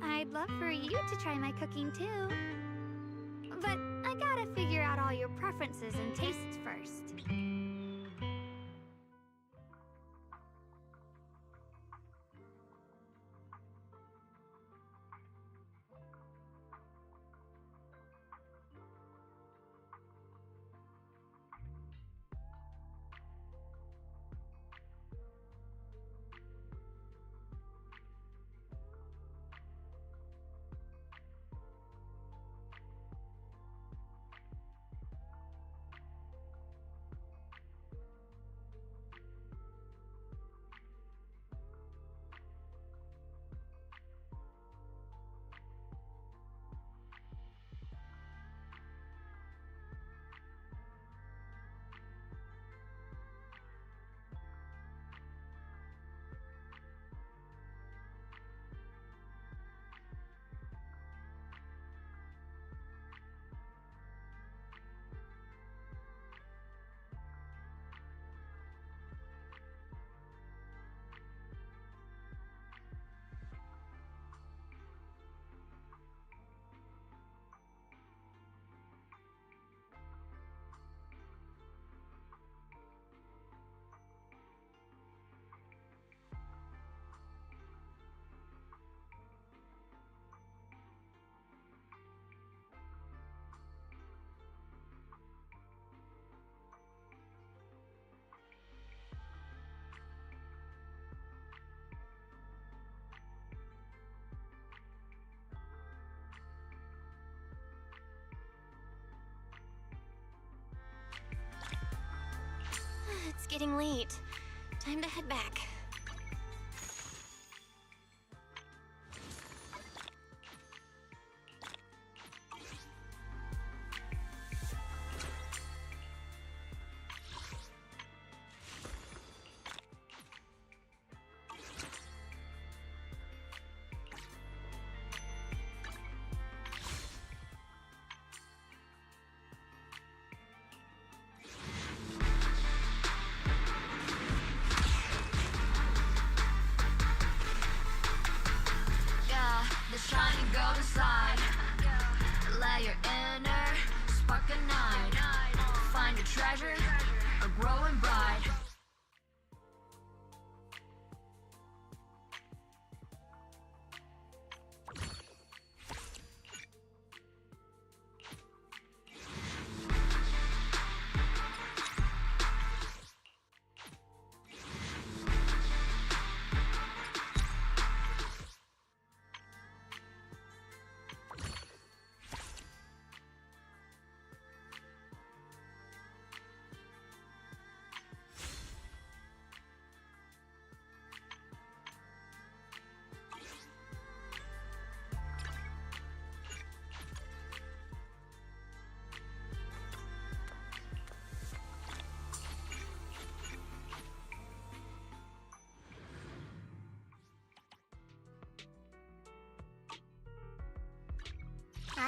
I'd love for you to try my cooking too. But I gotta figure out all your preferences and tastes first. It's getting late. Time to head back. Shiny golden side. Let your inner spark ignite. Find your treasure, a growing bright.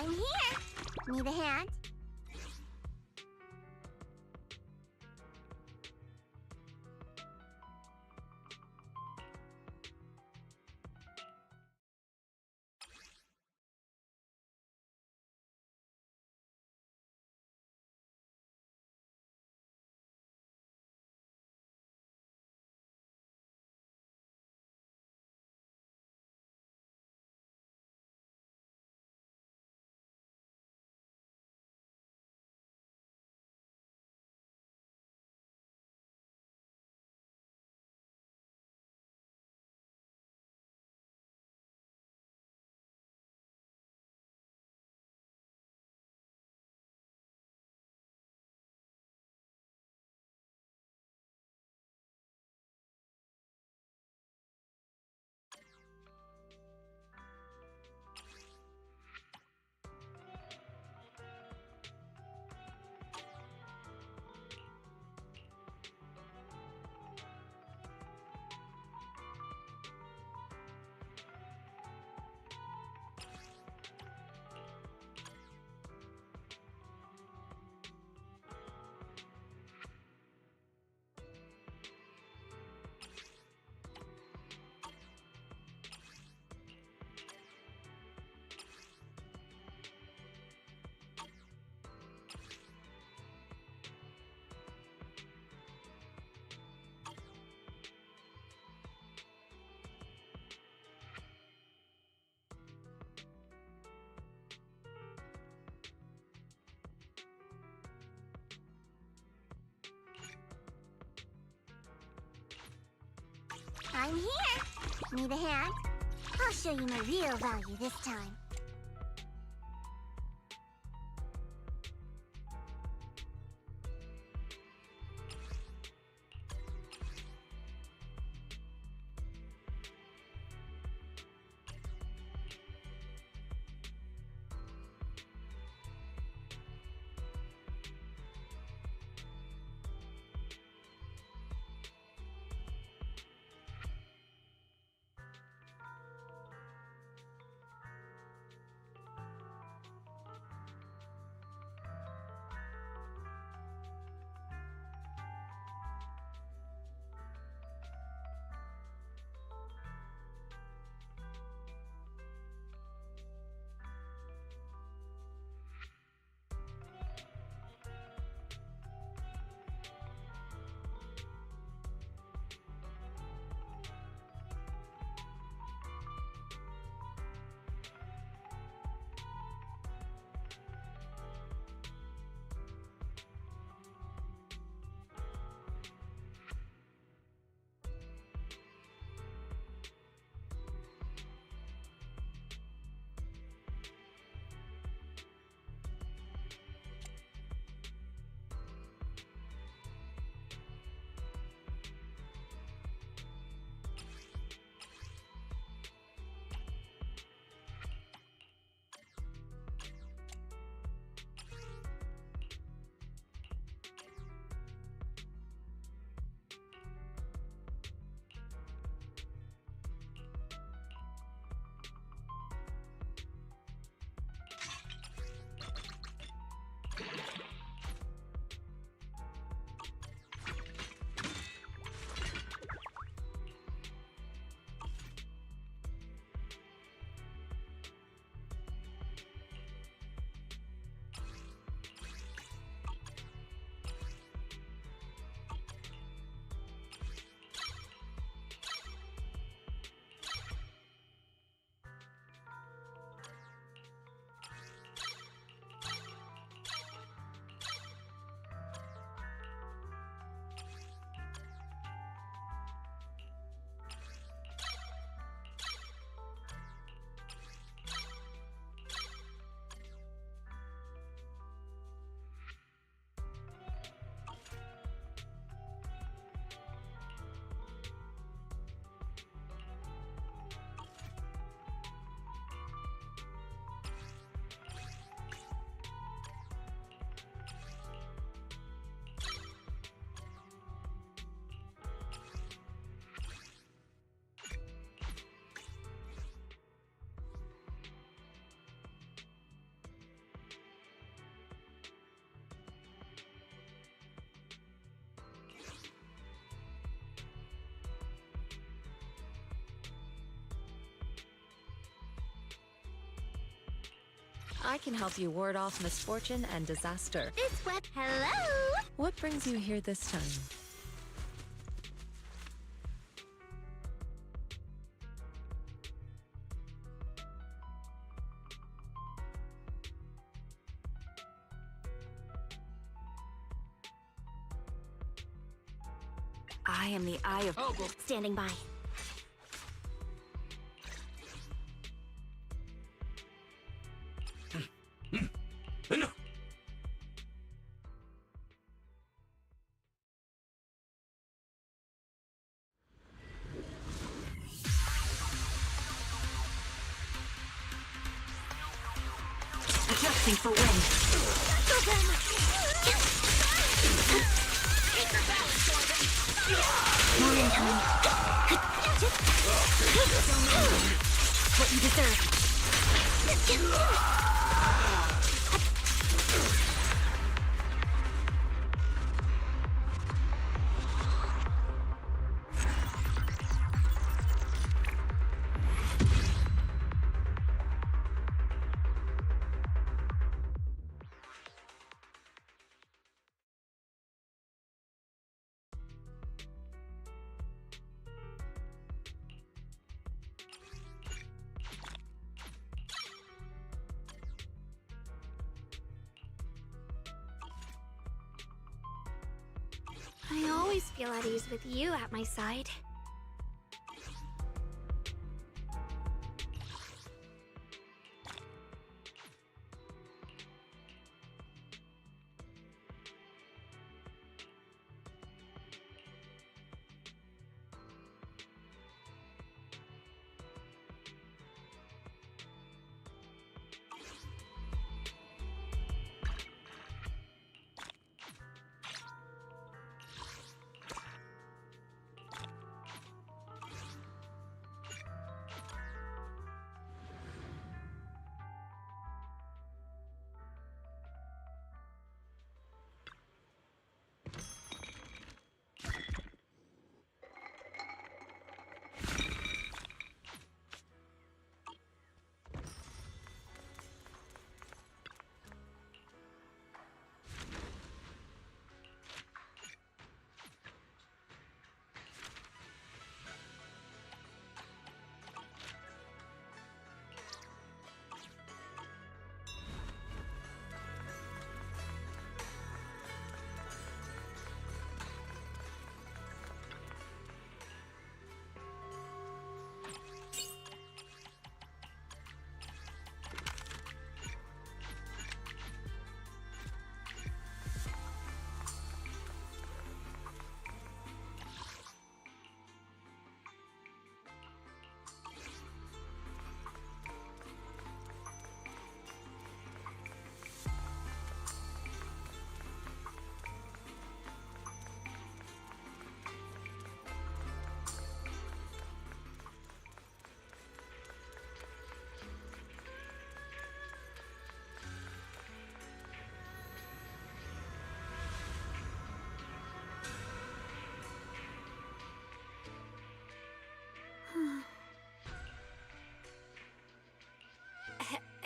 I'm here! Need a hand? I'm here! Need a hand? I'll show you my real value this time. I can help you ward off misfortune and disaster. This web. Hello? What brings you here this time? I am the Eye of Standing by. Adjusting for wind. What you deserve. I always feel at ease with you at my side.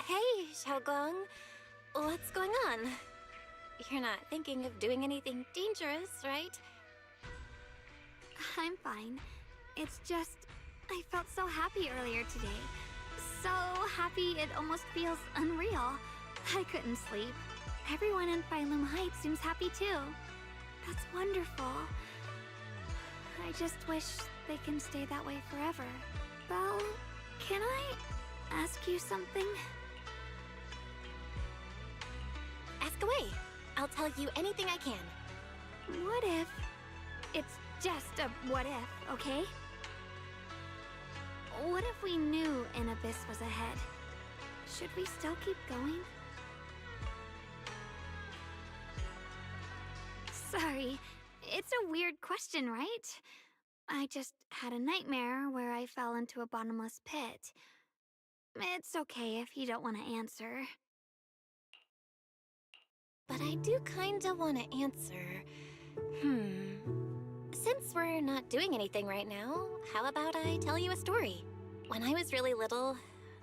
Hey, Shunguang. What's going on? You're not thinking of doing anything dangerous, right? I'm fine. It's just, I felt so happy earlier today. So happy it almost feels unreal. I couldn't sleep. Everyone in Phylum Heights seems happy too. That's wonderful. I just wish they can stay that way forever. Belle, can I ask you something? Ask away. I'll tell you anything I can. What if... It's just a what if, okay? What if we knew an abyss was ahead? Should we still keep going? Sorry, it's a weird question, right? I just had a nightmare where I fell into a bottomless pit. It's okay if you don't want to answer. But I do kinda wanna answer. Since we're not doing anything right now, how about I tell you a story? When I was really little,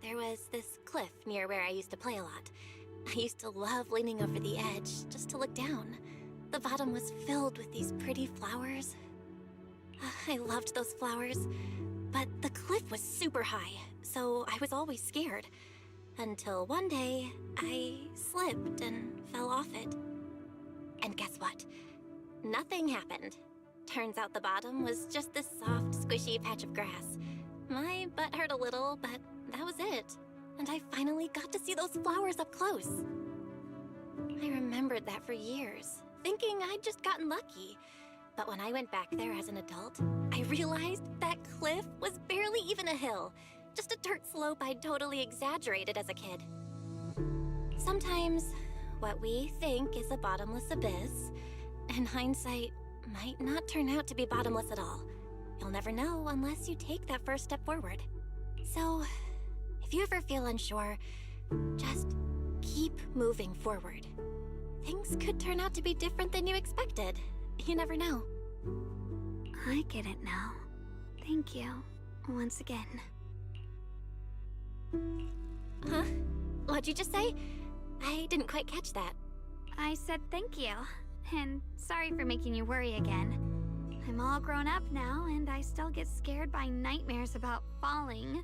there was this cliff near where I used to play a lot. I used to love leaning over the edge just to look down. The bottom was filled with these pretty flowers. I loved those flowers, but the cliff was super high, so I was always scared. Until one day, I slipped and fell off it. And guess what? Nothing happened. Turns out the bottom was just this soft, squishy patch of grass. My butt hurt a little, but that was it. And I finally got to see those flowers up close. I remembered that for years, thinking I'd just gotten lucky. But when I went back there as an adult, I realized that cliff was barely even a hill. Just a dirt slope I'd totally exaggerated as a kid. Sometimes, what we think is a bottomless abyss, in hindsight, might not turn out to be bottomless at all. You'll never know unless you take that first step forward. So, if you ever feel unsure, just keep moving forward. Things could turn out to be different than you expected. You never know. I get it now. Thank you, once again. Huh? What'd you just say? I didn't quite catch that. I said thank you, and sorry for making you worry again. I'm all grown up now, and I still get scared by nightmares about falling.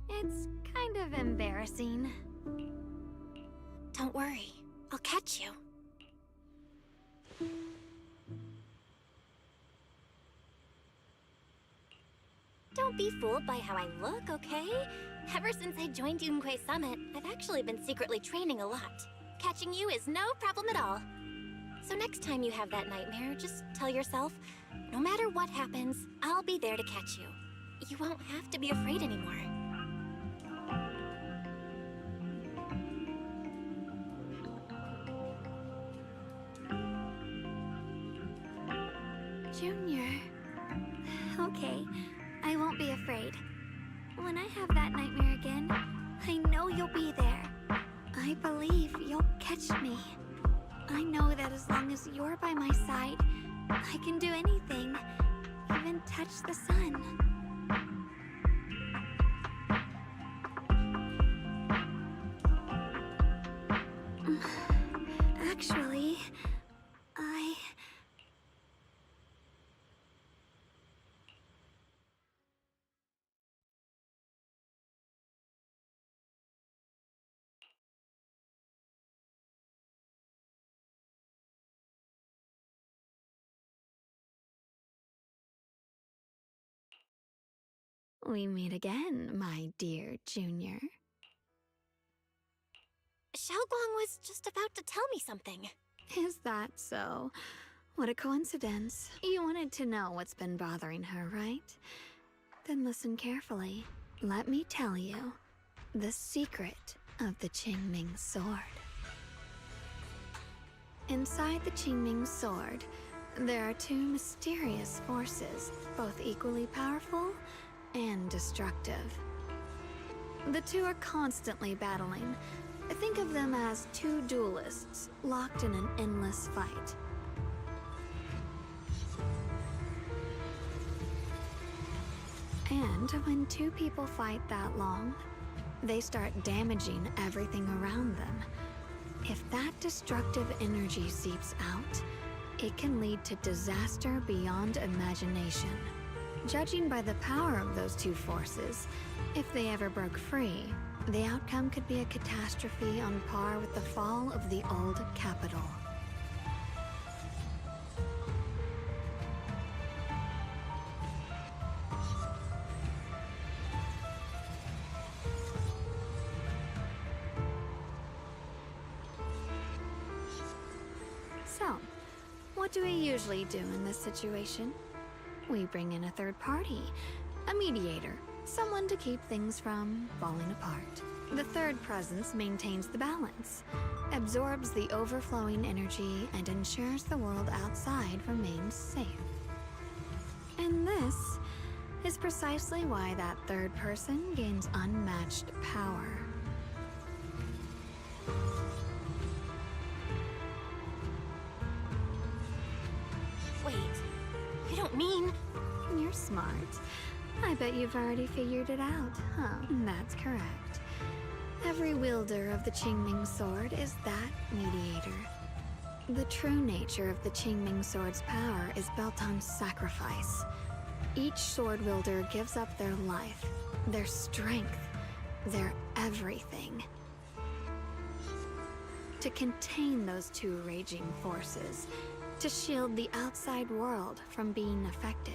It's kind of embarrassing. Don't worry, I'll catch you. Don't be fooled by how I look, okay? Ever since I joined Yunquei Summit, I've actually been secretly training a lot. Catching you is no problem at all. So next time you have that nightmare, just tell yourself, no matter what happens, I'll be there to catch you. You won't have to be afraid anymore. Junior. Okay, I won't be afraid. When I have that nightmare again, I know you'll be there. I believe you'll catch me. I know that as long as you're by my side, I can do anything, even touch the sun. Actually, we meet again, my dear Junior. Shunguang was just about to tell me something. Is that so? What a coincidence. You wanted to know what's been bothering her, right? Then listen carefully. Let me tell you the secret of the Qingming sword. Inside the Qingming sword, there are two mysterious forces, both equally powerful and destructive. The two are constantly battling. Think of them as two duelists locked in an endless fight. And when two people fight that long, they start damaging everything around them. If that destructive energy seeps out, it can lead to disaster beyond imagination. Judging by the power of those two forces, if they ever broke free, the outcome could be a catastrophe on par with the fall of the old capital. So, what do we usually do in this situation? We bring in a third party, a mediator, someone to keep things from falling apart. The third presence maintains the balance, absorbs the overflowing energy, and ensures the world outside remains safe. And this is precisely why that third person gains unmatched power. Wait, you don't mean... You're smart. I bet you've already figured it out, huh? That's correct. Every wielder of the Qingming sword is that mediator. The true nature of the Qingming sword's power is built on sacrifice. Each sword wielder gives up their life, their strength, their everything, to contain those two raging forces, to shield the outside world from being affected.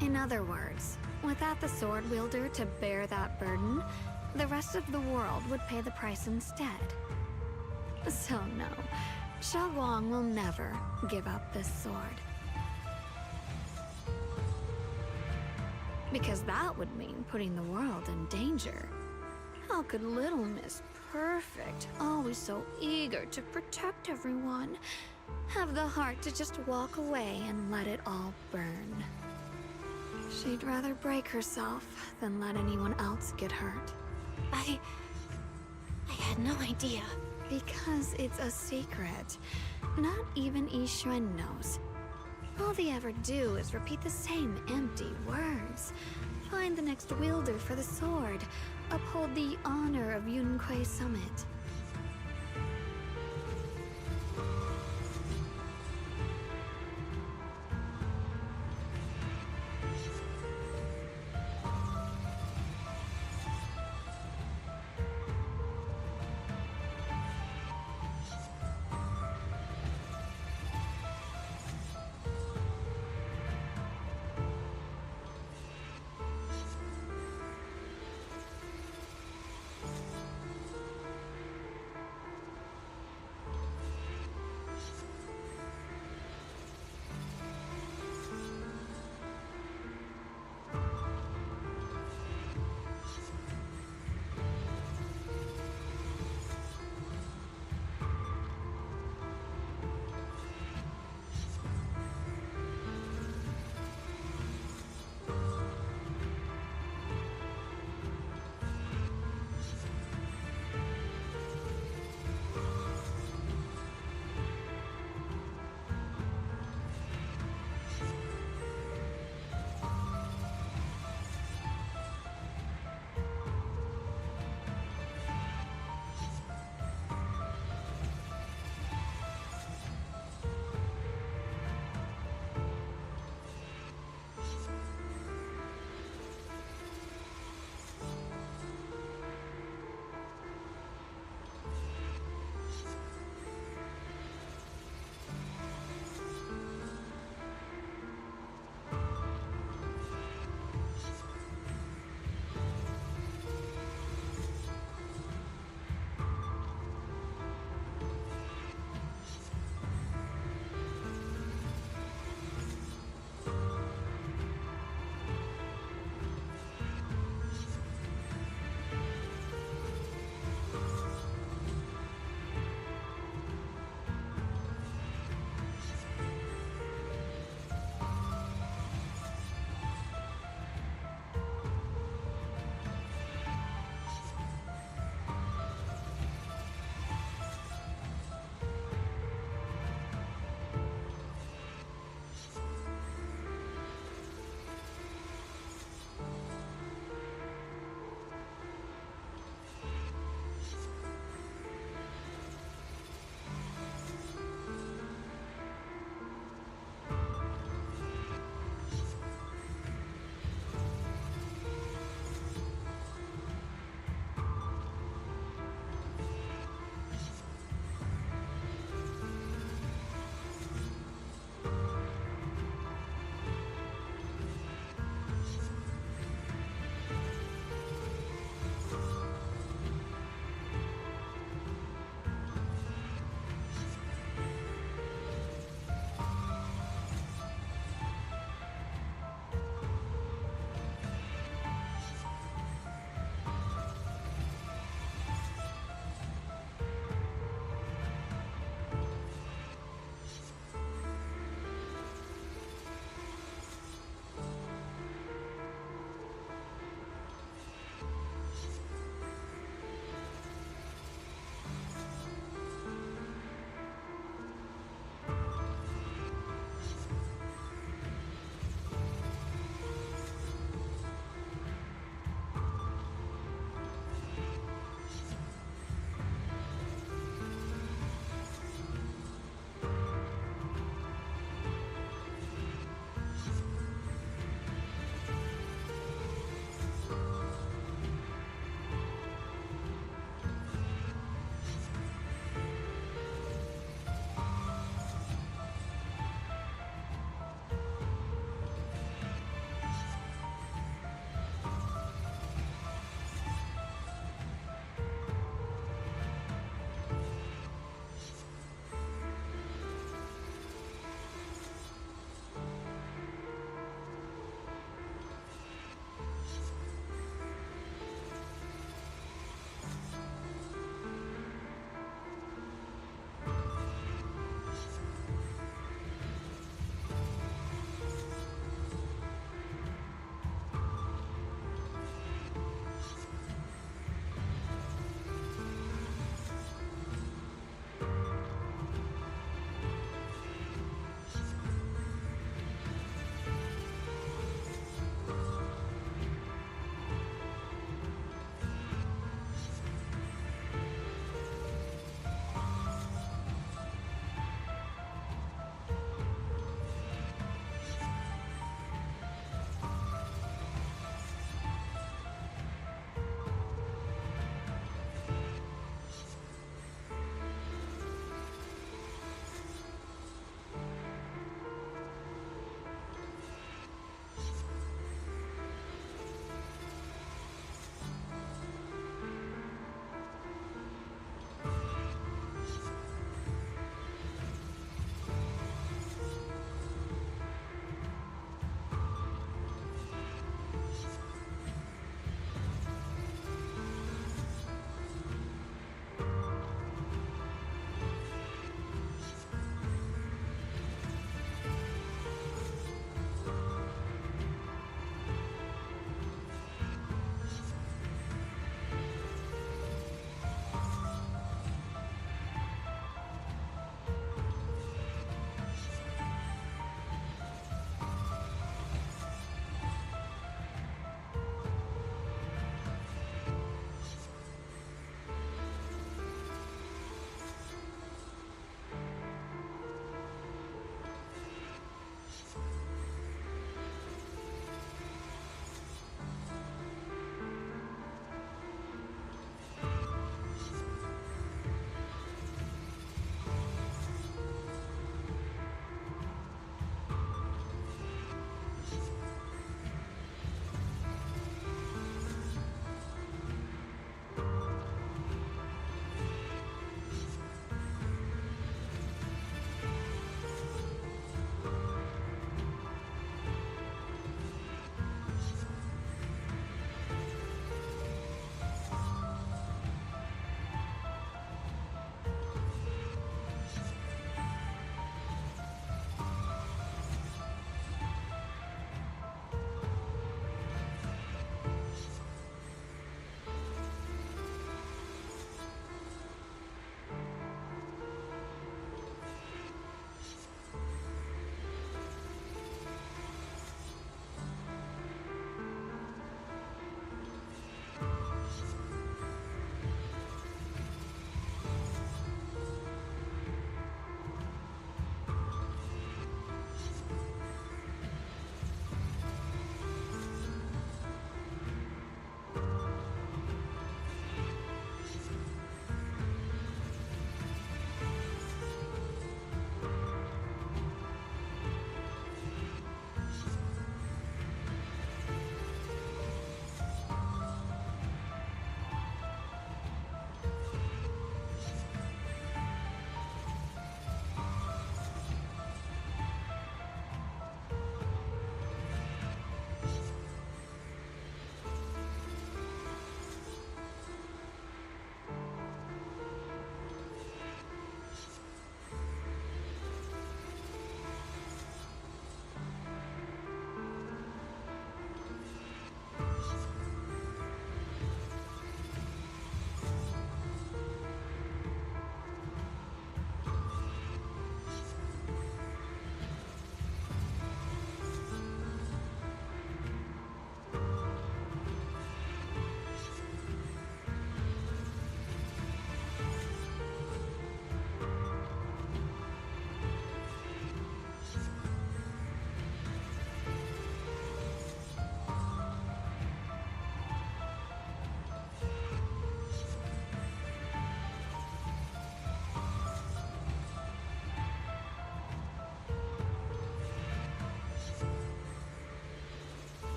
In other words, without the sword wielder to bear that burden, the rest of the world would pay the price instead. So no, Shunguang will never give up this sword. Because that would mean putting the world in danger. How could little Miss Perfect, always so eager to protect everyone, have the heart to just walk away and let it all burn? She'd rather break herself than let anyone else get hurt. I had no idea. Because it's a secret. Not even Yixuan knows. All they ever do is repeat the same empty words. Find the next wielder for the sword. Uphold the honor of Yunquei Summit.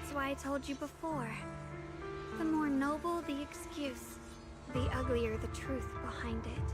That's why I told you before. The more noble the excuse, the uglier the truth behind it.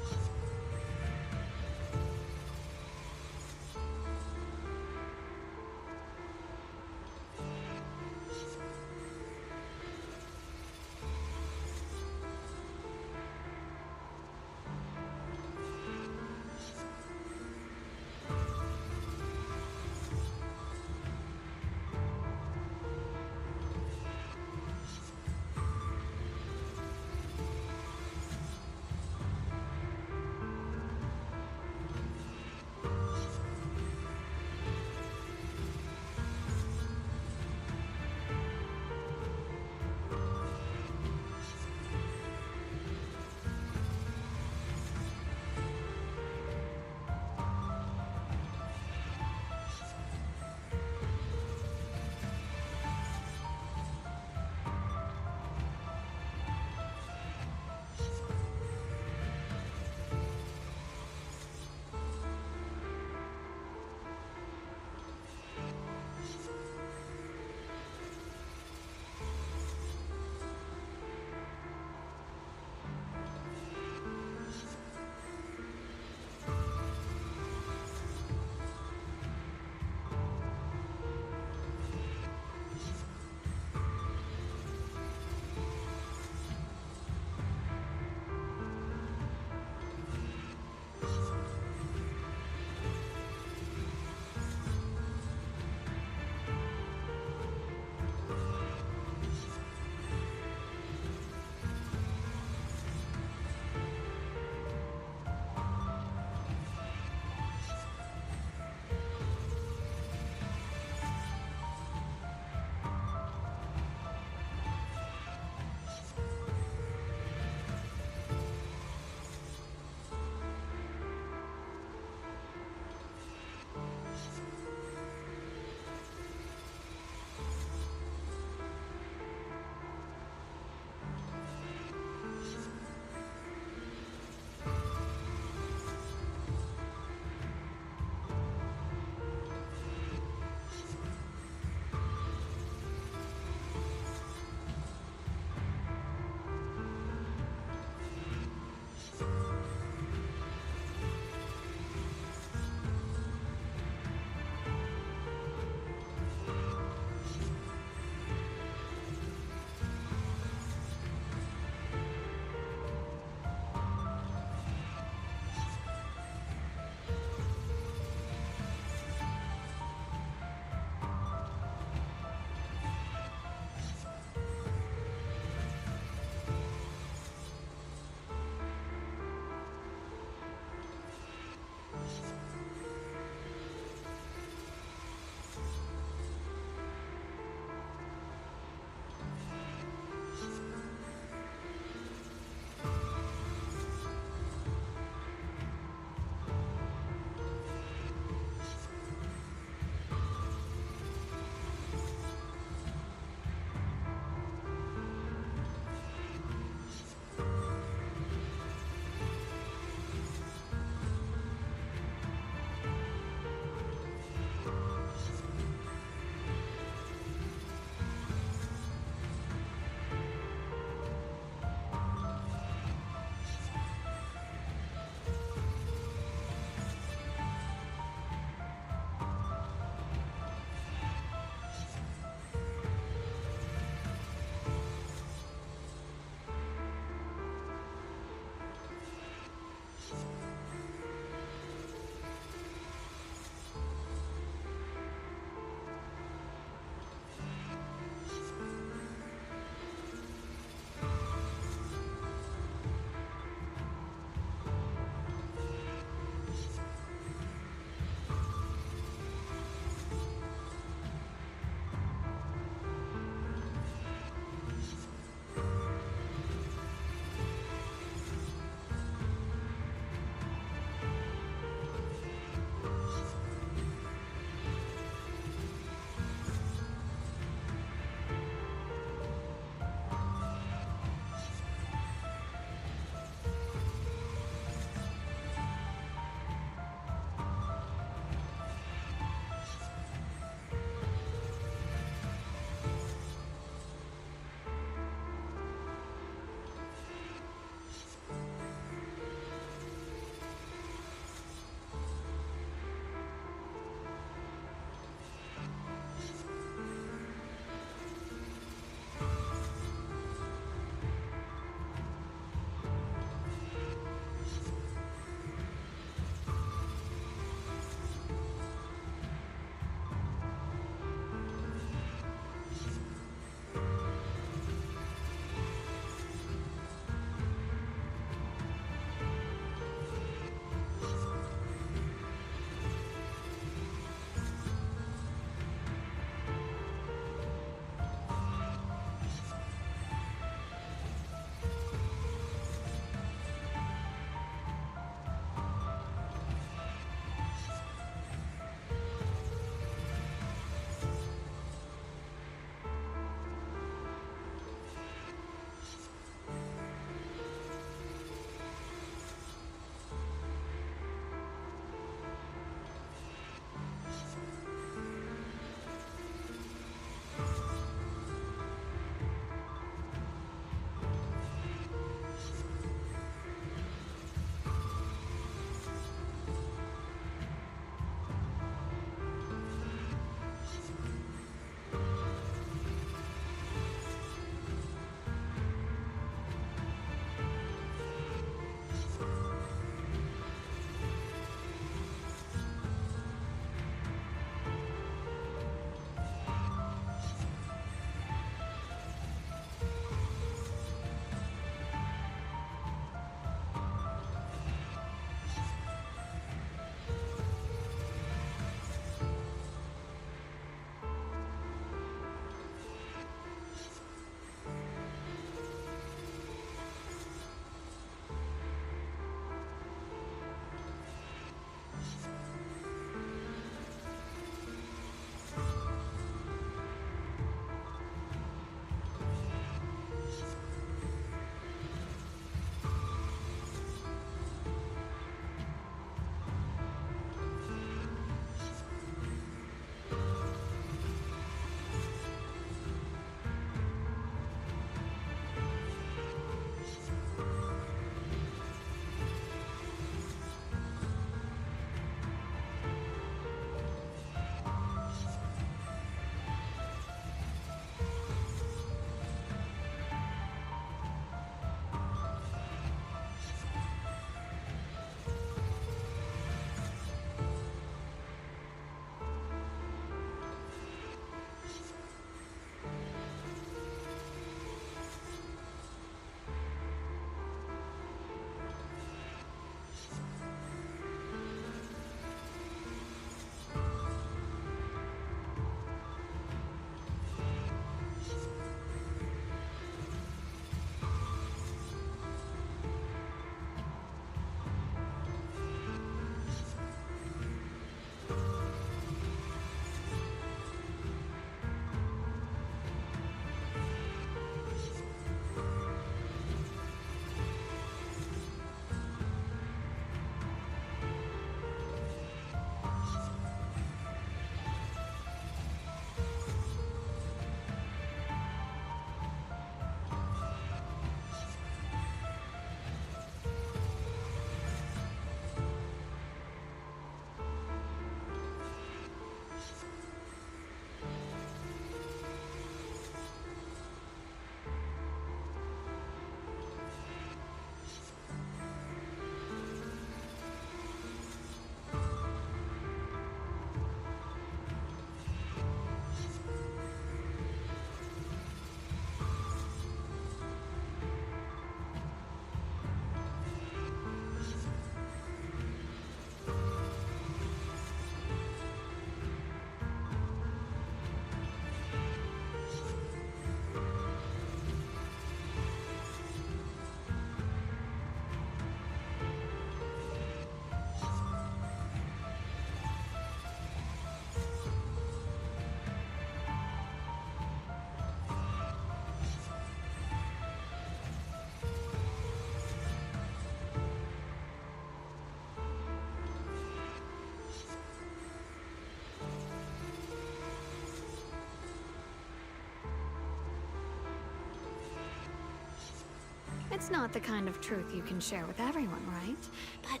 It's not the kind of truth you can share with everyone, right? But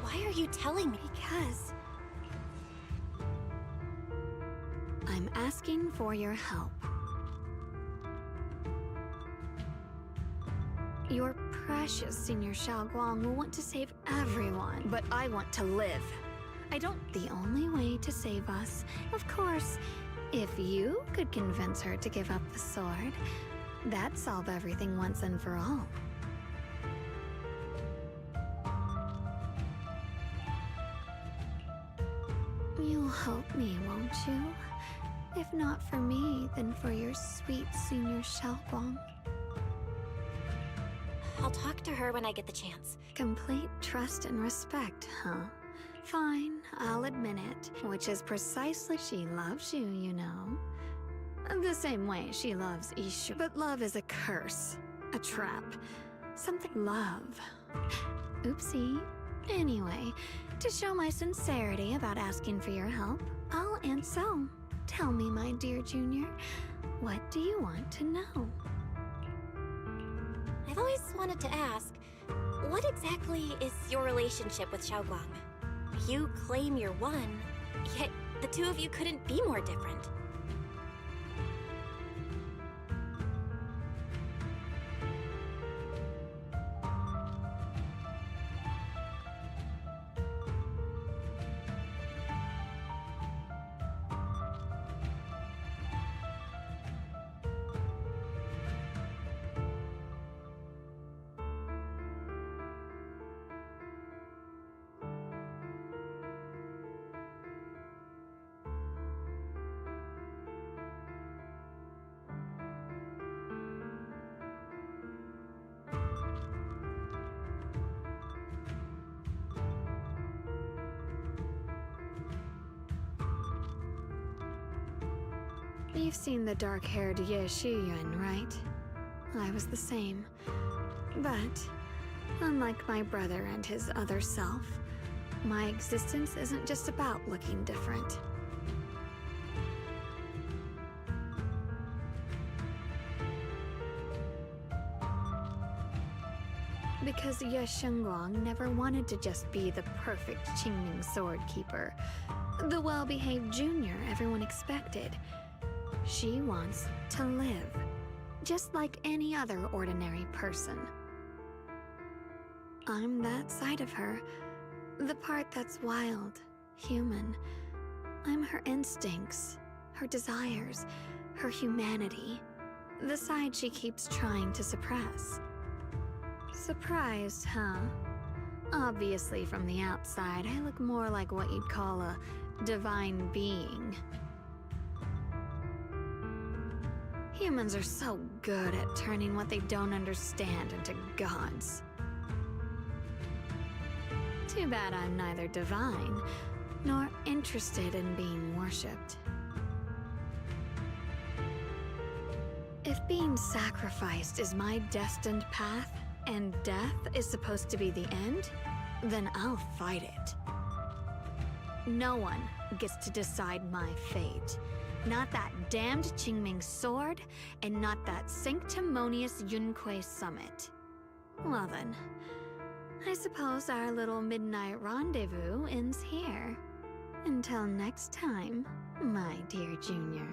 why are you telling me? Because I'm asking for your help. Your precious Senior Shunguang will want to save everyone, but I want to live. The only way to save us, of course, if you could convince her to give up the sword, that'd solve everything once and for all. You'll help me, won't you? If not for me, then for your sweet Senior Shunguang. I'll talk to her when I get the chance. Complete trust and respect, huh? Fine, I'll admit it, which is precisely she loves you, you know. The same way she loves Ishu. But love is a curse, a trap, something love. Oopsie. Anyway, to show my sincerity about asking for your help, I'll answer. Tell me, my dear Junior, what do you want to know? I've always wanted to ask, what exactly is your relationship with Shunguang? You claim you're one, yet the two of you couldn't be more different. You've seen the dark-haired Ye Shiyuan, right? I was the same. But, unlike my brother and his other self, my existence isn't just about looking different. Because Ye Shunguang never wanted to just be the perfect Qingming sword keeper, the well-behaved junior everyone expected. She wants to live, just like any other ordinary person. I'm that side of her, the part that's wild, human. I'm her instincts, her desires, her humanity, the side she keeps trying to suppress. Surprised, huh? Obviously, from the outside, I look more like what you'd call a divine being. Humans are so good at turning what they don't understand into gods. Too bad I'm neither divine, nor interested in being worshipped. If being sacrificed is my destined path, and death is supposed to be the end, then I'll fight it. No one gets to decide my fate. Not that damned Qingming sword, and not that sanctimonious Yunquei summit. Well then, I suppose our little midnight rendezvous ends here. Until next time, my dear Junior.